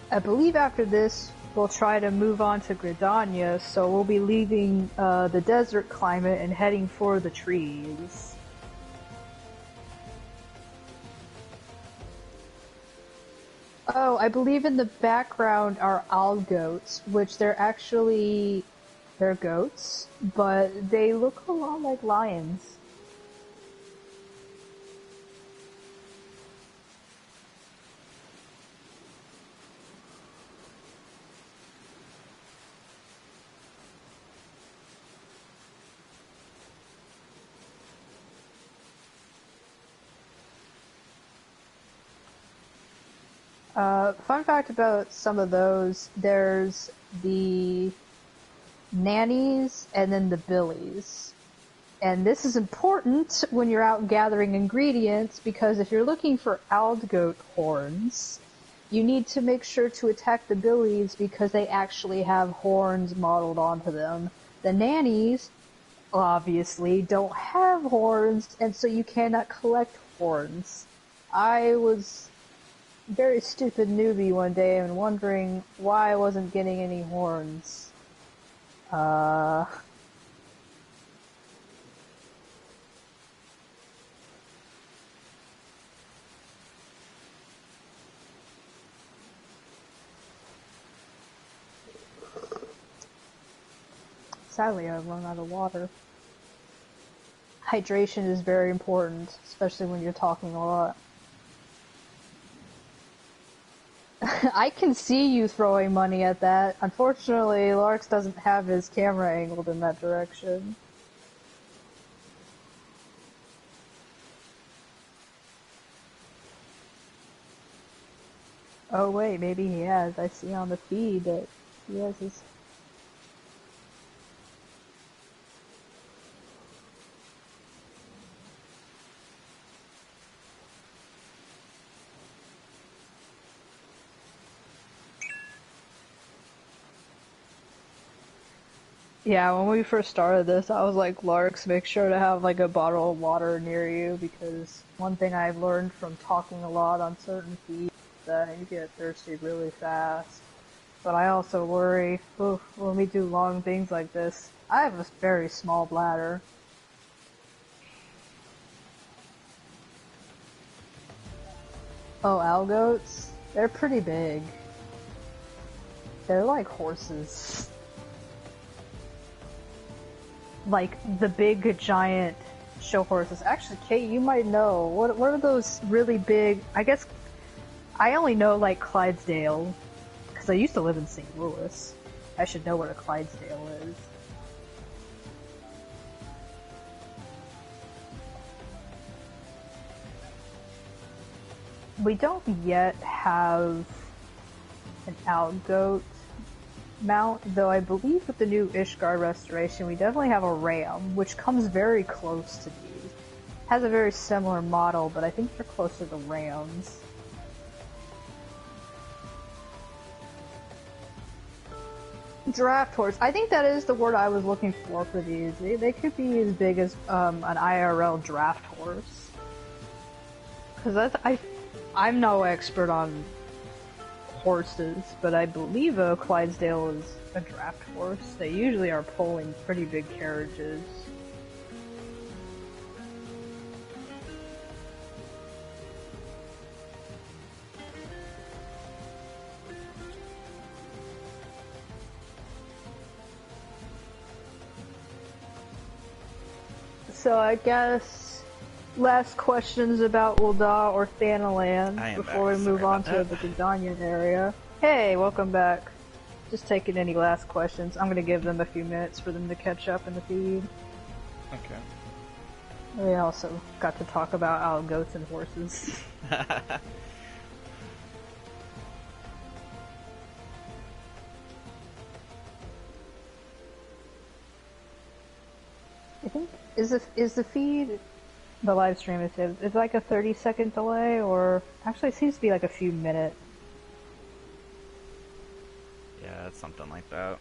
I believe after this, we'll try to move on to Gridania, so we'll be leaving the desert climate and heading for the trees. Oh, I believe in the background are owl goats, which they're goats, but they look a lot like lions. Fun fact about some of those, there's the nannies and then the billies. And this is important when you're out gathering ingredients, because if you're looking for goat horns, you need to make sure to attack the billies because they actually have horns modeled onto them. The nannies, obviously, don't have horns, and so you cannot collect horns. I was very stupid newbie one day and wondering why I wasn't getting any horns. Sadly, I've run out of water. Hydration is very important, especially when you're talking a lot. I can see you throwing money at that. Unfortunately, Larks doesn't have his camera angled in that direction. Oh wait, maybe he has. I see on the feed that he has his... Yeah, when we first started this, I was like, Larks, make sure to have like a bottle of water near you, because one thing I've learned from talking a lot on certain feeds is that you get thirsty really fast. But I also worry, when we do long things like this, I have a very small bladder. Oh, algoats? They're pretty big. They're like horses. Like the big giant show horses. Actually, Kate, you might know. What are those really big? I guess I only know like Clydesdale because I used to live in St. Louis. I should know what a Clydesdale is. We don't yet have an outgoat mount, though I believe with the new Ishgard restoration we definitely have a ram, which comes very close to these. Has a very similar model, but I think they're closer to rams. Draft horse. I think that is the word I was looking for these. They could be as big as an IRL draft horse. Because I'm no expert on horses, but I believe a Clydesdale is a draft horse. They usually are pulling pretty big carriages. So I guess last questions about Ul'Dah or Thanoland before we move on to the Gridania area. Hey, welcome back. Just taking any last questions. I'm gonna give them a few minutes for them to catch up in the feed. Okay. We also got to talk about our goats and horses. I think is the feed, the live stream is like a 30-second delay, or actually it seems to be like a few minutes. Yeah, it's something like that.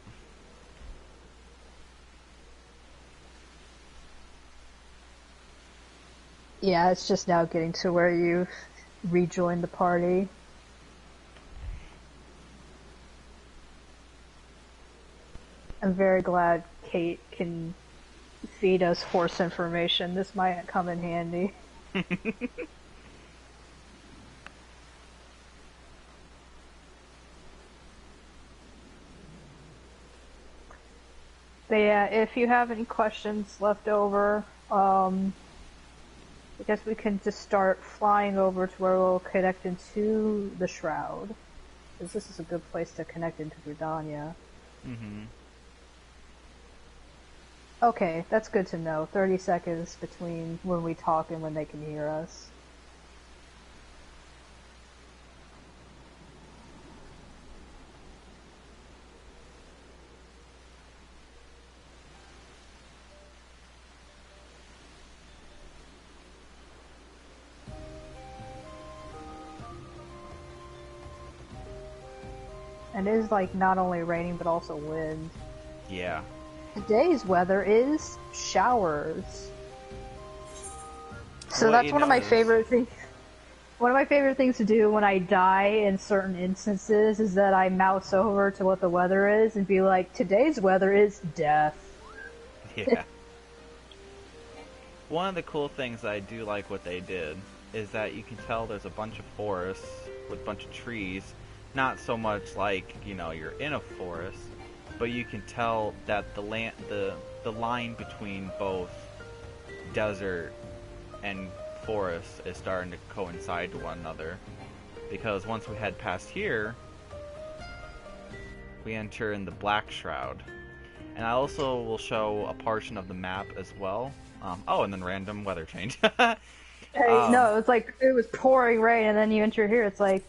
Yeah, it's just now getting to where you rejoin the party. I'm very glad Kate can feed us horse information. This might come in handy. But yeah, if you have any questions left over, I guess we can just start flying over to where we'll connect into the Shroud. Because this is a good place to connect into Gridania. Mm-hmm. Okay, that's good to know. 30 seconds between when we talk and when they can hear us. And it is like not only raining but also wind. Yeah. Today's weather is showers. So Well, that's one of my favorite things. One of my favorite things to do when I die in certain instances is that I mouse over to what the weather is and be like, today's weather is death. Yeah. One of the cool things I do like what they did is that you can tell there's a bunch of forests with a bunch of trees. Not so much like, you know, you're in a forest, but you can tell that the line between both desert and forest is starting to coincide to one another. Because once we head past here, we enter in the Black Shroud. And I also will show a portion of the map as well. Oh, and then random weather change. No, it's like it was pouring rain, and then you enter here. It's like,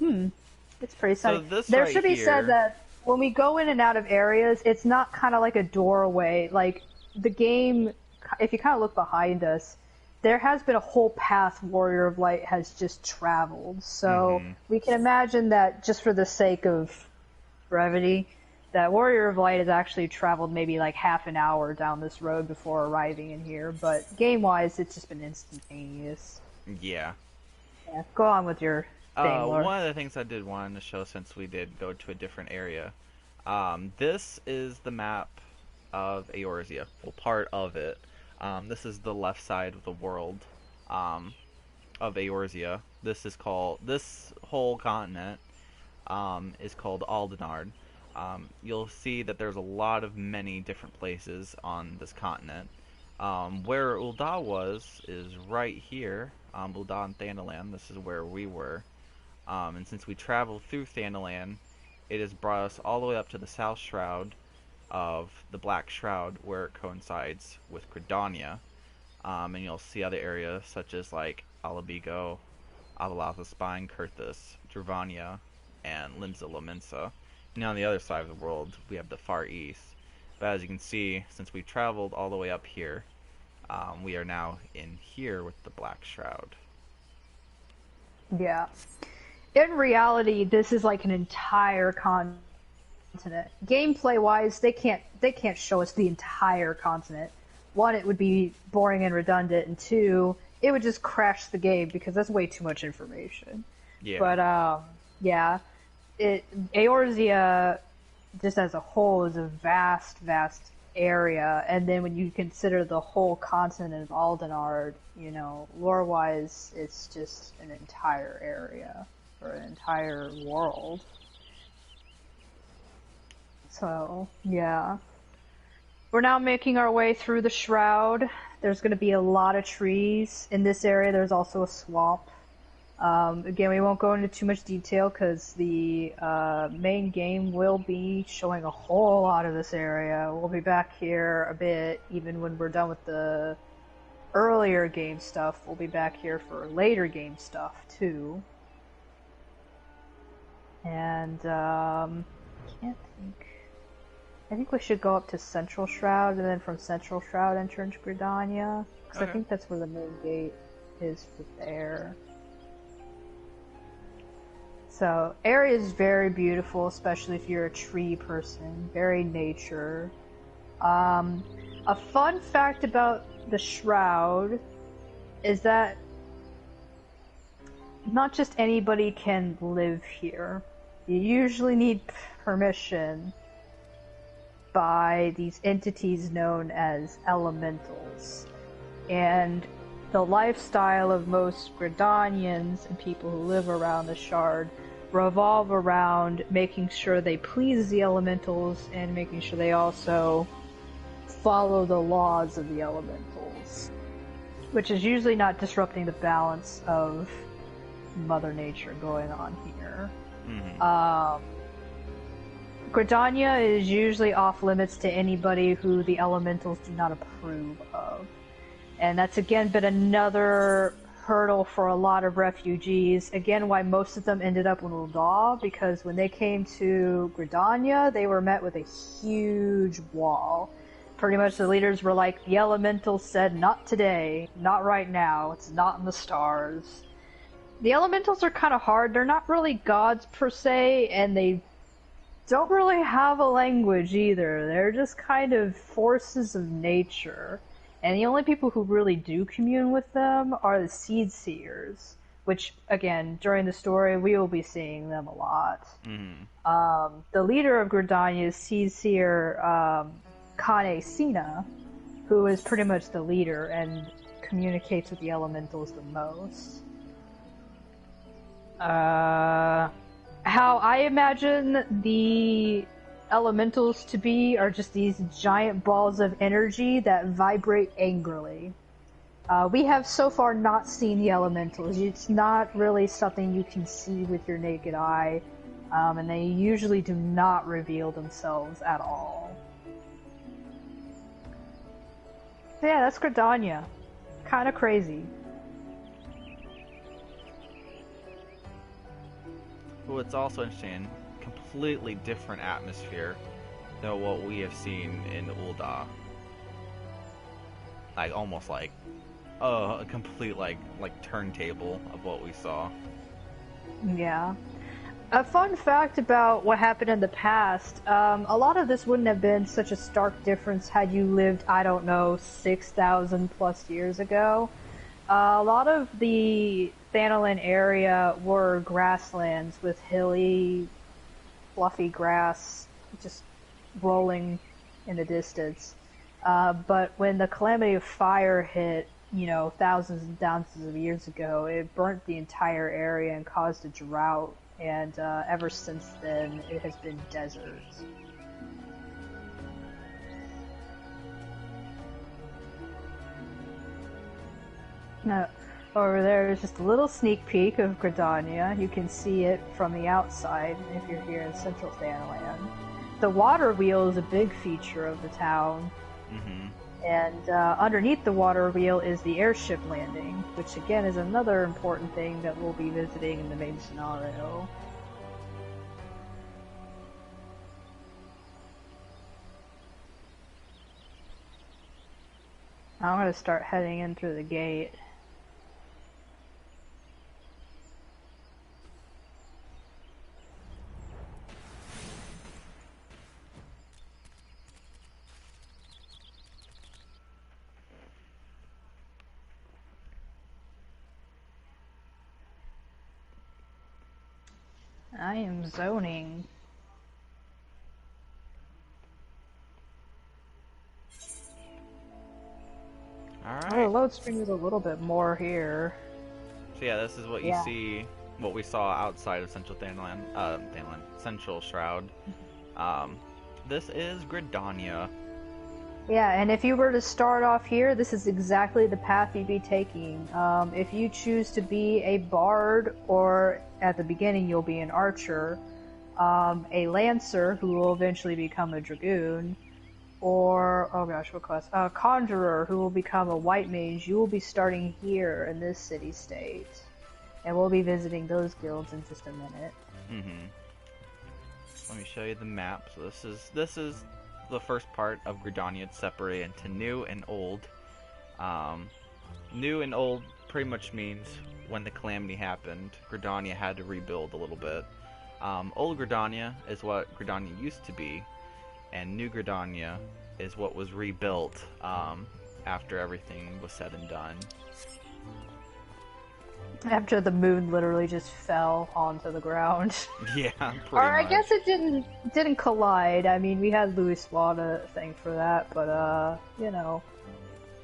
it's pretty sunny. So this there right should be here, said that when we go in and out of areas, it's not kind of like a doorway. Like the game, if you kind of look behind us, there has been a whole path Warrior of Light has just traveled. So we can imagine that just for the sake of brevity, that Warrior of Light has actually traveled maybe like half an hour down this road before arriving in here. But game-wise, it's just been instantaneous. Yeah. Yeah, go on with your thing, Lord. One of the things I did want to show, since we did go to a different area, this is the map of Eorzea. Well, part of it. This is the left side of the world of Eorzea. This whole continent is called Aldenard. You'll see that there's a lot of many different places on this continent. Where Ul'Dah was is right here, Ul'Dah and Thanoland. This is where we were. And since we traveled through Thanoland, it has brought us all the way up to the South Shroud of the Black Shroud, where it coincides with Gridania. And you'll see other areas such as like Alabigo, Avalatha Spine, Kurthus, Dravania, and Limsa Lominsa. Now on the other side of the world, we have the Far East. But as you can see, since we traveled all the way up here, we are now in here with the Black Shroud. Yeah. In reality, this is like an entire continent. Gameplay-wise, they can't show us the entire continent. One, it would be boring and redundant, and two, it would just crash the game because that's way too much information. Yeah. But yeah, Eorzea, just as a whole, is a vast, vast area, and then when you consider the whole continent of Aldenard, you know, lore-wise, it's just an entire area, or an entire world. So, yeah. We're now making our way through the Shroud. There's going to be a lot of trees. In this area, there's also a swamp. Again, we won't go into too much detail because the main game will be showing a whole lot of this area. We'll be back here a bit, even when we're done with the earlier game stuff. We'll be back here for later game stuff, too. And, can't think... I think we should go up to Central Shroud, and then from Central Shroud enter into Gridania. Because I think that's where the main gate is for there. So, area is very beautiful, especially if you're a tree person. Very nature. A fun fact about the Shroud is that not just anybody can live here. You usually need permission by these entities known as elementals. And the lifestyle of most Gridanians and people who live around the Shard revolve around making sure they please the elementals and making sure they also follow the laws of the elementals, which is usually not disrupting the balance of Mother Nature going on here. Mm-hmm. Gradania is usually off limits to anybody who the elementals do not approve of. And that's again been another hurdle for a lot of refugees. Again, why most of them ended up in Ul'Dah, because when they came to Gridania, they were met with a huge wall. Pretty much the leaders were like, the elementals said, not today, not right now, it's not in the stars. The elementals are kind of hard. They're not really gods per se, and they don't really have a language either. They're just kind of forces of nature. And the only people who really do commune with them are the Seed Seers, which, again, during the story, we will be seeing them a lot. Mm-hmm. The leader of Gridania is Seed Seer Kane Sina, who is pretty much the leader and communicates with the elementals the most. How I imagine the elementals to be are just these giant balls of energy that vibrate angrily. We have so far not seen the elementals. It's not really something you can see with your naked eye, and they usually do not reveal themselves at all. So yeah, that's Gradania. Kind of crazy. Well, it's also interesting, completely different atmosphere than what we have seen in Ul'Dah. Like, almost like a complete, like turntable of what we saw. Yeah. A fun fact about what happened in the past, a lot of this wouldn't have been such a stark difference had you lived, I don't know, 6,000 plus years ago. A lot of the Thanoland area were grasslands with hilly, fluffy grass just rolling in the distance. But when the Calamity of Fire hit, you know, thousands and thousands of years ago. It burnt the entire area and caused a drought, and ever since then it has been desert. Over there is just a little sneak peek of Gridania. You can see it from the outside if you're here in central Thanoland. The water wheel is a big feature of the town. Mm-hmm. And underneath the water wheel is the Airship Landing, which again is another important thing that we'll be visiting in the main scenario. I'm going to start heading in through the gate. I am zoning. Alright. Oh, the load screen is a little bit more here. So yeah, this is what you see, what we saw outside of Central Thanoland, Central Shroud. This is Gradania. Yeah, and if you were to start off here, this is exactly the path you'd be taking. If you choose to be a bard, or at the beginning you'll be an archer, a lancer who will eventually become a dragoon, or, oh gosh, what class? A conjurer who will become a white mage, you will be starting here in this city-state. And we'll be visiting those guilds in just a minute. Mm-hmm. Let me show you the map. So this is the first part of Gridania. It's separated into new and old. New and old pretty much means when the calamity happened, Gridania had to rebuild a little bit. Old Gridania is what Gridania used to be, and New Gridania is what was rebuilt after everything was said and done. After the moon literally just fell onto the ground. Yeah, pretty Or I much. guess it didn't collide. I mean, we had Louis Swan to thank for that, but you know.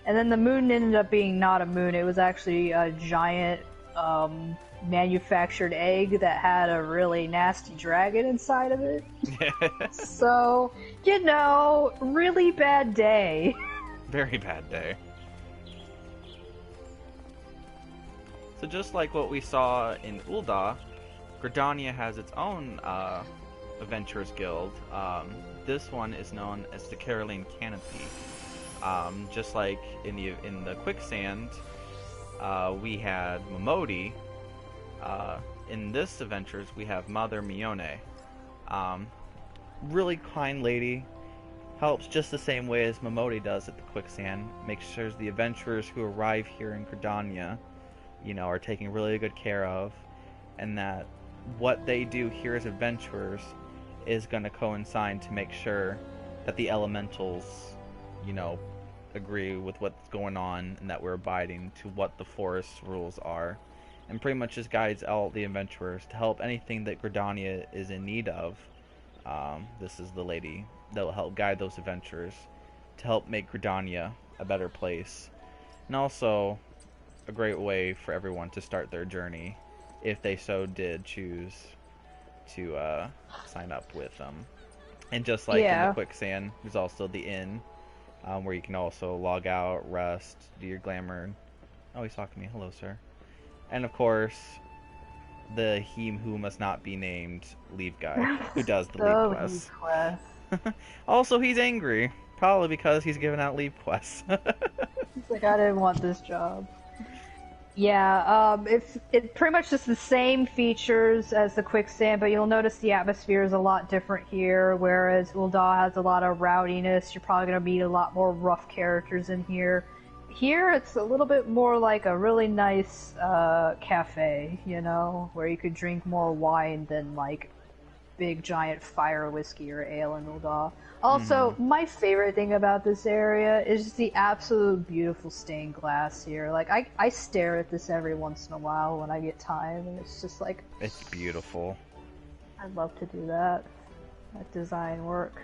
And then the moon ended up being not a moon. It was actually a giant manufactured egg that had a really nasty dragon inside of it. So, you know, really bad day. Very bad day. So just like what we saw in Ul'Dah, Gridania has its own Adventurous Guild. This one is known as the Caroline Canopy. Just like in the Quicksand, we had Momodi. In this Adventures, we have Mother Mione. Really kind lady. Helps just the same way as Momodi does at the Quicksand. Makes sure the adventurers who arrive here in Gridania, you know, are taken really good care of, and that what they do here as adventurers is going to coincide to make sure that the elementals, you know, agree with what's going on and that we're abiding to what the forest rules are, and pretty much just guides all the adventurers to help anything that Gridania is in need of. This is the lady that will help guide those adventurers to help make Gridania a better place, and also a great way for everyone to start their journey if they so did choose to sign up with them. And just like in the Quicksand, there's also the inn where you can also log out, rest, do your glamour. Oh, he's talking to me. Hello, sir. And of course, the he who must not be named leave guy who does the leave quests. Also, he's angry, probably because he's giving out leave quests. He's like, I didn't want this job. Yeah, it's pretty much just the same features as the Quicksand, but you'll notice the atmosphere is a lot different here, whereas Ul'Dah has a lot of rowdiness. You're probably going to meet a lot more rough characters in here. Here, it's a little bit more like a really nice cafe, you know, where you could drink more wine than, like, big giant fire whiskey or ale in Ul'Dah. Also, my favorite thing about this area is just the absolute beautiful stained glass here. Like, I stare at this every once in a while when I get time, and it's just like... It's beautiful. I'd love to do that. That design work.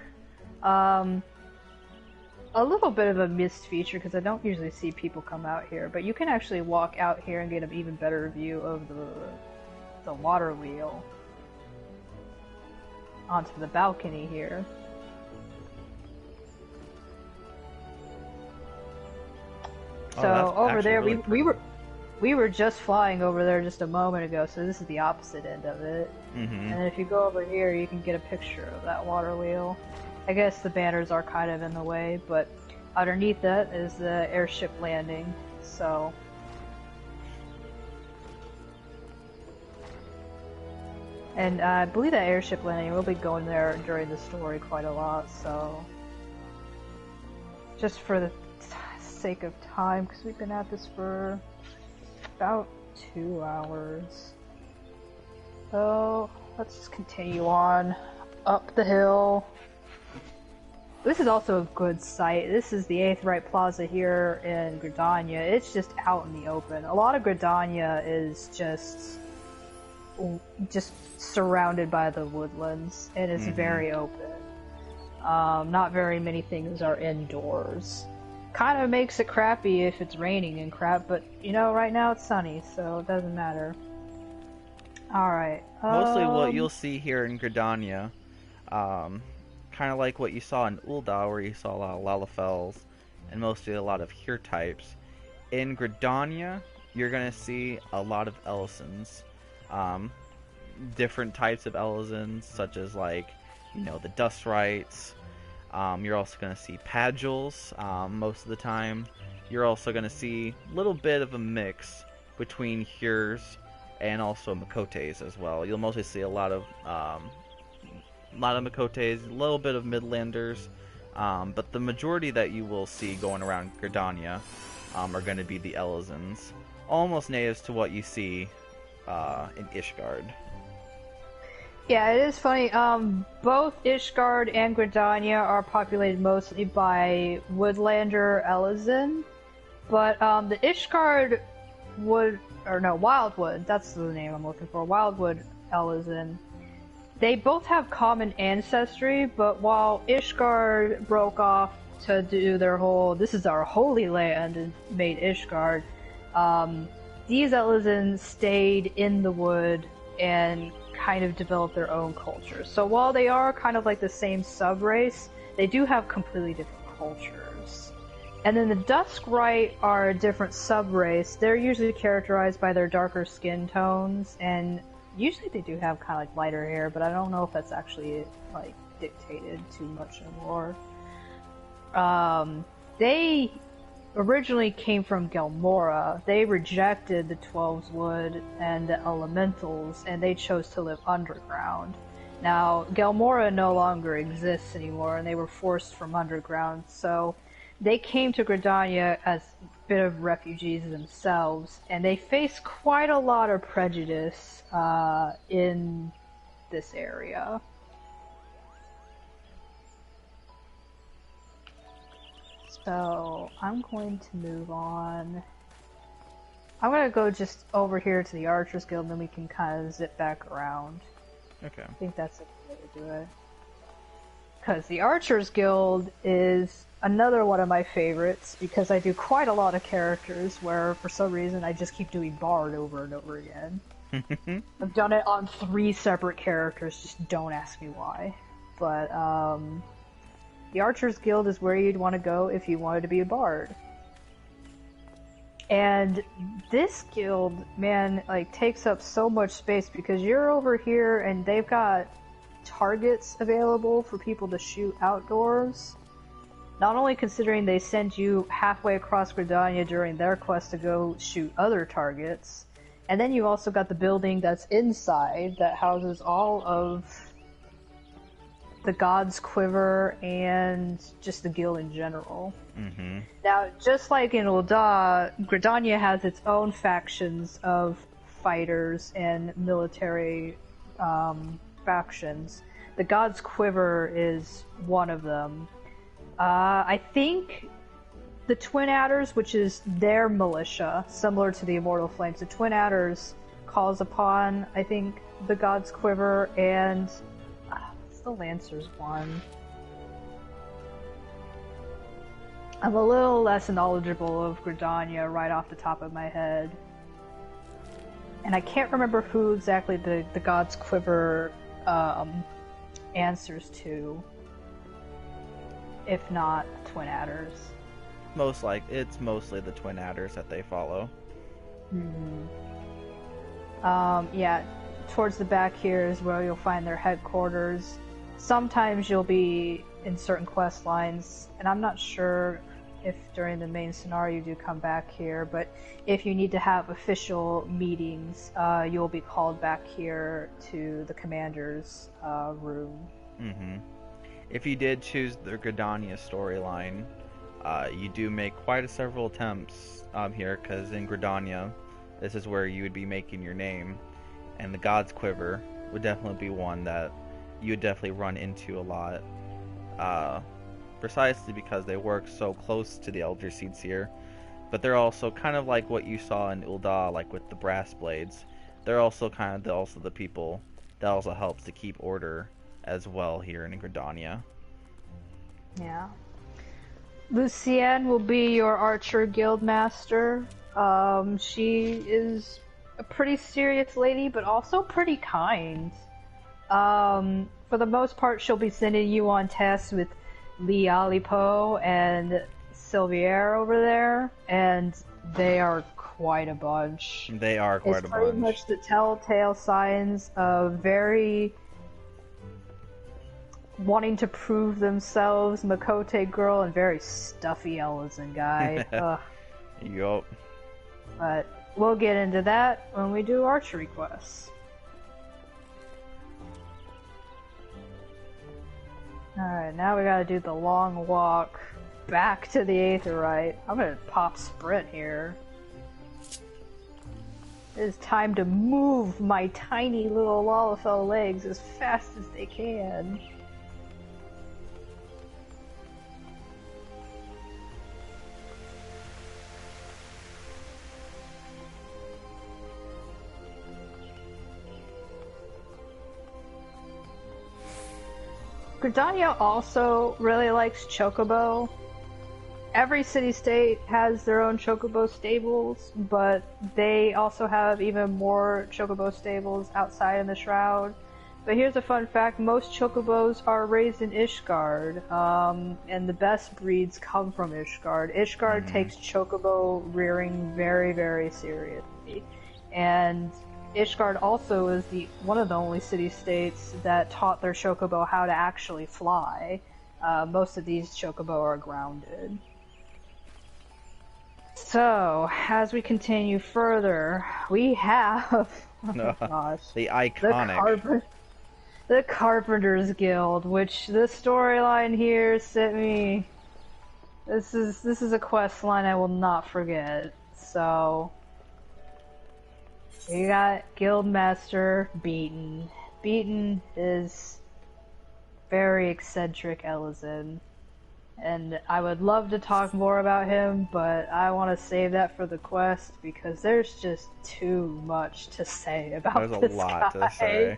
a little bit of a missed feature because I don't usually see people come out here, but you can actually walk out here and get an even better view of the water wheel onto the balcony here. So over there, really we were just flying over there just a moment ago, so this is the opposite end of it. And then if you go over here, you can get a picture of that water wheel. I guess the banners are kind of in the way, but underneath that is the Airship Landing, so... And I believe that Airship Landing, we'll be going there during the story quite a lot, so... Just for the sake of time, because we've been at this for about 2 hours. So, let's just continue on up the hill. This is also a good site. This is the 8th Right Plaza here in Gridania. It's just out in the open. A lot of Gridania is just surrounded by the woodlands, and it's very open. Not very many things are indoors. Kind of makes it crappy if it's raining and crap, but you know, right now it's sunny, so it doesn't matter. Alright. Mostly what you'll see here in Gridania, kind of like what you saw in Ul'Dah, where you saw a lot of Lalafels and mostly a lot of Here types. In Gridania, you're going to see a lot of Ellisons. Different types of Ellisons, such as, like, you know, the Dust Rights. You're also going to see Pugils most of the time. You're also going to see a little bit of a mix between Heres and also Makotes as well. You'll mostly see a lot of Makotes, a little bit of Midlanders, but the majority that you will see going around Gridania are going to be the Ellisons, almost natives to what you see in Ishgard. Yeah, it is funny. Both Ishgard and Gridania are populated mostly by Woodlander Ellison, but the Ishgard Wildwood, that's the name I'm looking for, Wildwood Ellison. They both have common ancestry, but while Ishgard broke off to do their whole, this is our holy land, and made Ishgard, these Ellisons stayed in the wood and kind of developed their own culture. So while they are kind of like the same sub-race, they do have completely different cultures. And then the Duskrite are a different sub-race. They're usually characterized by their darker skin tones, and usually they do have kind of like lighter hair, but I don't know if that's actually like dictated too much anymore. They originally came from Gelmora. They rejected the 12's Wood and the Elementals, and they chose to live underground. Now, Gelmora no longer exists anymore, and they were forced from underground, so they came to Gridania as a bit of refugees themselves, and they face quite a lot of prejudice in this area. So, I'm going to move on. I'm going to go just over here to the Archers Guild, and then we can kind of zip back around. Okay. I think that's a good way to do it. Because the Archers Guild is another one of my favorites, because I do quite a lot of characters where, for some reason, I just keep doing Bard over and over again. I've done it on 3 separate characters, just don't ask me why. But, the Archers Guild is where you'd want to go if you wanted to be a bard. And this guild, man, like, takes up so much space because you're over here and they've got targets available for people to shoot outdoors. Not only considering they send you halfway across Gridania during their quest to go shoot other targets, and then you also got the building that's inside that houses all of the God's Quiver and just the guild in general. Now, just like in Ul'Dah, Gridania has its own factions of fighters and military factions. The God's Quiver is one of them. I think the Twin Adders, which is their militia, similar to the Immortal Flames, the Twin Adders calls upon, I think, the God's Quiver and the Lancers one. I'm a little less knowledgeable of Gridania right off the top of my head. And I can't remember who exactly the God's Quiver answers to, if not Twin Adders. It's mostly the Twin Adders that they follow. Yeah, towards the back here is where you'll find their headquarters. Sometimes you'll be in certain quest lines, and I'm not sure if during the main scenario you do come back here, but if you need to have official meetings, you'll be called back here to the commander's room. If you did choose the Gradania storyline, you do make quite several attempts here, because in Gradania, this is where you would be making your name, and the God's Quiver would definitely be one that you would definitely run into a lot. Precisely because they work so close to the Elder Seedseer, but they're also kind of like what you saw in Ul'Dah, like with the brass blades. They're also kind of the people that also helps to keep order as well here in Gridania. Yeah. Lucienne will be your Archer Guild Master. She is a pretty serious lady, but also pretty kind. For the most part, she'll be sending you on tests with Lialipo and Sylvier over there, and they are quite a bunch. They are quite a bunch. It's pretty much the telltale signs of very wanting to prove themselves, Makote girl, and very stuffy Ellison guy. Yup. But we'll get into that when we do archery quests. Alright, now we gotta do the long walk back to the Aetheryte. I'm gonna pop sprint here. It is time to move my tiny little Lalafell legs as fast as they can. Gridania also really likes Chocobo. Every city-state has their own Chocobo Stables, but they also have even more Chocobo Stables outside in the Shroud. But here's a fun fact, most Chocobos are raised in Ishgard, and the best breeds come from Ishgard. Ishgard takes Chocobo rearing very, very seriously. And Ishgard also is one of the only city-states that taught their Chocobo how to actually fly. Most of these Chocobo are grounded. So, as we continue further, we have the iconic the Carpenters Guild, which this storyline here sent me. This is a quest line I will not forget. So you got Guildmaster Beaton. Beaton is very eccentric Ellison, and I would love to talk more about him, but I want to save that for the quest because there's just too much to say about this guy. There's a lot to say.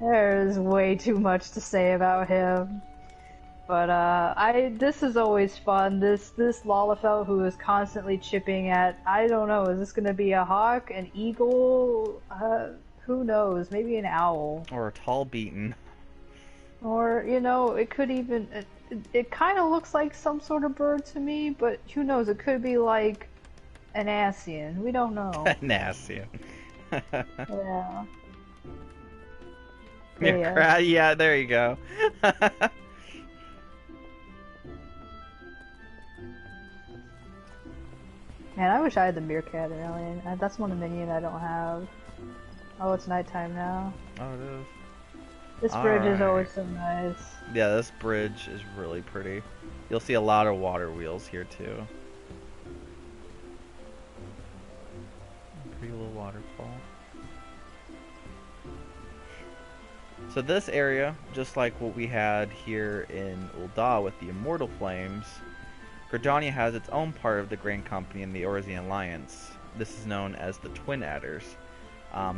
There's way too much to say about him. But this is always fun. This Lalafell who is constantly chipping at, I don't know, is this gonna be a hawk, an eagle, who knows, maybe an owl. Or a tall Beaton. Or, you know, it could even, it kind of looks like some sort of bird to me, but who knows, it could be like an Asian, we don't know. An Asian. Yeah. Yeah, there you go. Man, I wish I had the Meerkat alien. That's one minion I don't have. Oh, it's nighttime now. Oh, it is. This bridge is always so nice. Yeah, this bridge is really pretty. You'll see a lot of water wheels here too. Pretty little waterfall. So this area, just like what we had here in Ul'Dah with the Immortal Flames, Gradania has its own part of the Grand Company in the Eorzea Alliance. This is known as the Twin Adders.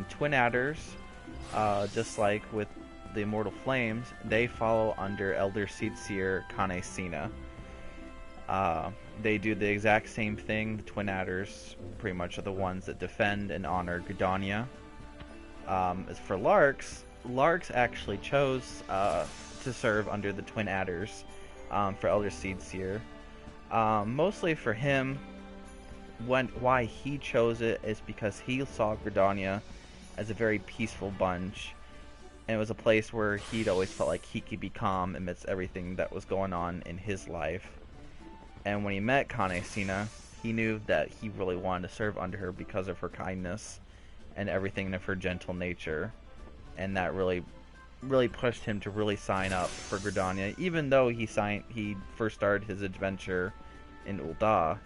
Twin Adders, just like with the Immortal Flames, they follow under Elder Seedseer Kane Sina. They do the exact same thing. The Twin Adders pretty much are the ones that defend and honor Gridania. As for Larks, Larks actually chose to serve under the Twin Adders for Elder Seedseer. Mostly for him, why he chose it is because he saw Gridania as a very peaceful bunch, and it was a place where he'd always felt like he could be calm amidst everything that was going on in his life. And when he met Kanesina, he knew that he really wanted to serve under her because of her kindness and everything of her gentle nature. And that really pushed him to really sign up for Gridania, even though he first started his adventure in Ul'Dah.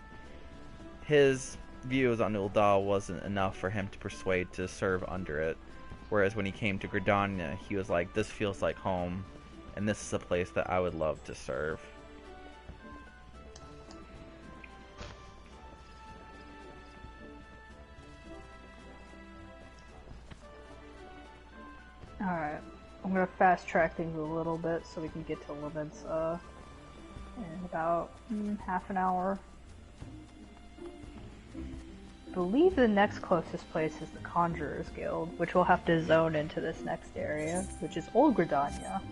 His views on Ul'Dah wasn't enough for him to persuade to serve under it. Whereas when he came to Gridania, he was like, this feels like home, and this is a place that I would love to serve. Alright, I'm gonna fast track things a little bit so we can get to Lominsa in about half an hour. I believe the next closest place is the Conjurers Guild, which we'll have to zone into this next area, which is Old Gridania.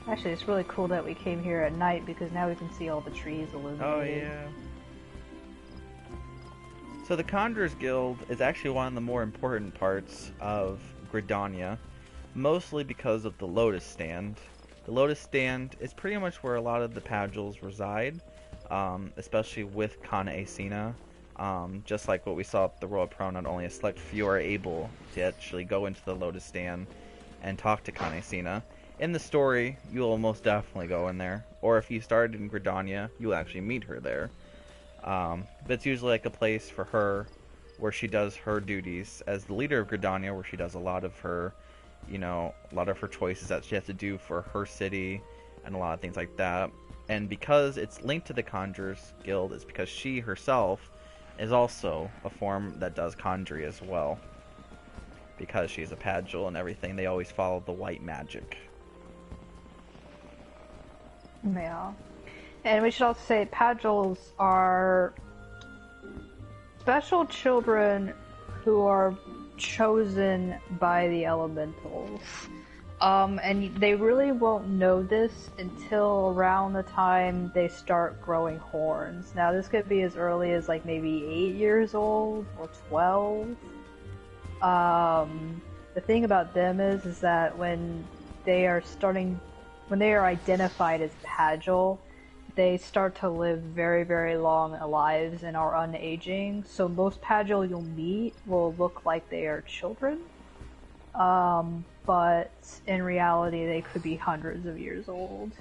Actually, it's really cool that we came here at night because now we can see all the trees illuminated. Oh, yeah. So the Conjurers Guild is actually one of the more important parts of Gridania, mostly because of the Lotus Stand. The Lotus Stand is pretty much where a lot of the Pugils reside, especially with Kanesina. Just like what we saw at the Royal Promenade, only a select few are able to actually go into the Lotus Stand and talk to Kanesina. In the story, you will most definitely go in there, or if you started in Gridania, you'll actually meet her there. But it's usually like a place for her where she does her duties as the leader of Gridania, where she does a lot of her, choices that she has to do for her city and a lot of things like that. And because it's linked to the Conjurers Guild, it's because she herself is also a form that does conjury as well. Because she's a Pugil and everything, they always follow the white magic. Yeah. And we should also say Pugils are special children who are chosen by the elementals. And they really won't know this until around the time they start growing horns. Now this could be as early as like maybe 8 years old or 12. The thing about them is that when they are identified as Pugil, they start to live very, very long lives and are unaging. So most Pugil you'll meet will look like they are children. But in reality, they could be hundreds of years old.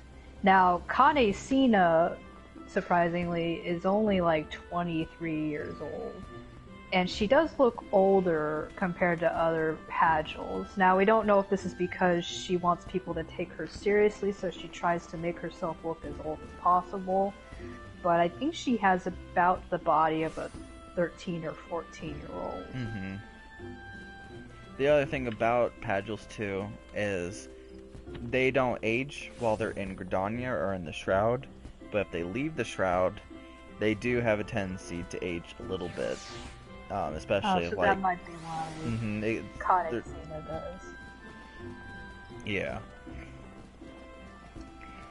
Now, Kanesina, surprisingly, is only like 23 years old. And she does look older compared to other Pugils. Now, we don't know if this is because she wants people to take her seriously, so she tries to make herself look as old as possible. But I think she has about the body of a 13 or 14-year-old. Mm-hmm. The other thing about Pugils, too, is they don't age while they're in Gridania or in the Shroud. But if they leave the Shroud, they do have a tendency to age a little bit. Especially so like that might be why Kanesina does. Yeah.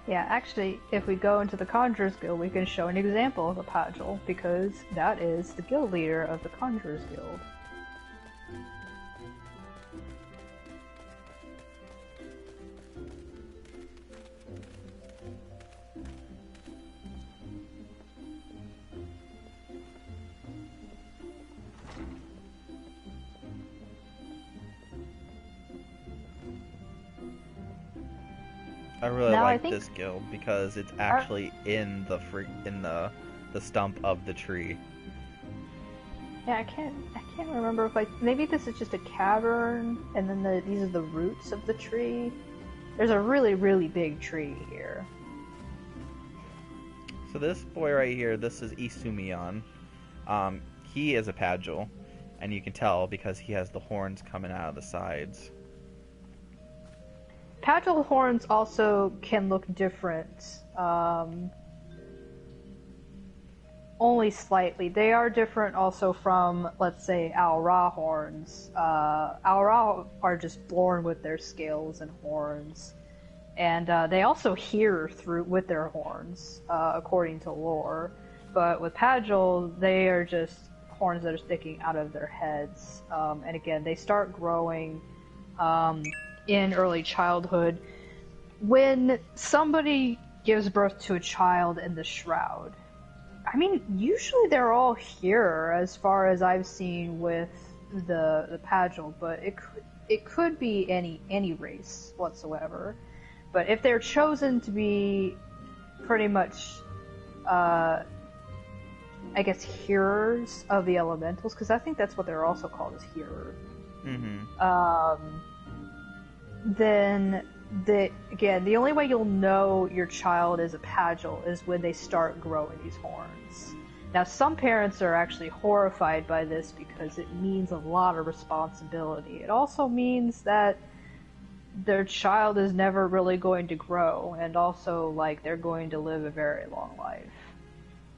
Yeah, actually, if we go into the Conjurers Guild, we can show an example of a Pugil, because that is the guild leader of the Conjurers Guild. I really like this guild because it's actually in the stump of the tree. Yeah, I can't remember if maybe this is just a cavern, and then these are the roots of the tree. There's a really, really big tree here. So this boy right here, this is Isumion. He is a Pugil, and you can tell because he has the horns coming out of the sides. Pagil horns also can look different, only slightly. They are different also from, let's say, Al-Ra horns. Al-Ra are just born with their scales and horns, and they also hear with their horns, according to lore. But with Pagil, they are just horns that are sticking out of their heads, and again, they start growing in early childhood. When somebody gives birth to a child in the Shroud, I mean, usually they're all here, as far as I've seen with the Pagil, but it could be any race whatsoever. But if they're chosen to be pretty much, I guess, hearers of the elementals, because I think that's what they're also called, as hearers. Then the only way you'll know your child is a Pagil is when they start growing these horns. Now, some parents are actually horrified by this because it means a lot of responsibility. It also means that their child is never really going to grow, and also, like, they're going to live a very long life.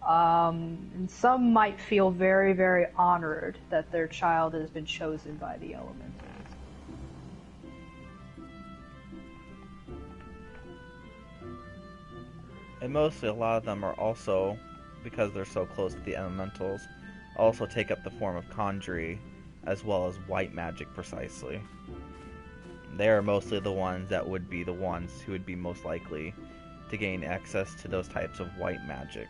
And some might feel very, very honored that their child has been chosen by the elementals. And mostly a lot of them are also, because they're so close to the elementals, also take up the form of conjury, as well as white magic precisely. They are mostly the ones that would be the ones who would be most likely to gain access to those types of white magic.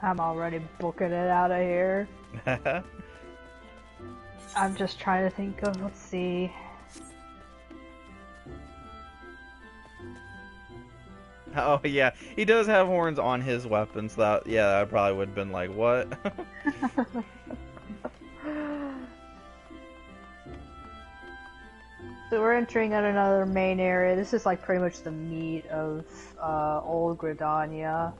I'm already booking it out of here. I'm just trying to think of, let's see. Oh yeah, he does have horns on his weapons. So that, yeah, I probably would have been like, what? So we're entering at another main area. This is like pretty much the meat of old Gridania.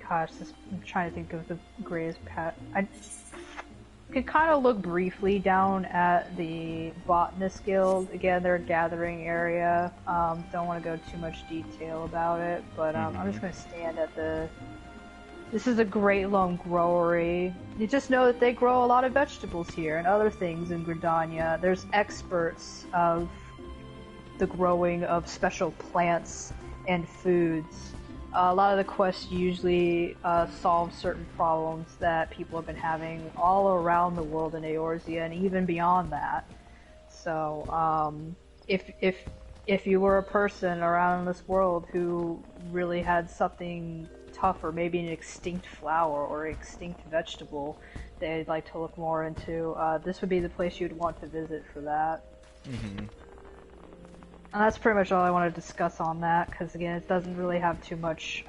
Gosh, I'm trying to think of the greatest I could kind of look briefly down at the Botanist Guild. Again, their gathering area. Don't want to go too much detail about it, but I'm just going to stand at the... This is a great long growery. You just know that they grow a lot of vegetables here and other things in Gridania. There's experts of the growing of special plants and foods. A lot of the quests usually solve certain problems that people have been having all around the world in Eorzea and even beyond that. So, if you were a person around this world who really had something tough, or maybe an extinct flower or extinct vegetable they'd like to look more into, this would be the place you'd want to visit for that. And that's pretty much all I want to discuss on that, because again, it doesn't really have too much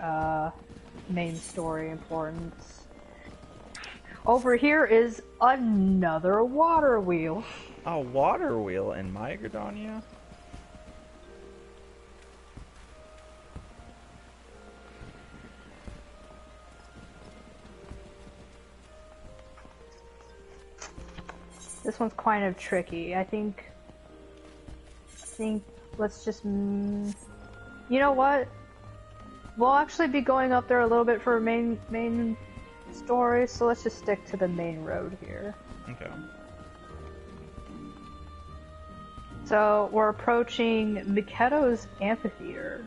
main story importance. Over here is another water wheel. A water wheel in my Gradania? This one's kind of tricky. I think let's just, you know what? We'll actually be going up there a little bit for main story, so let's just stick to the main road here. Okay. So we're approaching Miketo's Amphitheater,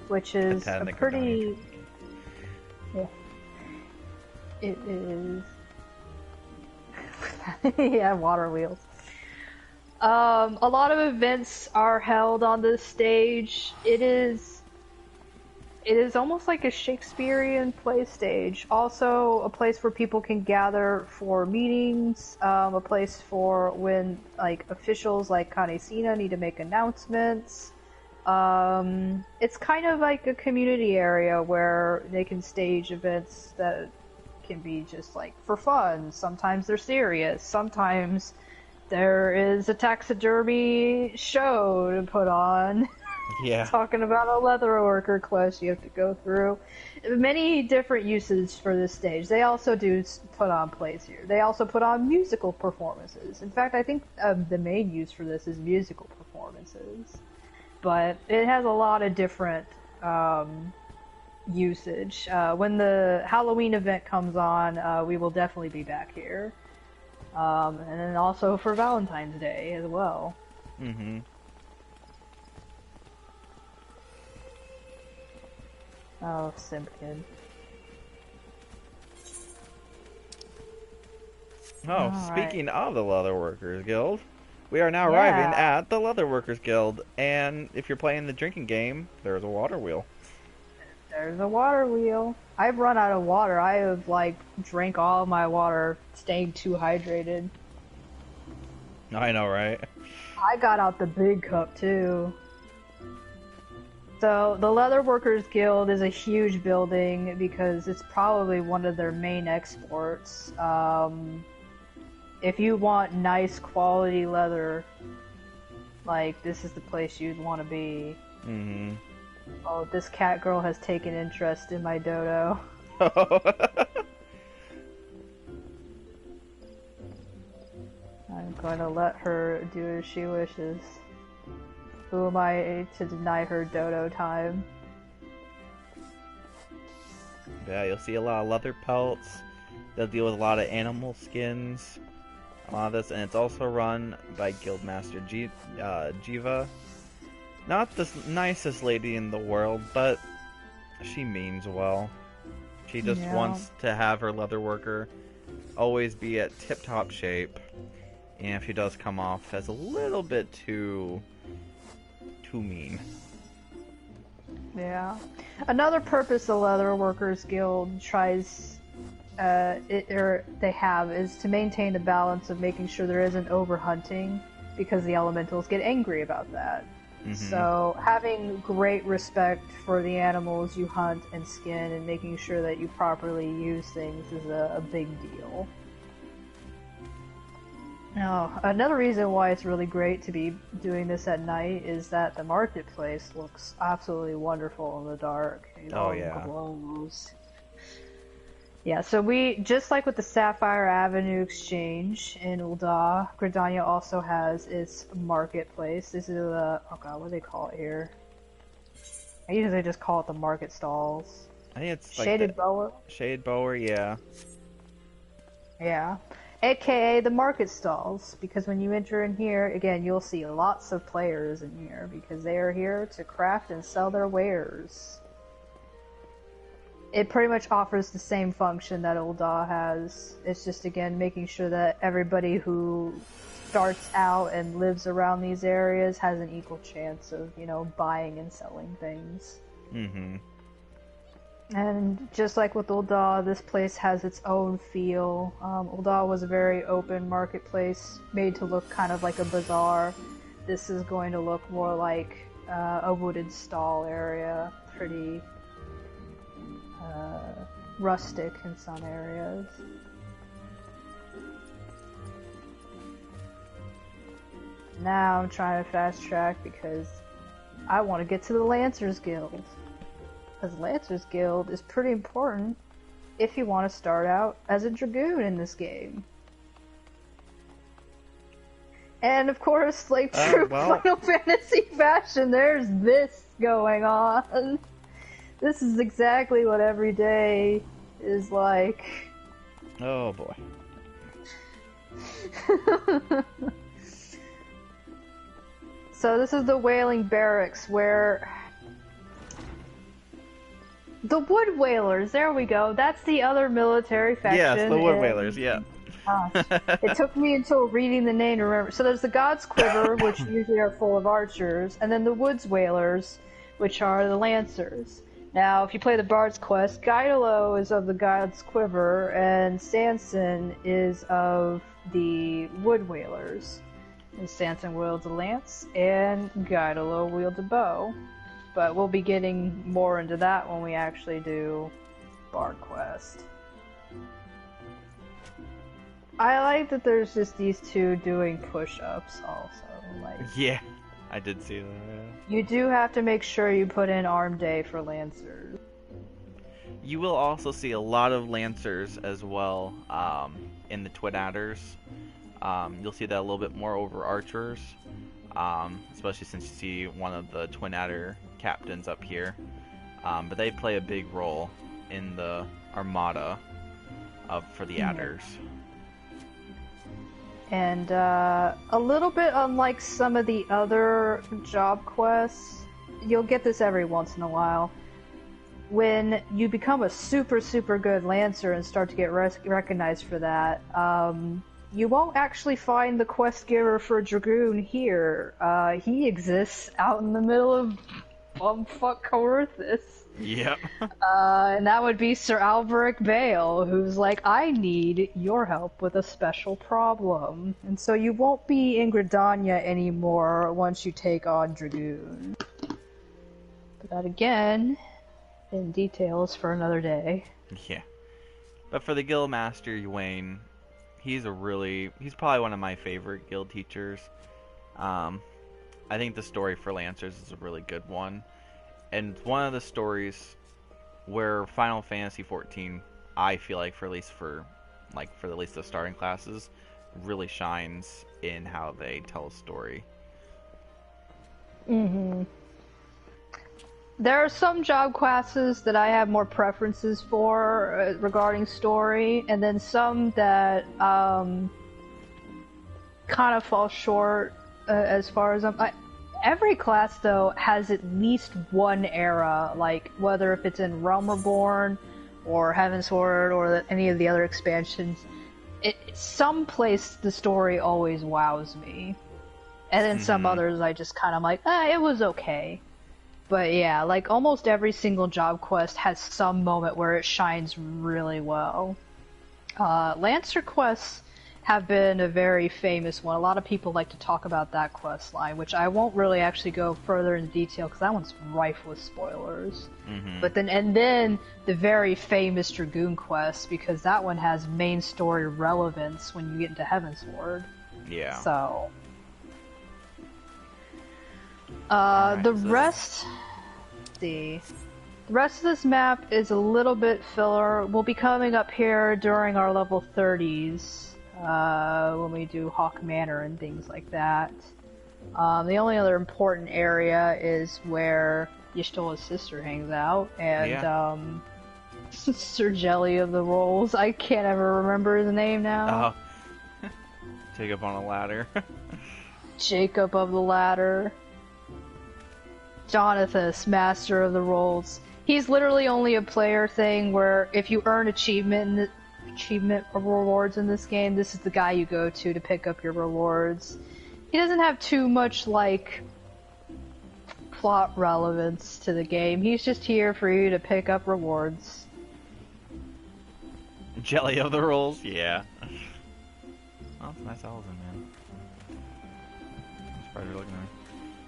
which is a pretty... Yeah. It is... yeah, water wheels. A lot of events are held on this stage. It is almost like a Shakespearean play stage. Also, a place where people can gather for meetings. A place for when like officials like Canesina need to make announcements. It's kind of like a community area where they can stage events that can be just like for fun. Sometimes they're serious. Sometimes there is a taxidermy show to put on. Yeah. Talking about a leather worker quest you have to go through. Many different uses for this stage. They also do put on plays here. They also put on musical performances. In fact, I think the main use for this is musical performances. But it has a lot of different usage. When the Halloween event comes on, we will definitely be back here. And then also for Valentine's Day as well. Mm-hmm. Oh, Simpkin. Oh, speaking of the Leatherworkers Guild, we are now arriving at the Leatherworkers Guild, and if you're playing the drinking game, there's a water wheel. There's a water wheel. I've run out of water. I have, like, drank all of my water, staying too hydrated. I know, right? I got out the big cup, too. So, the Leatherworkers Guild is a huge building because it's probably one of their main exports. If you want nice quality leather, like, this is the place you'd want to be. Mm-hmm. Oh, this cat girl has taken interest in my dodo. I'm going to let her do as she wishes. Who am I to deny her dodo time? Yeah, you'll see a lot of leather pelts. They'll deal with a lot of animal skins. A lot of this, and it's also run by Guildmaster Jiva. Not the nicest lady in the world, but she means well. She just wants to have her leatherworker always be at tip-top shape. And if she does come off as a little bit too mean. Yeah. Another purpose the Leatherworkers Guild tries, they have, is to maintain the balance of making sure there isn't overhunting, because the elementals get angry about that. Mm-hmm. So having great respect for the animals you hunt and skin and making sure that you properly use things is a big deal. Now, another reason why it's really great to be doing this at night is that the marketplace looks absolutely wonderful in the dark. Glows. Yeah, so we, just like with the Sapphire Avenue Exchange in Ul'Dah, Gridania also has its marketplace. This is a, oh god, what do they call it here? I usually just call it the market stalls. I think it's like Shaded Bower? Shaded Bower, yeah. Yeah. AKA the market stalls, because when you enter in here, again, you'll see lots of players in here, because they are here to craft and sell their wares. It pretty much offers the same function that Ul'Dah has. It's just, again, making sure that everybody who starts out and lives around these areas has an equal chance of, you know, buying and selling things. Mm-hmm. And just like with Ul'Dah, this place has its own feel. Ul'Dah was a very open marketplace, made to look kind of like a bazaar. This is going to look more like a wooded stall area, pretty rustic in some areas. Now I'm trying to fast track because I want to get to the Lancers Guild. Because Lancers Guild is pretty important if you want to start out as a Dragoon in this game. And of course, like true Final Fantasy fashion, there's this going on. This is exactly what every day is like. Oh boy. So this is the Whaling Barracks, where the Wood Whalers, there we go. That's the other military faction. Yes, the Wood Whalers, yeah. It took me until reading the name to remember. So there's the God's Quiver, which usually are full of archers, and then the Woods Whalers, which are the Lancers. Now, if you play the Bard's Quest, Gaidalo is of the God's Quiver, and Sanson is of the Wood Whalers. And Sanson wields a lance, and Gaidalo wields a bow. But we'll be getting more into that when we actually do Bard Quest. I like that there's just these two doing push-ups also. Like, yeah, I did see that. You do have to make sure you put in arm day for Lancers. You will also see a lot of Lancers as well in the Twin Adders. You'll see that a little bit more over Archers, especially since you see one of the Twin Adder captains up here. But they play a big role in the Armada for the Adders. And a little bit unlike some of the other job quests, you'll get this every once in a while. When you become a super, super good Lancer and start to get recognized for that, you won't actually find the quest giver for Dragoon here. He exists out in the middle of bumfuck Coerthus. Yep. And that would be Sir Alberic Bale, who's like, I need your help with a special problem. And so you won't be in Gridania anymore once you take on Dragoon. But that again, in details for another day. Yeah. But for the Guildmaster, Ywain, he's probably one of my favorite guild teachers. I think the story for Lancers is a really good one. And one of the stories where Final Fantasy XIV, I feel like for at least the starting classes, really shines in how they tell a story. Mm-hmm. There are some job classes that I have more preferences for regarding story, and then some that kind of fall short as far as every class, though, has at least one era, like whether if it's in Realm Reborn or Heavensward or any of the other expansions, some place the story always wows me. And then some others I just kind of like, it was okay. But yeah, like almost every single job quest has some moment where it shines really well. Lancer quests have been a very famous one. A lot of people like to talk about that quest line, which I won't really actually go further into detail because that one's rife with spoilers. Mm-hmm. But then the very famous Dragoon quest, because that one has main story relevance when you get into Heavensward. Yeah. So the rest of this map is a little bit filler. We'll be coming up here during our level 30s. When we do Hawk Manor and things like that. The only other important area is where Y'shtola's sister hangs out, and Sir Jelly of the Rolls. I can't ever remember his name now. Jacob on a ladder. Jacob of the Ladder. Jonathas, Master of the Rolls. He's literally only a player thing where if you earn achievement rewards in this game, this is the guy you go to pick up your rewards. He doesn't have too much plot relevance to the game. He's just here for you to pick up rewards. Jelly of the Rolls, yeah. Oh, it's a nice Alden, man. It's brighter looking.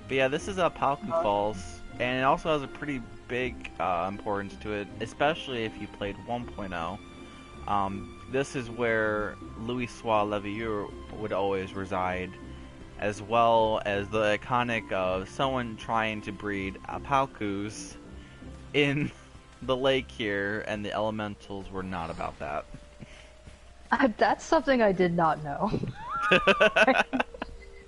But yeah, this is Palku Falls, and it also has a pretty big importance to it, especially if you played 1.0. This is where Louis Sois Levieux would always reside, as well as the iconic of someone trying to breed Palkus in the lake here, and the elementals were not about that. That's something I did not know.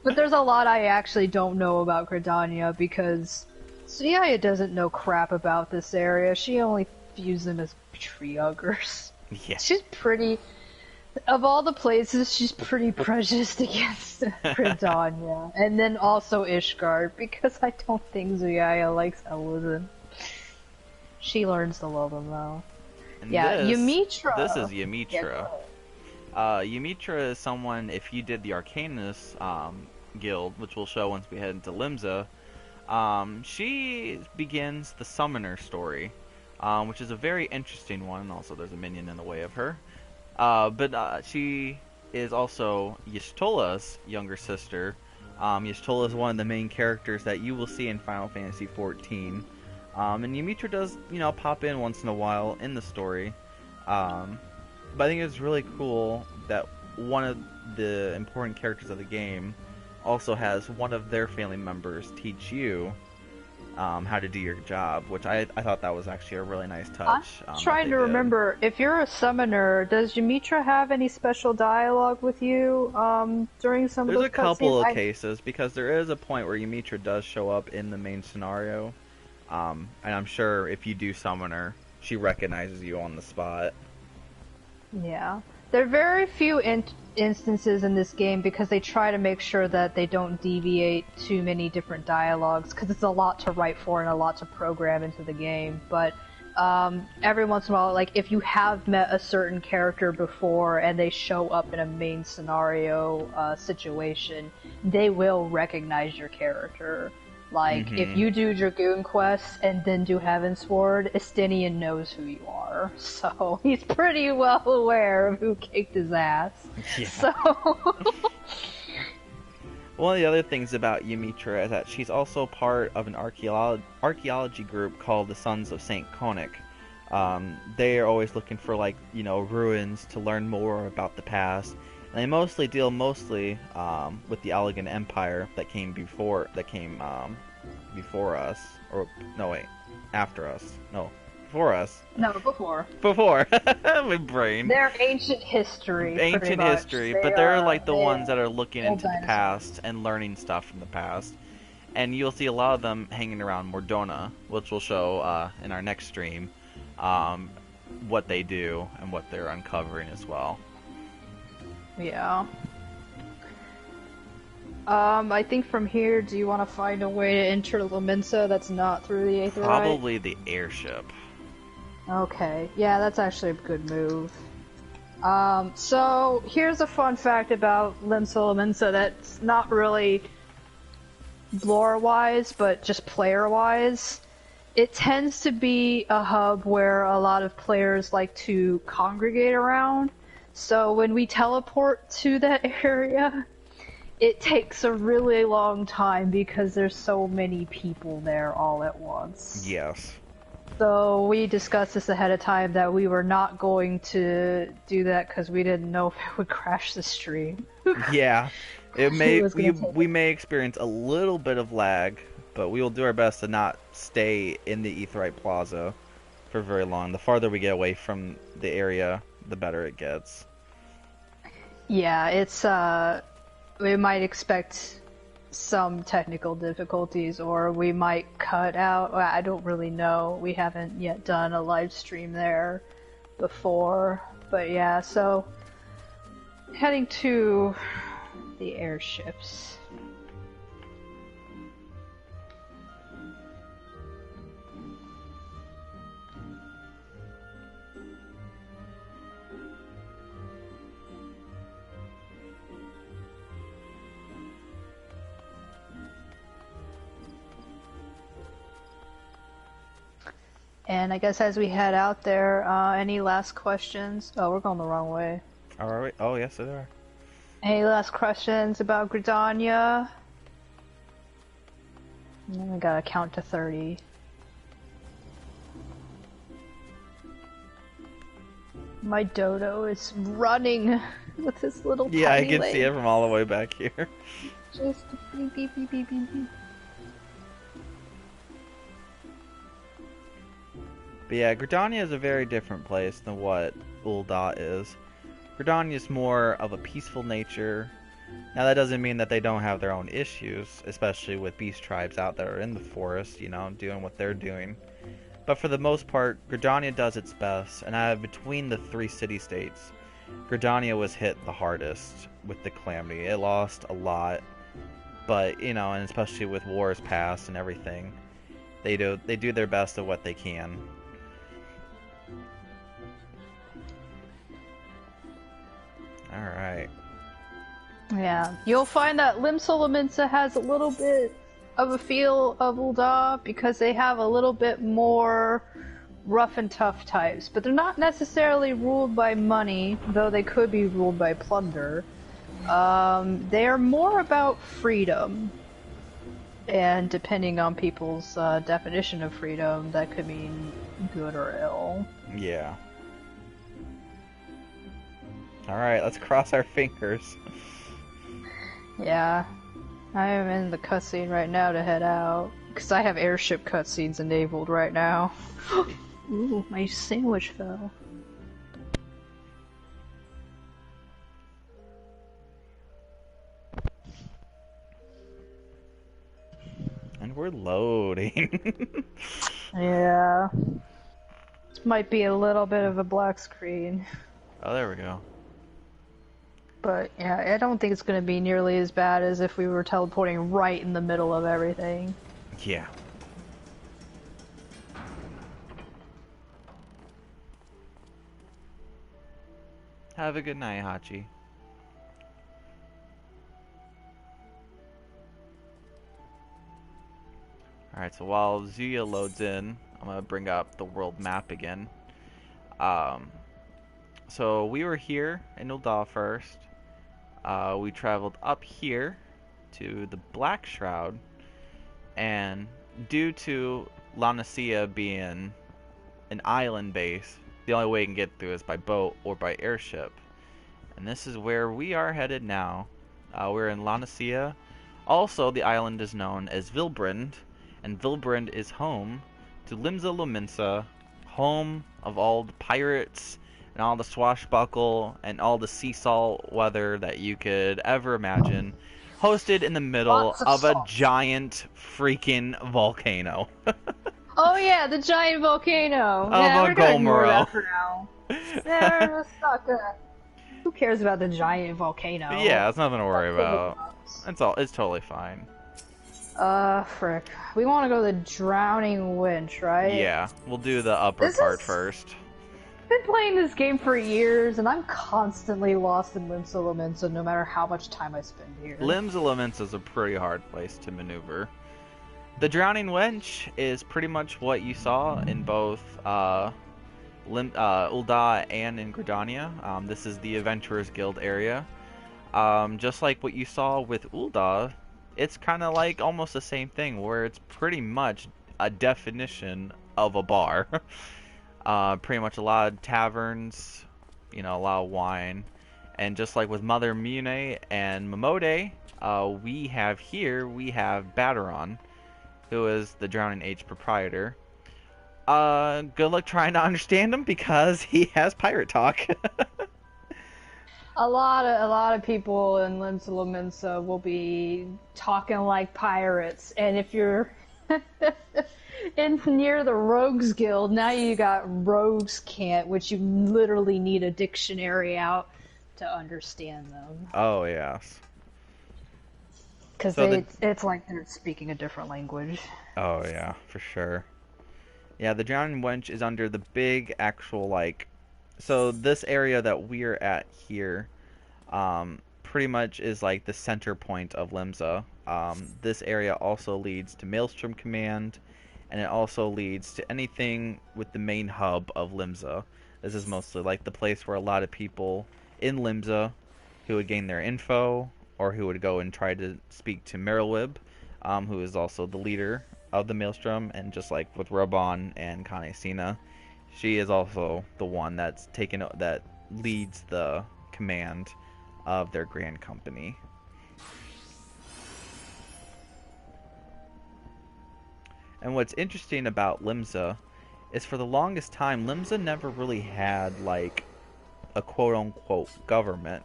But there's a lot I actually don't know about Gridania, because Suya doesn't know crap about this area. She only views them as tree huggers. Yeah. She's pretty... Of all the places, she's pretty prejudiced against Gridania. And then also Ishgard, because I don't think Zuyaya likes Elizabeth. She learns to love him, though. And yeah, Ymitra. This is Ymitra. Ymitra is someone, if you did the Arcanist Guild, which we'll show once we head into Limsa, she begins the Summoner story, which is a very interesting one. Also, there's a minion in the way of her. But she is also Y'shtola's younger sister. Y'shtola is one of the main characters that you will see in Final Fantasy XIV. And Ymitra does, pop in once in a while in the story. But I think it's really cool that one of the important characters of the game also has one of their family members teach you how to do your job, which I thought that was actually a really nice touch. I'm trying to remember, if you're a summoner, does Ymitra have any special dialogue with you during some of those There's a couple cutscenes? of cases, because there is a point where Ymitra does show up in the main scenario, and I'm sure if you do summon her, she recognizes you on the spot. Yeah. There are very few instances in this game because they try to make sure that they don't deviate too many different dialogues, because it's a lot to write for and a lot to program into the game. But every once in a while, like if you have met a certain character before and they show up in a main scenario situation, they will recognize your character. Like, if you do Dragoon quests and then do Heavensward, Estinian knows who you are. So, he's pretty well aware of who kicked his ass. Yeah. So... One of the other things about Ymitra is that she's also part of an archaeology group called the Sons of Saint Konik. They are always looking for, like, you know, ruins to learn more about the past. And they mostly deal with the Elegant Empire that came before us. Or, no, wait. After us. No. Before us. No, before. Before. My brain. They're ancient history. Ancient history, but they're like the ones that are looking into dinosaurs. the past and learning stuff from the past. And you'll see a lot of them hanging around Mordona, which we'll show in our next stream, what they do and what they're uncovering as well. Yeah. I think from here, do you want to find a way to enter Lominsa that's not through the Aetherite? Probably the airship. Okay. Yeah, that's actually a good move. So, here's a fun fact about Limsa Lominsa that's not really lore-wise, but just player-wise. It tends to be a hub where a lot of players like to congregate around. So when we teleport to that area, it takes a really long time because there's so many people there all at once. Yes. So we discussed this ahead of time that we were not going to do that because we didn't know if it would crash the stream. Yeah. We may experience a little bit of lag, but we will do our best to not stay in the Aetherite Plaza for very long. The farther we get away from the area, the better it gets. Yeah, it's we might expect some technical difficulties, or we might cut out. Well, I don't really know. We haven't yet done a live stream there before, but yeah. So heading to the airships. And I guess as we head out there, any last questions? Oh, we're going the wrong way. Are we? Oh, yes, there are. Any last questions about Gridania? I gotta count to 30. My dodo is running with his little Yeah, I tiny can leg. see it from all the way back here. Just beep, beep, beep, beep, beep, beep. But yeah, Gradania is a very different place than what Ul'Dah is. Gradania is more of a peaceful nature. Now that doesn't mean that they don't have their own issues, especially with beast tribes out there in the forest, you know, doing what they're doing. But for the most part, Gradania does its best, and between the three city-states, Gradania was hit the hardest with the calamity. It lost a lot, but, you know, and especially with wars past and everything, they do their best at what they can. Alright. Yeah, you'll find that Limsa Lominsa has a little bit of a feel of Ul'Dah because they have a little bit more rough and tough types, but they're not necessarily ruled by money, though they could be ruled by plunder. They are more about freedom, and depending on people's definition of freedom, that could mean good or ill. Yeah. Alright, let's cross our fingers. Yeah. I am in the cutscene right now to head out. Because I have airship cutscenes enabled right now. Ooh, my sandwich fell. And we're loading. Yeah. This might be a little bit of a black screen. Oh, there we go. But yeah, I don't think it's going to be nearly as bad as if we were teleporting right in the middle of everything. Yeah. Have a good night, Hachi. Alright, so while Zuya loads in, I'm going to bring up the world map again. So we were here in Ul'Dah first. We traveled up here to the Black Shroud, and due to Lanicia being an island base, the only way you can get through is by boat or by airship. And this is where we are headed now. We're in Lanicia. Also, the island is known as Vilbrand, and Vilbrand is home to Limsa Lominsa, home of all the pirates and all the swashbuckle and all the sea salt weather that you could ever imagine, hosted in the middle of a giant freaking volcano. Oh yeah, the giant volcano. Yeah, we're gonna ignore that for now. Yeah, let's not gonna. Who cares about the giant volcano? Yeah, it's nothing to worry about. It's totally fine. Frick. We want to go to the Drowning Winch, right? Yeah, we'll do the upper part first. I've been playing this game for years, and I'm constantly lost in Limsa Lominsa, no matter how much time I spend here. Limsa Lominsa is a pretty hard place to maneuver. The Drowning Wench is pretty much what you saw in both Ul'Dah and in Gridania. This is the Adventurous Guild area. Just like what you saw with Ul'Dah, it's kind of like almost the same thing, where it's pretty much a definition of a bar. Pretty much a lot of taverns, a lot of wine. And just like with Mother Mune and Momode, we have Baderon, who is the Drowning Age proprietor. Good luck trying to understand him because he has pirate talk. A lot of people in Limsa Lominsa will be talking like pirates, and if you're near the Rogues Guild, now you got Rogues Cant, which you literally need a dictionary out to understand them. Oh yes. Because it's like they're speaking a different language. Oh yeah, for sure. Yeah, the Drowning Wench is under the big actual so this area that we're at here, pretty much is like the center point of Limsa. This area also leads to Maelstrom Command, and it also leads to anything with the main hub of Limsa. This is mostly like the place where a lot of people in Limsa who would gain their info, or who would go and try to speak to Merylwib, who is also the leader of the Maelstrom, and just like with Rabon and Kanesina, she is also the one that leads the command of their grand company. And what's interesting about Limsa is for the longest time, Limsa never really had like a quote-unquote government.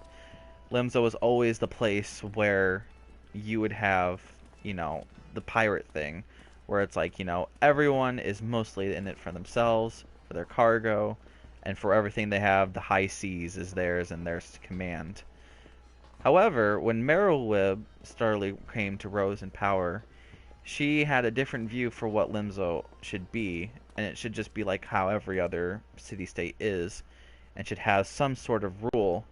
Limsa was always the place where you would have, the pirate thing, where it's like, everyone is mostly in it for themselves, for their cargo, and for everything they have. The high seas is theirs and theirs to command. However, when Merylwib came to rose in power, she had a different view for what Limsa should be, and it should just be like how every other city-state is, and should have some sort of rule.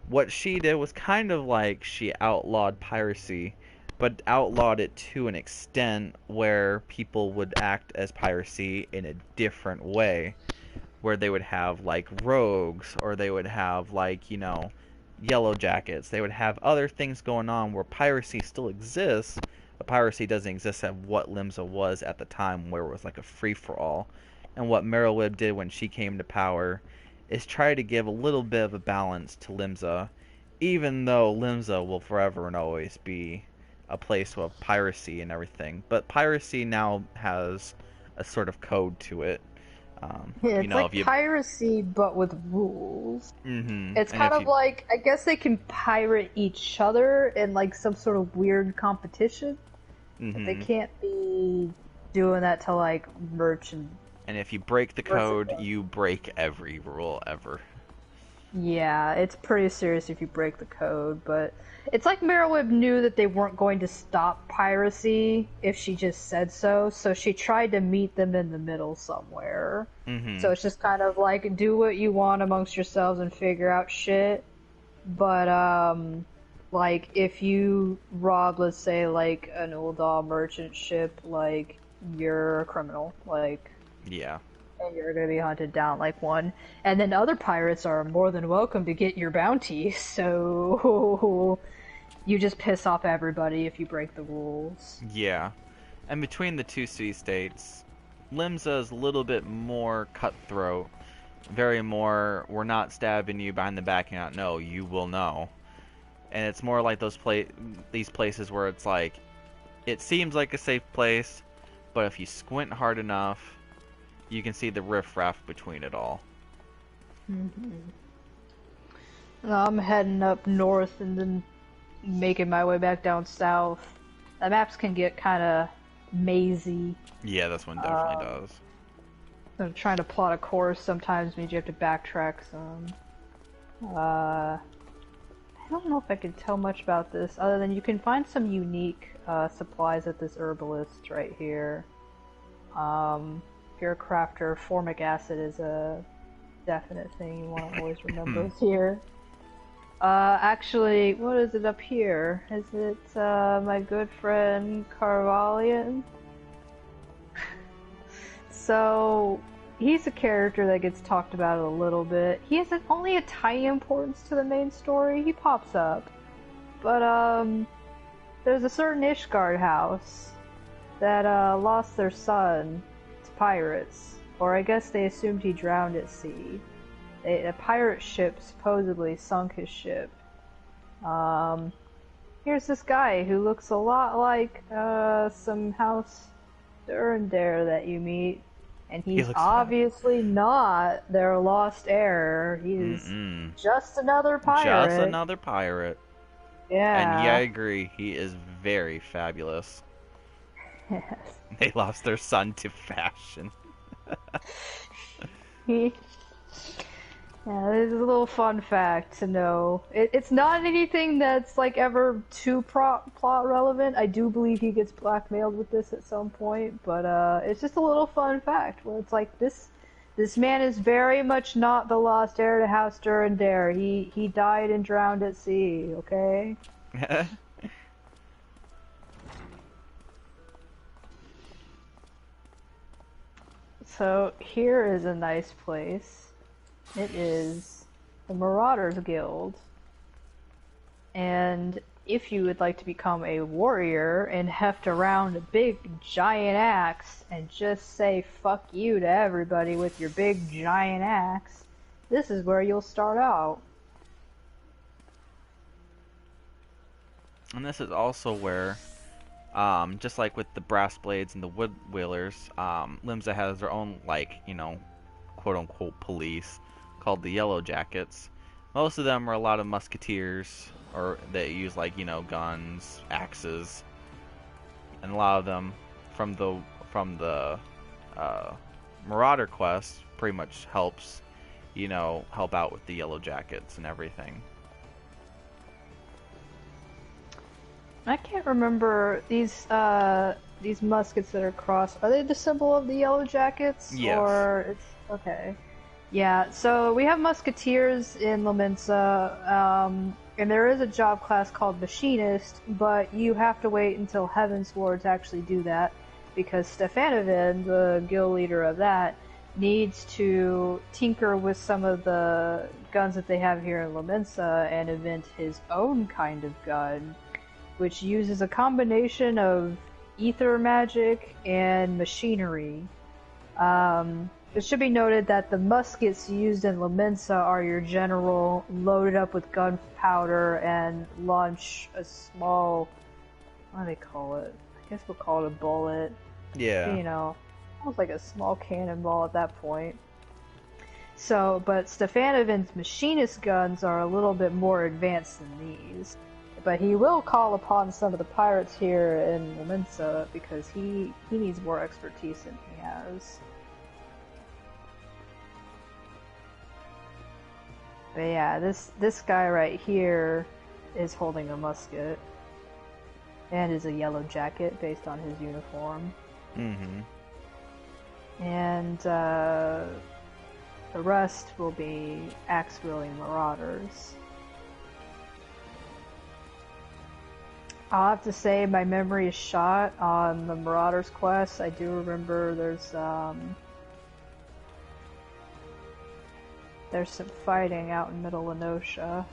What she did was kind of like she outlawed piracy, but outlawed it to an extent where people would act as piracy in a different way, where they would have like rogues, or they would have like, yellow jackets. They would have other things going on where piracy still exists, but piracy doesn't exist at what Limsa was at the time, where it was like a free-for-all. And what Merylwib did when she came to power is try to give a little bit of a balance to Limsa, even though Limsa will forever and always be a place with piracy and everything. But piracy now has a sort of code to it. Yeah, you it's know, like piracy, but with rules. It's and kind of like, I guess they can pirate each other in like some sort of weird competition. But they can't be doing that to like merchant. And if you break the code, you break every rule ever. Yeah, it's pretty serious if you break the code, but it's like Merylweb knew that they weren't going to stop piracy if she just said so, so she tried to meet them in the middle somewhere. So it's just kind of like, do what you want amongst yourselves and figure out shit, but like, if you rob, let's say, like, an Ul'Dah merchant ship, like, you're a criminal, like... Yeah. And you're gonna be hunted down like one. And then other pirates are more than welcome to get your bounty, so... you just piss off everybody if you break the rules. Yeah. And between the two city-states, Limsa is a little bit more cutthroat. Very more, we're not stabbing you behind the back and out, no, you will know. And it's more like these places where it's like, it seems like a safe place, but if you squint hard enough, you can see the riffraff between it all. I'm heading up north and then making my way back down south. The maps can get kind of mazy. Yeah, this one definitely does. So trying to plot a course sometimes means you have to backtrack some. I don't know if I can tell much about this, other than you can find some unique supplies at this herbalist right here. If you're a crafter, formic acid is a definite thing you want to always remember here. Actually, what is it up here? Is it my good friend Caroline? So, he's a character that gets talked about a little bit. He has only a tiny importance to the main story. He pops up. But, there's a certain Ishgard house that lost their son to pirates. Or I guess they assumed he drowned at sea. A pirate ship supposedly sunk his ship. Here's this guy who looks a lot like some House Durandare that you meet. And he's obviously not their lost heir. He's just another pirate. Just another pirate. Yeah. And yeah, I agree. He is very fabulous. Yes. They lost their son to fashion. Yeah, this is a little fun fact to know. It's not anything that's like ever too plot relevant. I do believe he gets blackmailed with this at some point, but it's just a little fun fact where it's like this man is very much not the lost heir to House Durandare. He died and drowned at sea. Okay. So here is a nice place. It is the Marauders Guild, and if you would like to become a warrior and heft around a big giant axe and just say fuck you to everybody with your big giant axe, this is where you'll start out. And this is also where, just like with the brass blades and the wood wheelers, Limsa has their own, like, you know, quote-unquote police, called the Yellow Jackets. Most of them are a lot of musketeers, or they use, like, you know, guns, axes, and a lot of them from the Marauder quest pretty much helps, you know, help out with the Yellow Jackets and everything. I can't remember these muskets that are crossed. Are they the symbol of the Yellow Jackets? Yes. Or it's okay. Yeah, so we have musketeers in Lominsa, and there is a job class called Machinist, but you have to wait until Heavensward to actually do that, because Stefanovin, the guild leader of that, needs to tinker with some of the guns that they have here in Lominsa and invent his own kind of gun, which uses a combination of ether magic and machinery. It should be noted that the muskets used in Lominsa are your general, loaded up with gunpowder and launch a small what do they call it? I guess we'll call it a bullet. Yeah. You know, almost like a small cannonball at that point. So, but Stefanovin's machinist guns are a little bit more advanced than these. But he will call upon some of the pirates here in Lominsa because he needs more expertise than he has. But yeah, this guy right here is holding a musket. And is a yellow jacket based on his uniform. Mm-hmm. And the rest will be axe-wielding marauders. I'll have to say my memory is shot on the Marauders quest. I do remember there's some fighting out in Middle Enosia.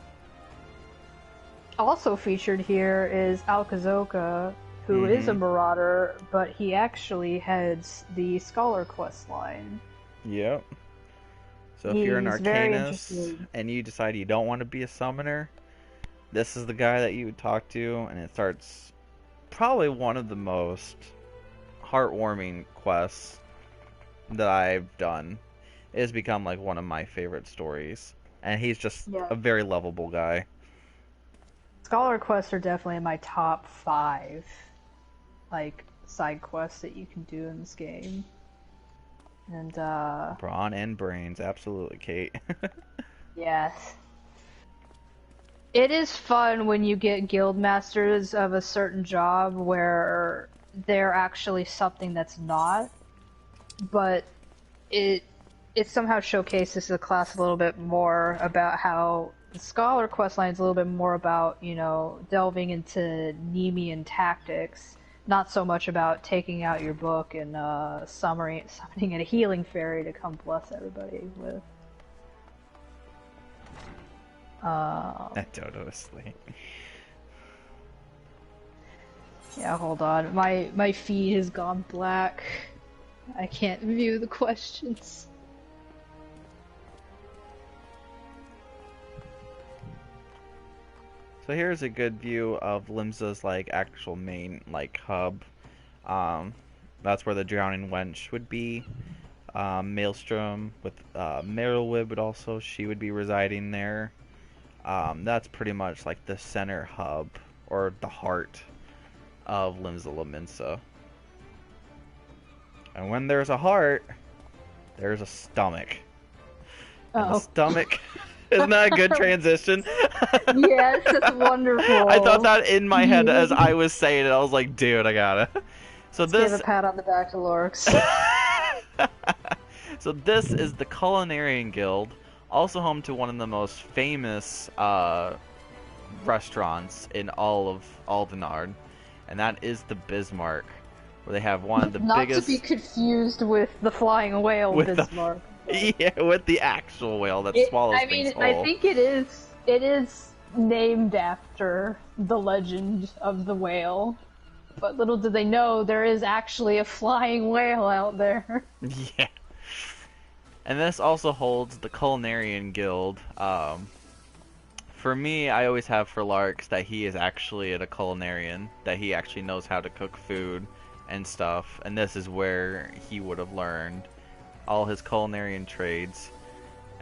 Also featured here is Alkazoka, who is a marauder, but he actually heads the Scholar quest line. Yep. So if you're an Arcanist and you decide you don't want to be a summoner, this is the guy that you would talk to, and it starts probably one of the most heartwarming quests that I've done. It has become like one of my favorite stories, and he's just a very lovable guy. Scholar quests are definitely in my top 5, like, side quests that you can do in this game. And, Brawn and brains, absolutely, Kate. Yes. It is fun when you get guild masters of a certain job where they're actually something that's not, but it somehow showcases the class a little bit more about how the Scholar questline is a little bit more about, you know, delving into Nemean tactics, not so much about taking out your book and summoning a healing fairy to come bless everybody with. Totally. Yeah, hold on. My feed has gone black. I can't view the questions. So here's a good view of Limsa's like actual main like hub. That's where the Drowning Wench would be. Maelstrom with Merylwib would also, she would be residing there. That's pretty much like the center hub, or the heart of Limsa Lominsa. And when there's a heart, there's a stomach. And the stomach... Isn't that a good transition? Yes, it's wonderful. I thought that in my head as I was saying it. I was like, dude, I gotta. So Let's this... give a pat on the back to Lorx. So this is the Culinarian Guild, also home to one of the most famous restaurants in all of Aldenard, and that is the Bismarck, where they have one of the biggest... Not to be confused with the flying whale Bismarck. Yeah, with the actual whale that swallows things whole. I think it is named after the legend of the whale. But little do they know, there is actually a flying whale out there. Yeah. And this also holds the Culinarian Guild. For me, I always have for Larks that he is actually a culinarian, that he actually knows how to cook food and stuff. And this is where he would have learned all his culinarian trades.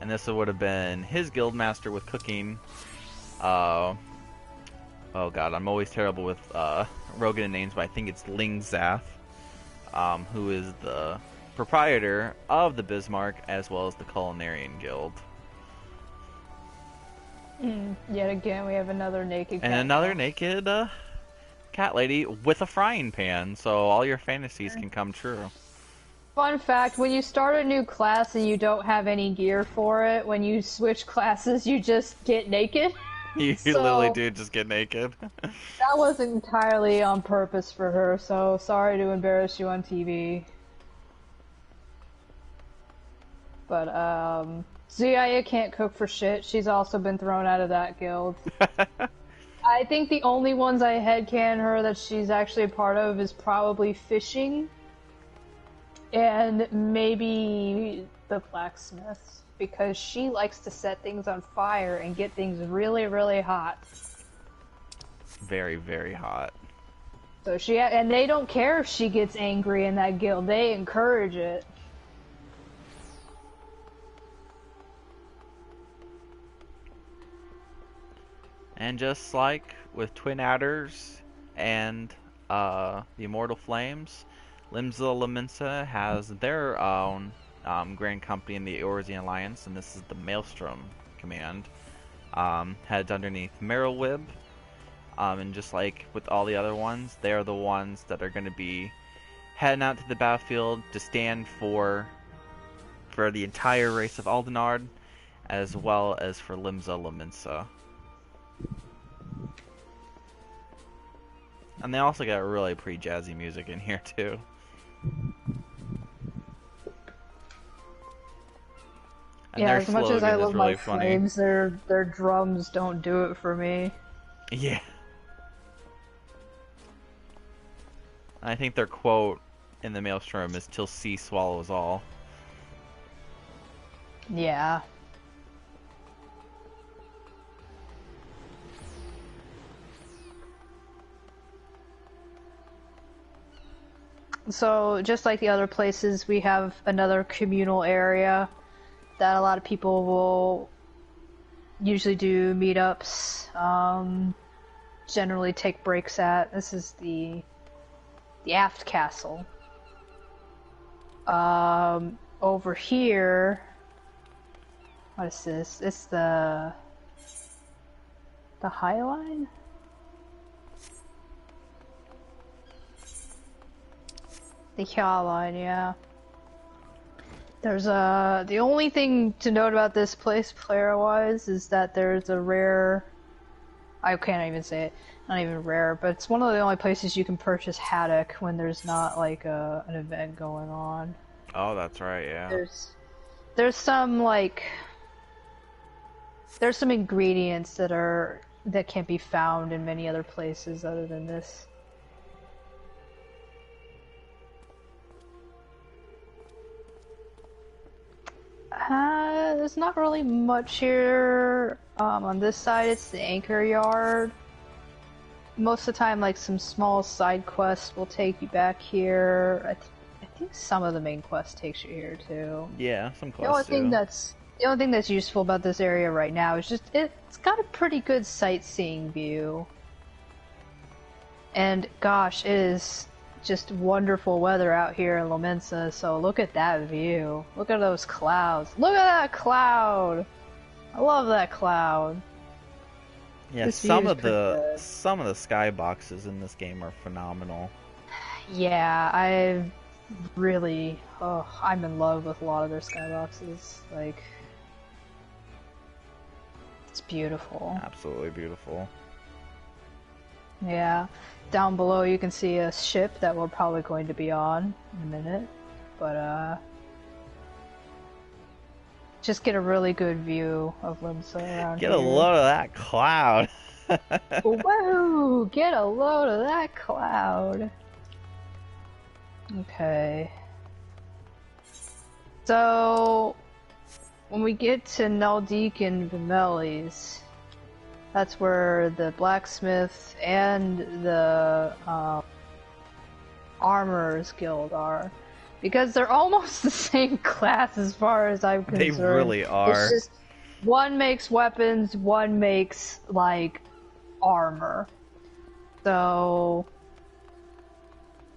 And this would have been his guildmaster with cooking. Oh god, I'm always terrible with Rogan names, but I think it's Lingzath, who is the proprietor of the Bismarck as well as the Culinarian Guild. Yet again, we have another naked cat. And another naked cat lady with a frying pan, so all your fantasies can come true. Fun fact, when you start a new class and you don't have any gear for it, when you switch classes, you just get naked. You literally do just get naked. That wasn't entirely on purpose for her, so sorry to embarrass you on TV. But, Zuyaya can't cook for shit. She's also been thrown out of that guild. I think the only ones I headcanon her that she's actually a part of is probably fishing. And maybe the blacksmiths, because she likes to set things on fire and get things really, really hot. Very, very hot. So and they don't care if she gets angry in that guild. They encourage it. And just like with Twin Adders and the Immortal Flames, Limsa Lominsa has their own grand company in the Eorzea Alliance, and this is the Maelstrom Command. Heads underneath Merylwib, and just like with all the other ones, they are the ones that are going to be heading out to the battlefield to stand for the entire race of Aldenard, as well as for Limsa Lominsa. And they also got really pretty jazzy music in here too. And yeah, as much as I love really my flames, their drums don't do it for me. Yeah. I think their quote in the Maelstrom is "Till sea swallows all." Yeah. So, just like the other places, we have another communal area that a lot of people will usually do meetups, generally take breaks at. This is the aft castle. Over here, what is this? It's the High Line? The High Line, yeah. There's the only thing to note about this place, player-wise, is that there's a rare... I can't even say it. Not even rare, but it's one of the only places you can purchase haddock when there's not, like, an event going on. Oh, that's right, yeah. There's some, like... There's some ingredients that can't be found in many other places other than this. There's not really much here. On this side, it's the anchor yard. Most of the time, like, some small side quests will take you back here. I think some of the main quests takes you here too. Yeah, some quests The only thing that's useful about this area right now is just it's got a pretty good sightseeing view. And gosh, it is just wonderful weather out here in Lominsa, so look at that view. Look at those clouds. Look at that cloud! I love that cloud. Yeah, some of the skyboxes in this game are phenomenal. Yeah, I'm in love with a lot of their skyboxes. Like, it's beautiful. Absolutely beautiful. Yeah. Down below you can see a ship that we're probably going to be on in a minute. But, just get a really good view of Limsa around here. Get a load of that cloud! Whoa! Get a load of that cloud! Okay. So, when we get to Naldik and Vimelis, that's where the blacksmith and the Armorers Guild are. Because they're almost the same class as far as I'm concerned. They really are. It's just, one makes weapons, one makes, like, armor. So,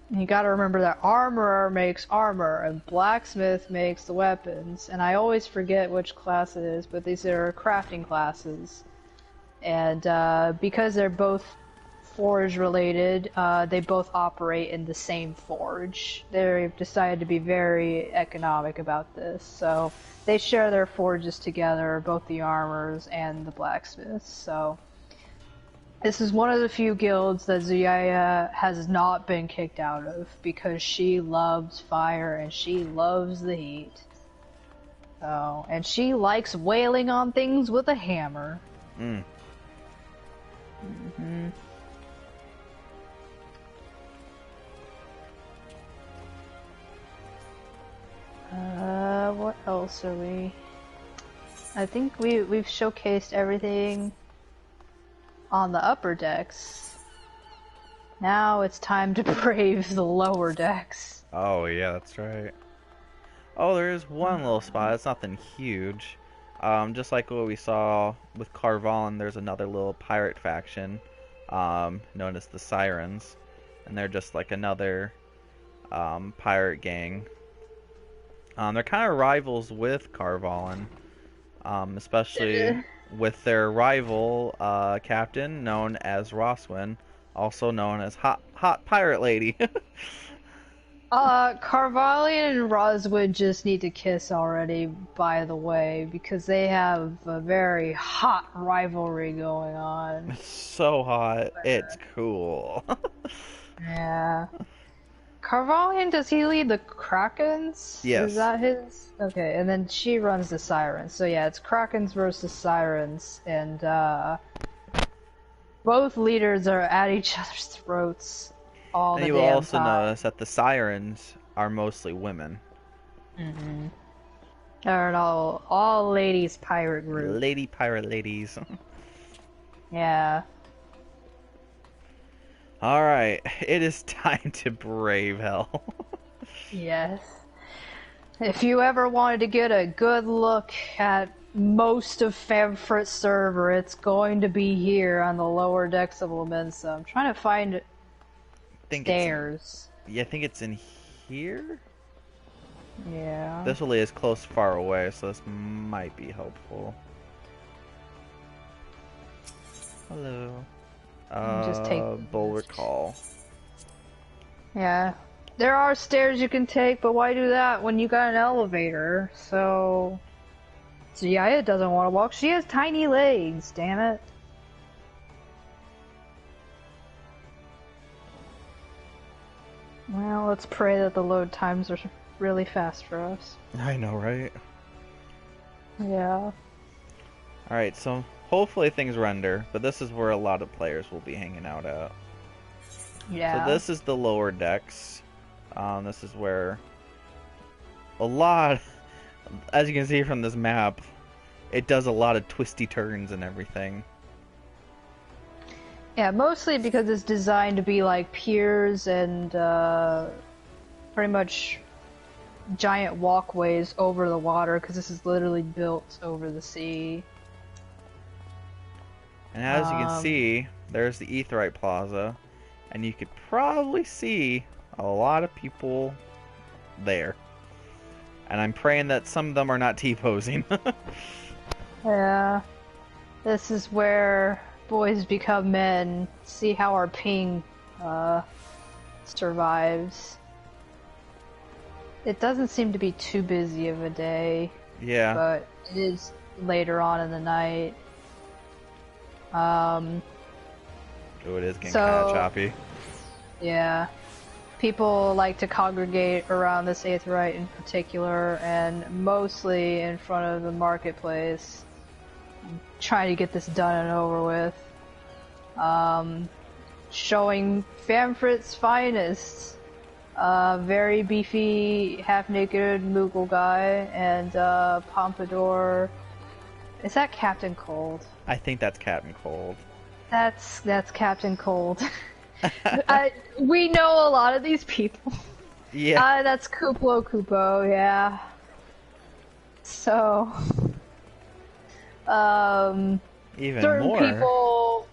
you gotta remember that Armorer makes armor, and Blacksmith makes the weapons. And I always forget which class it is, but these are crafting classes. And because they're both forge related, they both operate in the same forge. They've decided to be very economic about this, so they share their forges together, both the armors and the blacksmiths. So this is one of the few guilds that Zuyaya has not been kicked out of, because she loves fire and she loves the heat. So, and she likes wailing on things with a hammer. Mm-hmm. What else are we? I think we've showcased everything on the upper decks. Now it's time to brave the lower decks. Oh, yeah, that's right. Oh, there is one little spot. It's nothing huge. Just like what we saw with Carvalin, there's another little pirate faction known as the Sirens. And they're just like another pirate gang. They're kind of rivals with Carvalin, especially with their rival captain known as Roswin, also known as Hot Pirate Lady. Carvallian and Roswood just need to kiss already, by the way, because they have a very hot rivalry going on. It's so hot. It's cool. Yeah. Carvallian, does he lead the Krakens? Yes. Is that his? Okay, and then she runs the Sirens. So yeah, it's Krakens versus Sirens, and both leaders are at each other's throats all the And damn you will also time. notice that the Sirens are mostly women. Mm-hmm. They're an all ladies pirate group. Lady pirate ladies. Yeah. Alright, it is time to brave hell. Yes. If you ever wanted to get a good look at most of Famfrit's server, it's going to be here on the lower decks of Lominsa. I'm trying to find stairs. Yeah, I think it's in here? Yeah. This really is close far away, so this might be helpful. Hello. Just take Bulwark Hall. Yeah. There are stairs you can take, but why do that when you got an elevator? So Zaya doesn't want to walk. She has tiny legs, damn it. Well, let's pray that the load times are really fast for us. I know, right? Yeah. Alright, so hopefully things render, but this is where a lot of players will be hanging out at. Yeah. So this is the lower decks. This is where a lot, as you can see from this map, it does a lot of twisty turns and everything. Yeah, mostly because it's designed to be like piers and pretty much giant walkways over the water, because this is literally built over the sea. And as you can see, there's the Aetheryte Plaza, and you could probably see a lot of people there. And I'm praying that some of them are not T-posing. Yeah. This is where boys become men. See how our ping survives. It doesn't seem to be too busy of a day. Yeah. But it is later on in the night. Oh, it is getting kind of choppy. Yeah. People like to congregate around this Aetheryte in particular, and mostly in front of the marketplace. Trying to get this done and over with. Showing Famfrit's finest. Very beefy, half-naked Moogle guy, and Pompadour. Is that Captain Cold? I think that's Captain Cold. That's Captain Cold. We know a lot of these people. Yeah. That's Kupo, yeah. So, Even certain more.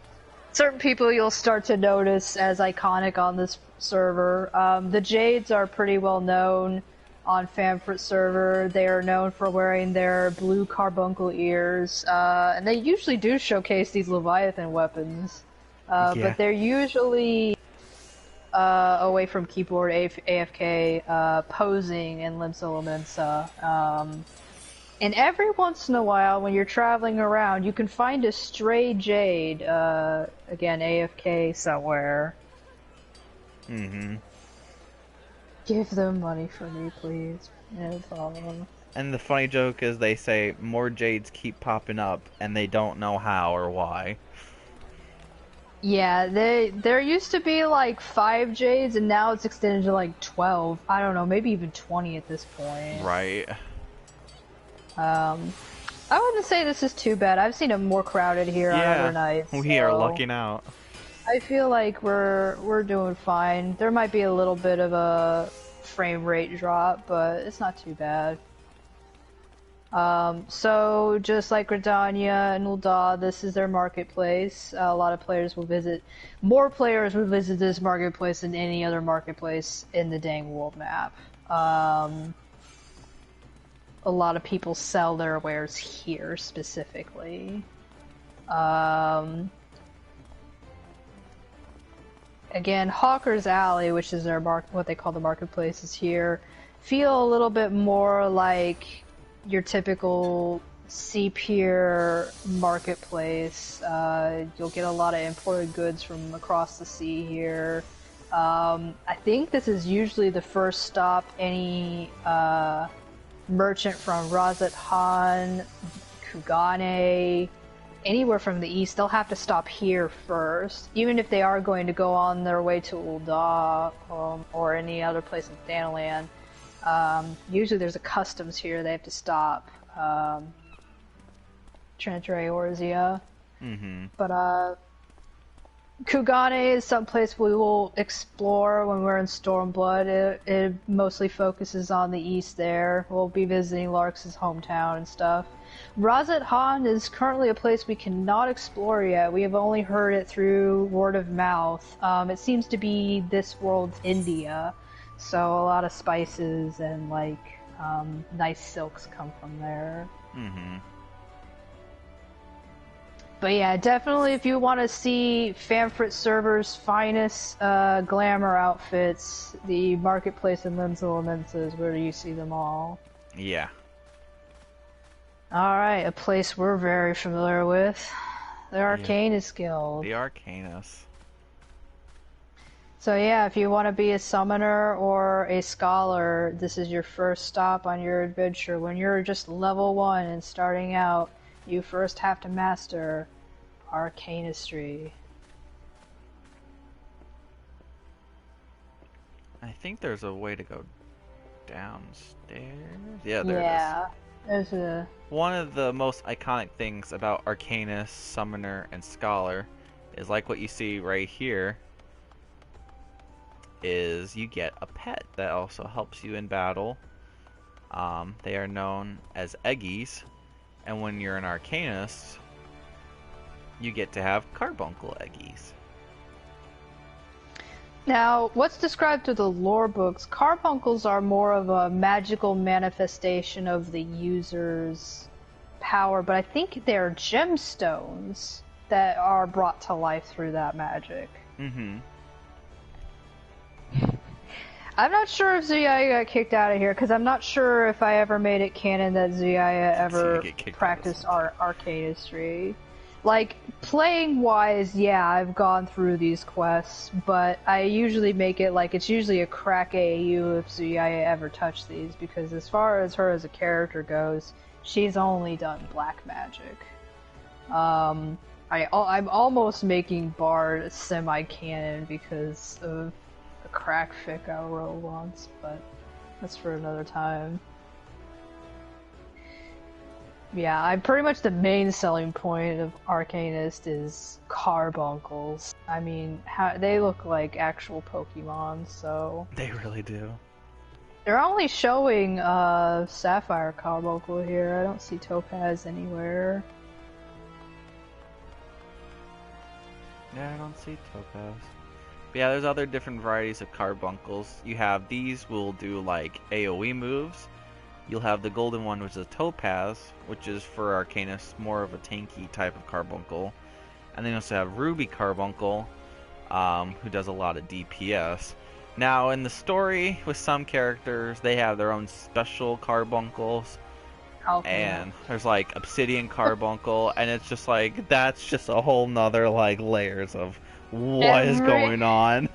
Certain people you'll start to notice as iconic on this server. The Jades are pretty well known on Famfrit server. They are known for wearing their blue carbuncle ears, and they usually do showcase these Leviathan weapons. But they're usually away from keyboard, AFK, posing in Limsa Lominsa. And every once in a while, when you're traveling around, you can find a stray Jade, again, AFK somewhere. Mm-hmm. Give them money for me, please. No problem. And the funny joke is they say more Jades keep popping up, and they don't know how or why. Yeah, there used to be like 5 Jades, and now it's extended to like 12. I don't know, maybe even 20 at this point. Right. I wouldn't say this is too bad. I've seen it more crowded here on other nights. We are lucking out. I feel like we're doing fine. There might be a little bit of a frame rate drop, but it's not too bad. So just like Gridania and Ul'Dah, this is their marketplace. A lot of players will visit. More players will visit this marketplace than any other marketplace in the dang world map. A lot of people sell their wares here specifically. Again, Hawker's Alley, which is their what they call the marketplace, is here. Feel a little bit more like your typical C-tier marketplace. You'll get a lot of imported goods from across the sea here. I think this is usually the first stop any merchant from Razat Han, Kugane, anywhere from the east, they'll have to stop here first. Even if they are going to go on their way to Ul'Dah or any other place in Thanoland. Usually there's a customs here they have to stop. Enter Eorzea. But Kugane is someplace we will explore when we're in Stormblood. It mostly focuses on the east there. We'll be visiting Lark's hometown and stuff. Razat Han is currently a place we cannot explore yet. We have only heard it through word of mouth. It seems to be this world's India, so a lot of spices and like nice silks come from there. But yeah, definitely if you want to see Famfrit servers' finest glamour outfits, the marketplace in Limsa Lominsa is where you see them all. Yeah. Alright, a place we're very familiar with. The Arcanist Guild. The Arcanist. So yeah, if you want to be a summoner or a scholar, this is your first stop on your adventure. When you're just level 1 and starting out, you first have to master Arcanistry. I think there's a way to go downstairs. Yeah, there it is. There's a... One of the most iconic things about Arcanist, Summoner, and Scholar is like what you see right here, is you get a pet that also helps you in battle. They are known as Eggies, and when you're an Arcanist, you get to have Carbuncle Eggies. Now, what's described through the lore books, carbuncles are more of a magical manifestation of the user's power, but I think they're gemstones that are brought to life through that magic. I'm not sure if Zeaya got kicked out of here, because I'm not sure if I ever made it canon that Zeaya ever practiced arcanistry. Like, playing-wise, yeah, I've gone through these quests, but I usually make it like it's usually a crack AAU if Zeaya ever touched these, because as far as her as a character goes, she's only done black magic. I'm almost making Bard semi-canon because of a crack fic I wrote once, but that's for another time. Yeah, pretty much the main selling point of Arcanist is carbuncles. I mean, they look like actual Pokemon, so... They really do. They're only showing Sapphire Carbuncle here. I don't see Topaz anywhere. Yeah, I don't see Topaz. But yeah, there's other different varieties of carbuncles. You have these will do like AoE moves. You'll have the golden one, which is a Topaz, which is for Arcanists, more of a tanky type of carbuncle. And then you also have Ruby Carbuncle, who does a lot of DPS. Now, in the story, with some characters, they have their own special carbuncles. And there's like Obsidian Carbuncle, and it's just like, that's just a whole nother like layers of what is going on.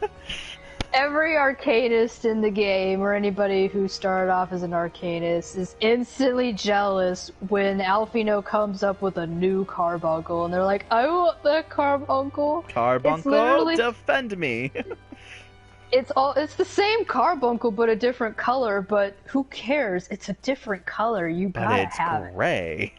Every Arcanist in the game, or anybody who started off as an Arcanist, is instantly jealous when Alphino comes up with a new carbuncle, and they're like, I want that carbuncle! Carbuncle, defend me! It's the same carbuncle, but a different color, but who cares? It's a different color, you gotta have it. But it's gray.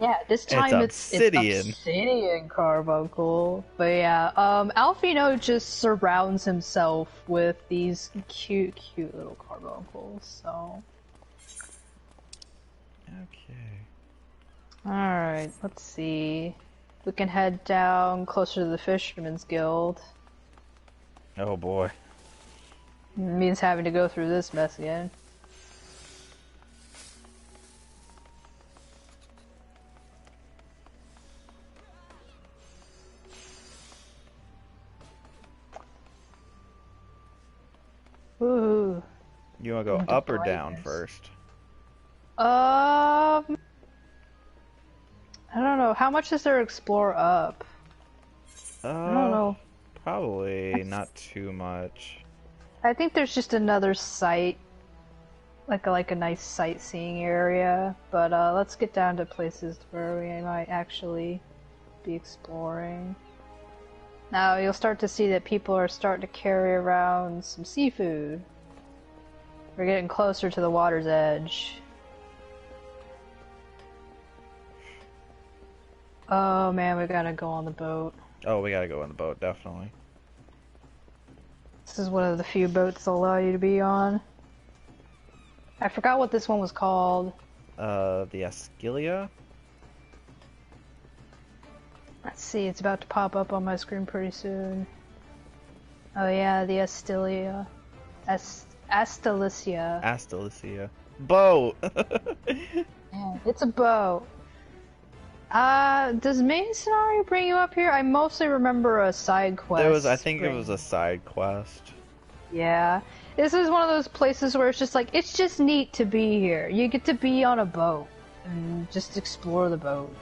Yeah, this time it's obsidian carbuncle. But yeah, Alfino just surrounds himself with these cute little carbuncles, so. Okay. Alright, let's see. We can head down closer to the Fisherman's Guild. Oh boy. It means having to go through this mess again. Ooh. You want to go up or down first? I don't know. How much is there to explore up? I don't know. Probably not too much. I think there's just another site, like a nice sightseeing area. But let's get down to places where we might actually be exploring. Now you'll start to see that people are starting to carry around some seafood. We're getting closer to the water's edge. Oh man, we gotta go on the boat. Oh, we gotta go on the boat, definitely. This is one of the few boats that allow you to be on. I forgot what this one was called. The Ascilia? Let's see, it's about to pop up on my screen pretty soon. Oh yeah, the Astilia. Astalicia. Astalicia. Boat! Yeah, it's a boat. Does main scenario bring you up here? I mostly remember a side quest. I think it was a side quest. Yeah. This is one of those places where it's just like, it's just neat to be here. You get to be on a boat and just explore the boat.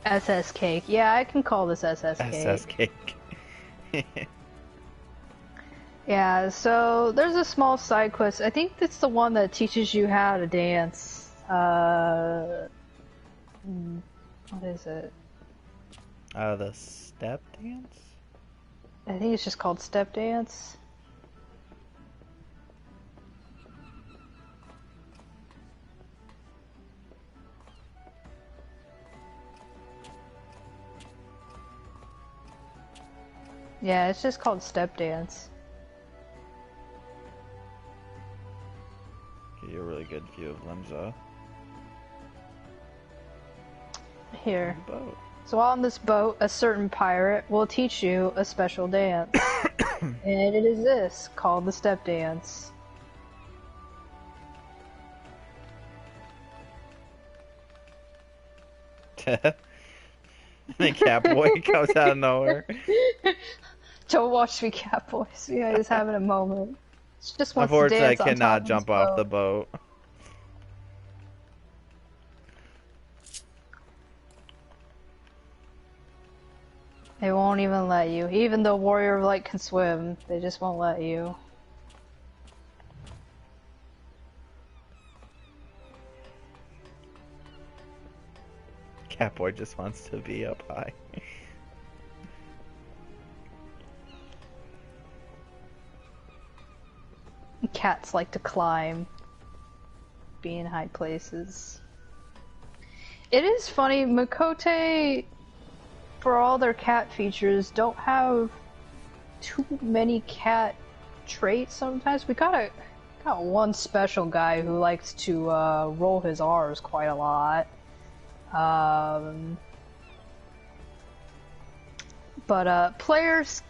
SS Cake. Yeah, I can call this SS Cake. SS Cake. Yeah, so there's a small side quest. I think it's the one that teaches you how to dance. What is it? The step dance? I think it's just called Step Dance. Yeah, it's just called Step Dance. Get you a really good view of Limsa. Here. Boat. So on this boat, a certain pirate will teach you a special dance. And it is this, called the Step Dance. The Catboy comes out of nowhere. Don't watch me, Catboy. See, I just having a moment. She just wants to Unfortunately, dance I cannot jump off off the boat. They won't even let you. Even though Warrior of Light can swim, they just won't let you. Catboy just wants to be up high. Cats like to climb, be in high places. It is funny, Makote, for all their cat features, don't have too many cat traits sometimes. We got one special guy who likes to roll his R's quite a lot. But players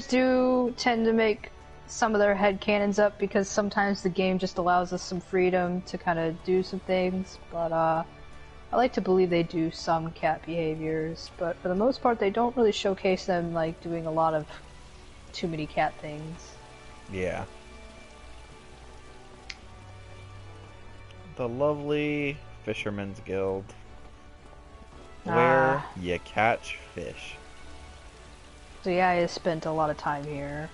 do tend to make some of their headcanons up because sometimes the game just allows us some freedom to kind of do some things, but I like to believe they do some cat behaviors, but for the most part they don't really showcase them like doing a lot of too many cat things. Yeah. The lovely Fisherman's Guild, where you catch fish. So yeah, I spent a lot of time here.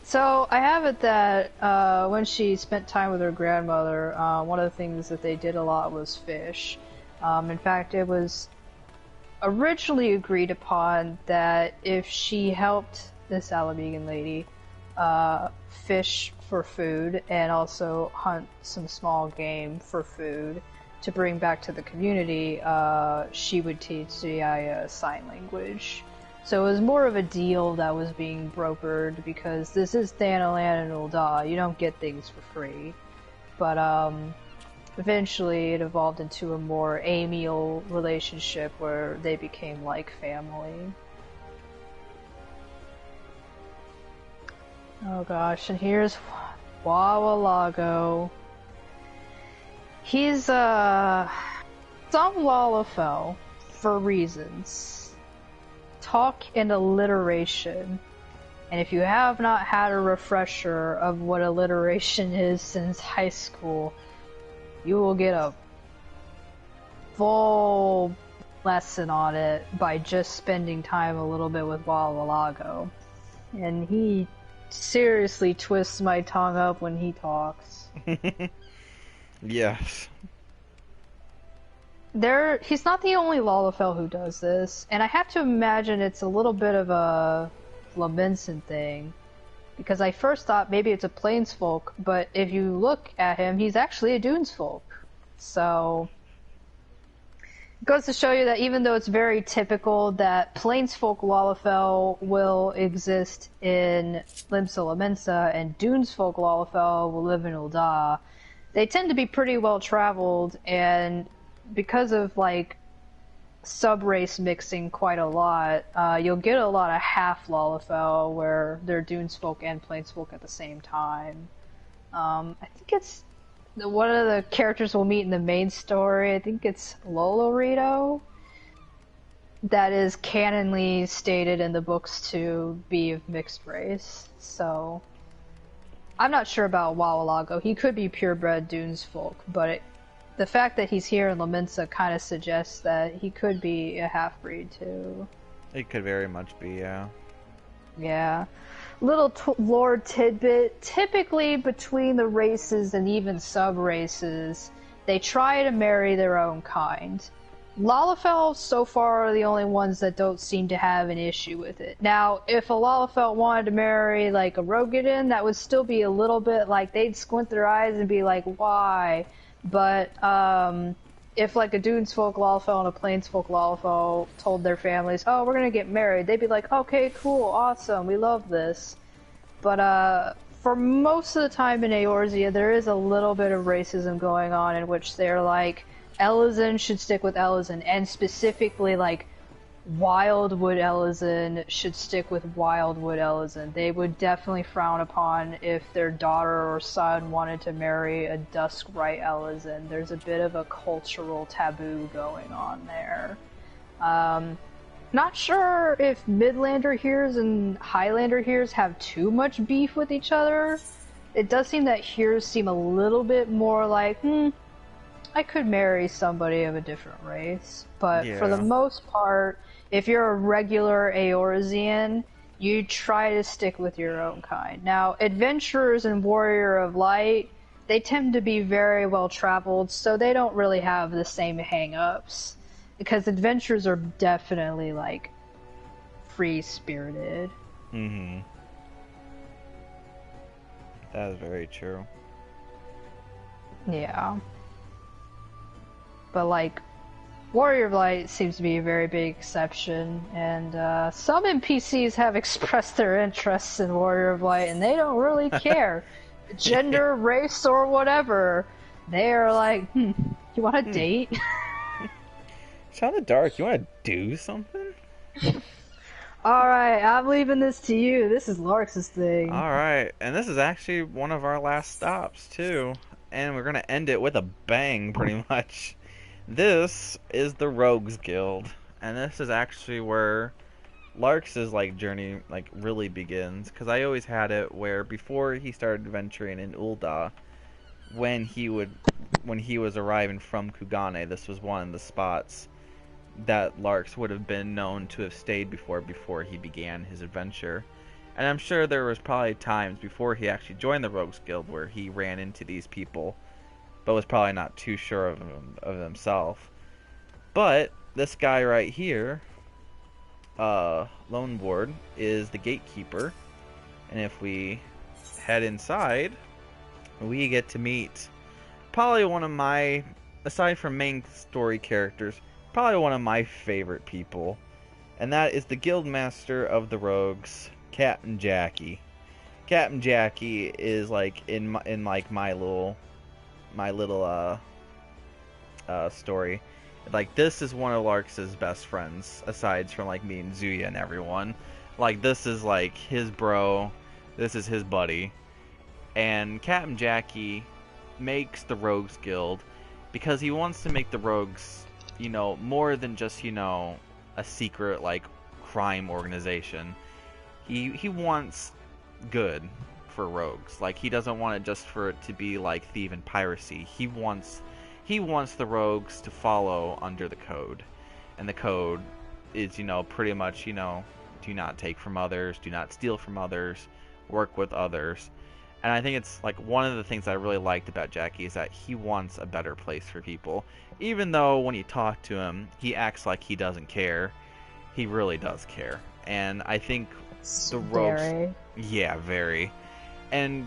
So I have it that when she spent time with her grandmother, one of the things that they did a lot was fish. In fact, it was originally agreed upon that if she helped this Alamegan lady fish for food and also hunt some small game for food to bring back to the community, she would teach Ziaya sign language. So it was more of a deal that was being brokered because this is Thanoland and Ul'Dah. You don't get things for free. But eventually it evolved into a more amiable relationship where they became like family. Oh gosh, and here's Wawalago. He's some Lalafell for reasons. Talk and alliteration. And if you have not had a refresher of what alliteration is since high school, you will get a full lesson on it by just spending time a little bit with Wawalago. And he seriously twists my tongue up when he talks. Yes. He's not the only Lalafell who does this, and I have to imagine it's a little bit of a Lominsan thing, because I first thought maybe it's a Plainsfolk, but if you look at him, he's actually a Dunesfolk. So it goes to show you that even though it's very typical that Plainsfolk Lalafell will exist in Limsa Lominsa and Dunesfolk Lalafell will live in Ul'Dah, they tend to be pretty well traveled, and because of like sub-race mixing quite a lot, you'll get a lot of half Lalafell where they're Dunesfolk and Plainsfolk at the same time. I think it's one of the characters we'll meet in the main story. I think it's Lolorito, that is canonly stated in the books to be of mixed race. So I'm not sure about Wawalago. He could be purebred Dunesfolk, but the fact that he's here in Lominsa kind of suggests that he could be a half-breed too. It could very much be, yeah. Yeah. Little lore tidbit. Typically between the races and even sub-races, they try to marry their own kind. Lalafell so far are the only ones that don't seem to have an issue with it. Now, if a Lalafell wanted to marry like a Rogadin, that would still be a little bit like they'd squint their eyes and be like, why? But if like a Dunesfolk Lalafell and a Plainsfolk Lalafell told their families, oh, we're gonna get married, they'd be like, okay, cool, awesome, we love this. But for most of the time in Eorzea, there is a little bit of racism going on in which they're like, Elezen should stick with Elezen, and specifically like Wildwood Elezen should stick with Wildwood Elezen. They would definitely frown upon if their daughter or son wanted to marry a Duskrite Elezen. There's a bit of a cultural taboo going on there. Not sure if Midlander Hears and Highlander Hears have too much beef with each other. It does seem that Hears seem a little bit more like, I could marry somebody of a different race. But for the most part, if you're a regular Eorzean, you try to stick with your own kind. Now, Adventurers and Warrior of Light, they tend to be very well traveled, so they don't really have the same hang-ups. Because Adventurers are definitely, like, free-spirited. Mm-hmm. That is very true. Yeah. But, like, Warrior of Light seems to be a very big exception, and some NPCs have expressed their interests in Warrior of Light, and they don't really care. Gender, race, or whatever. They are like, you want to date? Shot in the dark, you want to do something? Alright, I'm leaving this to you. This is Larx's thing. Alright, and this is actually one of our last stops, too. And we're going to end it with a bang, pretty much. This is the Rogues Guild, and this is actually where Larx's like journey like really begins. Because I always had it where before he started adventuring in Ul'Dah, when he was arriving from Kugane, this was one of the spots that Larx would have been known to have stayed before he began his adventure. And I'm sure there was probably times before he actually joined the Rogues Guild where he ran into these people, but was probably not too sure of himself. But this guy right here, Lone Ward, is the gatekeeper, And if we head inside, we get to meet probably one of my, aside from main story characters, probably one of my favorite people. And that is the Guildmaster of the Rogues, Captain Jackie. Captain Jackie is like in my little story. Like, this is one of Larx's best friends, aside from like me and Zuya and everyone. Like, this is like his bro, this is his buddy. And Captain Jackie makes the Rogues Guild because he wants to make the Rogues, you know, more than just, you know, a secret like crime organization. He wants good for rogues. Like, he doesn't want it just for it to be like thief and piracy. He wants the rogues to follow under the code. And the code is, you know, pretty much, you know, do not take from others, do not steal from others, work with others. And I think it's like one of the things I really liked about Jackie is that he wants a better place for people. Even though when you talk to him, he acts like he doesn't care. He really does care. And I think the Rogues... Yeah, very. And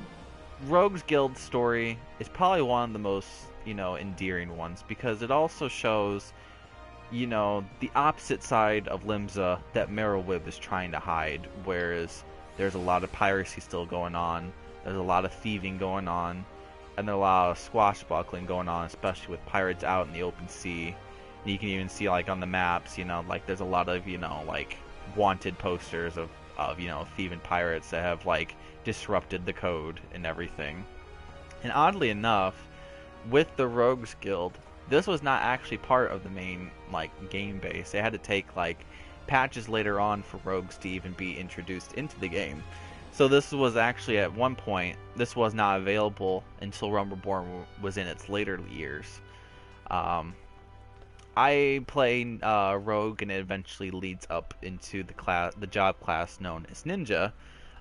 Rogues Guild story is probably one of the most, you know, endearing ones, because it also shows, you know, the opposite side of Limsa that Merylwib is trying to hide, whereas there's a lot of piracy still going on, there's a lot of thieving going on, and there's a lot of swashbuckling going on, especially with pirates out in the open sea. And you can even see, like, on the maps, you know, like, there's a lot of, you know, like, wanted posters of you know, thieving pirates that have, like, disrupted the code and everything. And oddly enough, with the Rogues Guild, this was not actually part of the main, like, game base. They had to take, like, patches later on for rogues to even be introduced into the game. So this was actually, at one point, this was not available until Realm Reborn was in its later years. I play Rogue, and it eventually leads up into the job class known as Ninja,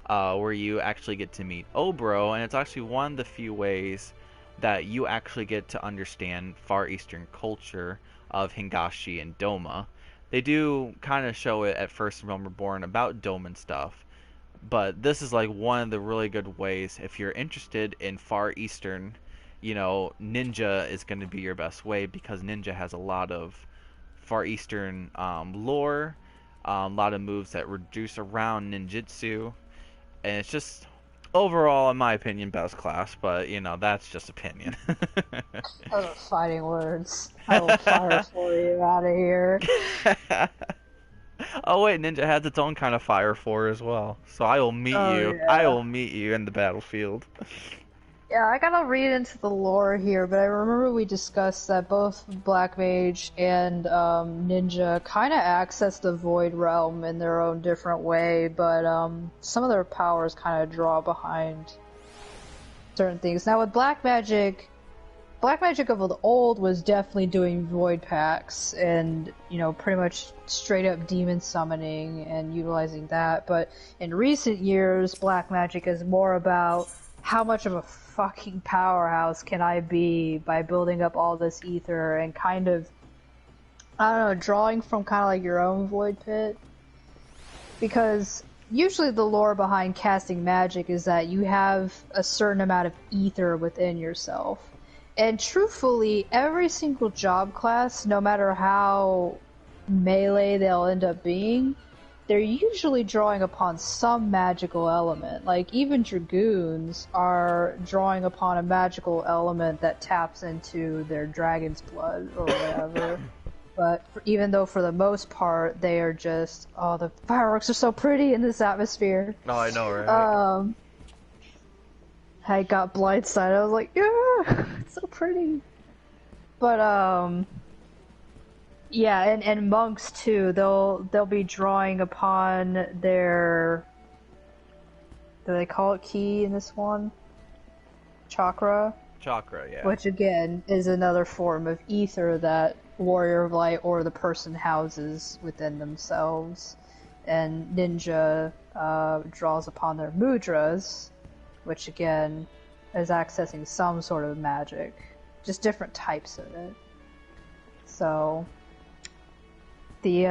where you actually get to meet Obro, and it's actually one of the few ways that you actually get to understand Far Eastern culture of Hingashi and Doma. They do kind of show it at first in Realm Reborn about Doma and stuff, but this is like one of the really good ways if you're interested in Far Eastern. You know, Ninja is going to be your best way, because Ninja has a lot of Far Eastern lore, a lot of moves that reduce around ninjutsu, and it's just, overall, in my opinion, best class, but, you know, that's just opinion. Those are fighting words. I will fire for you out of here. Oh wait, Ninja has its own kind of fire for as well, so I will meet you. Yeah. I will meet you in the battlefield. Yeah, I gotta read into the lore here, but I remember we discussed that both Black Mage and Ninja kind of access the Void Realm in their own different way, but some of their powers kind of draw behind certain things. Now with Black Magic of the old was definitely doing Void Packs and, you know, pretty much straight up demon summoning and utilizing that, but in recent years, Black Magic is more about how much of a fucking powerhouse can I be by building up all this ether and kind of, I don't know, drawing from kind of like your own void pit. Because usually the lore behind casting magic is that you have a certain amount of ether within yourself. And truthfully, every single job class, no matter how melee they'll end up being, they're usually drawing upon some magical element. Like, even Dragoons are drawing upon a magical element that taps into their dragon's blood or whatever. But even though for the most part, they are just, oh, the fireworks are so pretty in this atmosphere. Oh, I know, right? I got blindsided. I was like, yeah, it's so pretty. But, yeah, and monks too. They'll be drawing upon their, do they call it ki in this one? Chakra? Chakra, yeah. Which again is another form of ether that Warrior of Light or the person houses within themselves. And Ninja draws upon their mudras, which again is accessing some sort of magic. Just different types of it. So the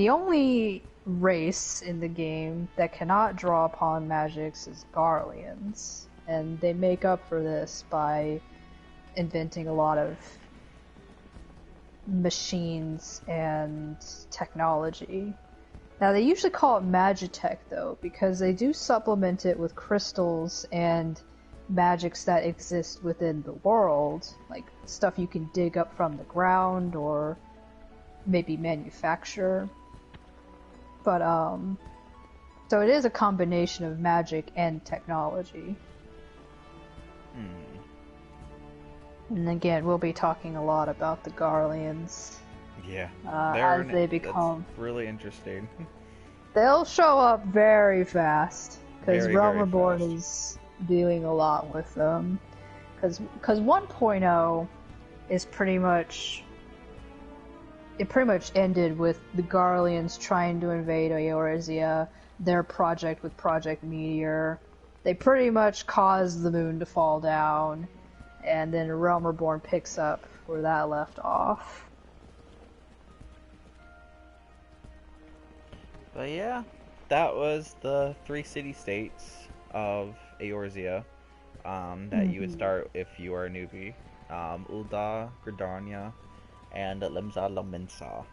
only race in the game that cannot draw upon magics is Garleans, and they make up for this by inventing a lot of machines and technology. Now, they usually call it Magitech, though, because they do supplement it with crystals and magics that exist within the world, like stuff you can dig up from the ground or maybe manufacture. But, so it is a combination of magic and technology. And again, we'll be talking a lot about the Garleans. Yeah, as they become... That's really interesting. They'll show up very fast, because Realm Reborn is doing a lot with them. Because 1.0 is pretty much... It pretty much ended with the Garleans trying to invade Eorzea, their project with Project Meteor. They pretty much caused the moon to fall down, and then Realm Reborn picks up where that left off. But yeah, that was the 3 city-states of Eorzea that you would start if you are a newbie. Ul'Dah, Gridania, and Limsa Lominsa.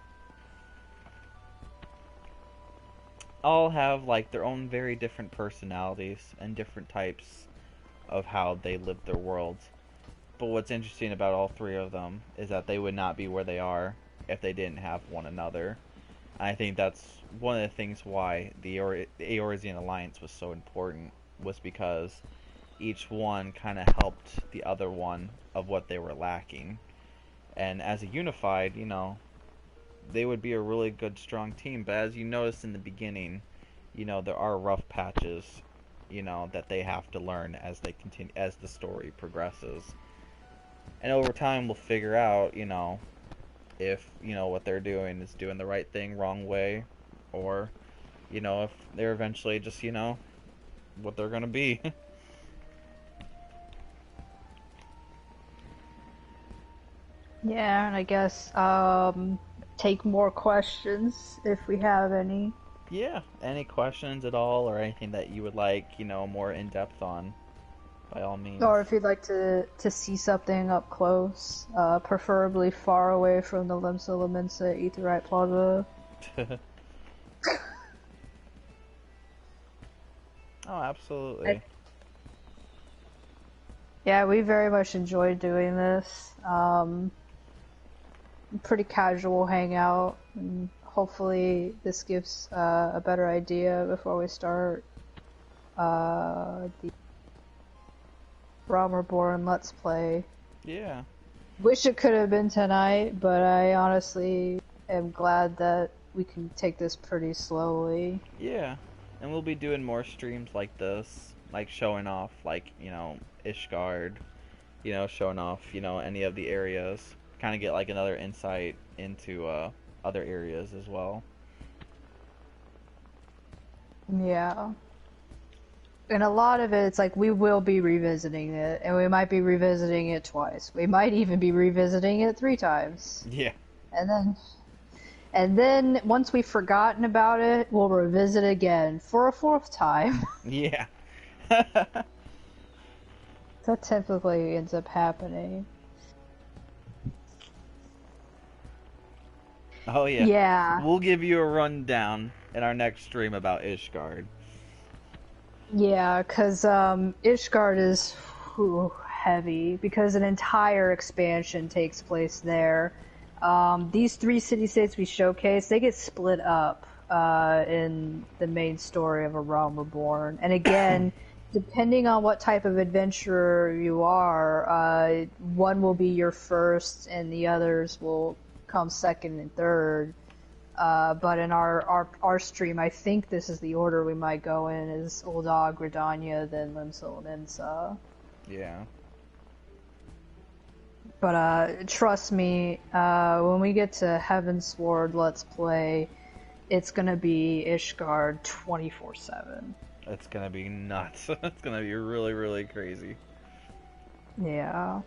All have like their own very different personalities and different types of how they live their worlds. But what's interesting about all 3 of them is that they would not be where they are if they didn't have one another. I think that's one of the things why the Eorzean Alliance was so important, was because each one kind of helped the other one of what they were lacking. And as a unified, you know, they would be a really good, strong team. But as you noticed in the beginning, you know, there are rough patches, you know, that they have to learn as they continue, as the story progresses. And over time, we'll figure out, you know, if, you know, what they're doing is doing the right thing wrong way, or, you know, if they're eventually just, you know, what they're gonna be. Yeah, and I guess take more questions if we have any. Yeah, any questions at all, or anything that you would like, you know, more in depth on, by all means. Or if you'd like to see something up close, preferably far away from the Limsa Lominsa Aetheryte Plaza. Oh, absolutely. Yeah, we very much enjoyed doing this. Pretty casual hangout, and hopefully this gives a better idea before we start the Realm Reborn Let's Play. Yeah. Wish it could have been tonight, but I honestly am glad that we can take this pretty slowly. Yeah, and we'll be doing more streams like this, like showing off, like, you know, Ishgard, you know, showing off, you know, any of the areas. Kind of get like another insight into other areas as well. Yeah. And a lot of it's like we will be revisiting it, and we might be revisiting it twice. We might even be revisiting it 3 times. Yeah. And then once we've forgotten about it, we'll revisit it again for a 4th time. Yeah. That typically ends up happening. Oh yeah. Yeah. We'll give you a rundown in our next stream about Ishgard. Yeah, because Ishgard is heavy, because an entire expansion takes place there. These 3 city-states we showcase, they get split up in the main story of A Realm Reborn. And again, depending on what type of adventurer you are, one will be your first and the others will come second and third. But in our stream, I think this is the order we might go in, is Ul'Dah, Gradania, then Limsa Lominsa. Yeah. But trust me, when we get to Heavensward Let's Play, it's gonna be Ishgard 24/7. It's gonna be nuts. It's gonna be really, really crazy. Yeah.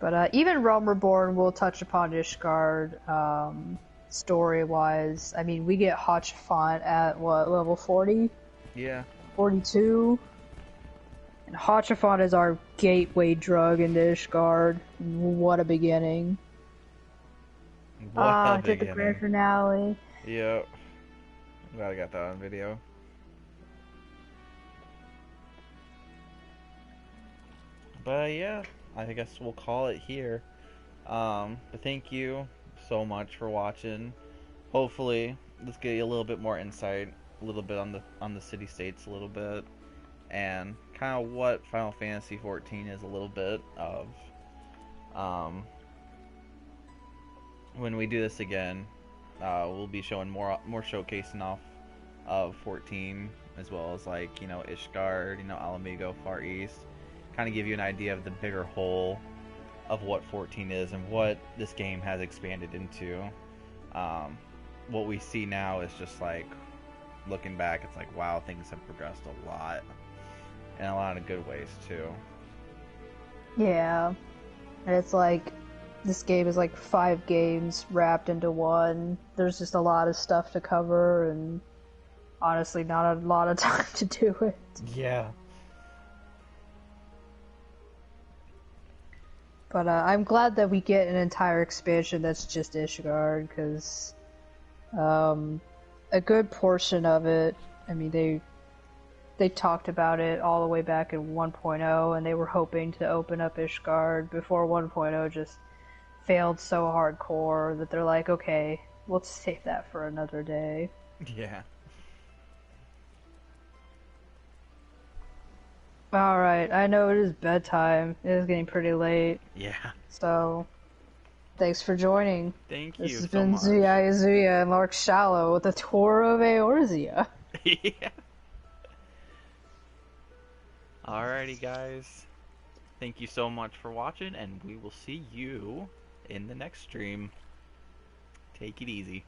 But even Realm Reborn will touch upon Ishgard. story-wise. I mean, we get Hachafont at, what, level 40? Yeah. 42? And Hachafont is our gateway drug into Ishgard. What a beginning. What a did the grand finale. Yep. Glad I got that on video. But yeah, I guess we'll call it here. But thank you so much for watching. Hopefully, let's get you a little bit more insight, a little bit on the city states, a little bit, and kind of what Final Fantasy XIV is a little bit of. When we do this again, we'll be showing more showcasing off of 14, as well as, like, you know, Ishgard, you know, Alamigo, Far East. Kind of give you an idea of the bigger whole of what 14 is and what this game has expanded into. What we see now is just like, looking back, it's like, wow, things have progressed a lot, in a lot of good ways too. Yeah, and it's like, this game is like 5 games wrapped into one. There's just a lot of stuff to cover, and honestly, not a lot of time to do it. Yeah. But I'm glad that we get an entire expansion that's just Ishgard, because a good portion of it, I mean, they talked about it all the way back in 1.0, and they were hoping to open up Ishgard before 1.0 just failed so hardcore that they're like, okay, we'll save that for another day. Yeah. Alright, I know it is bedtime. It is getting pretty late. Yeah. So, thanks for joining. Thank you. This has been Zuya and Lark Shallow with a tour of Eorzea. Yeah. Alrighty, guys. Thank you so much for watching, and we will see you in the next stream. Take it easy.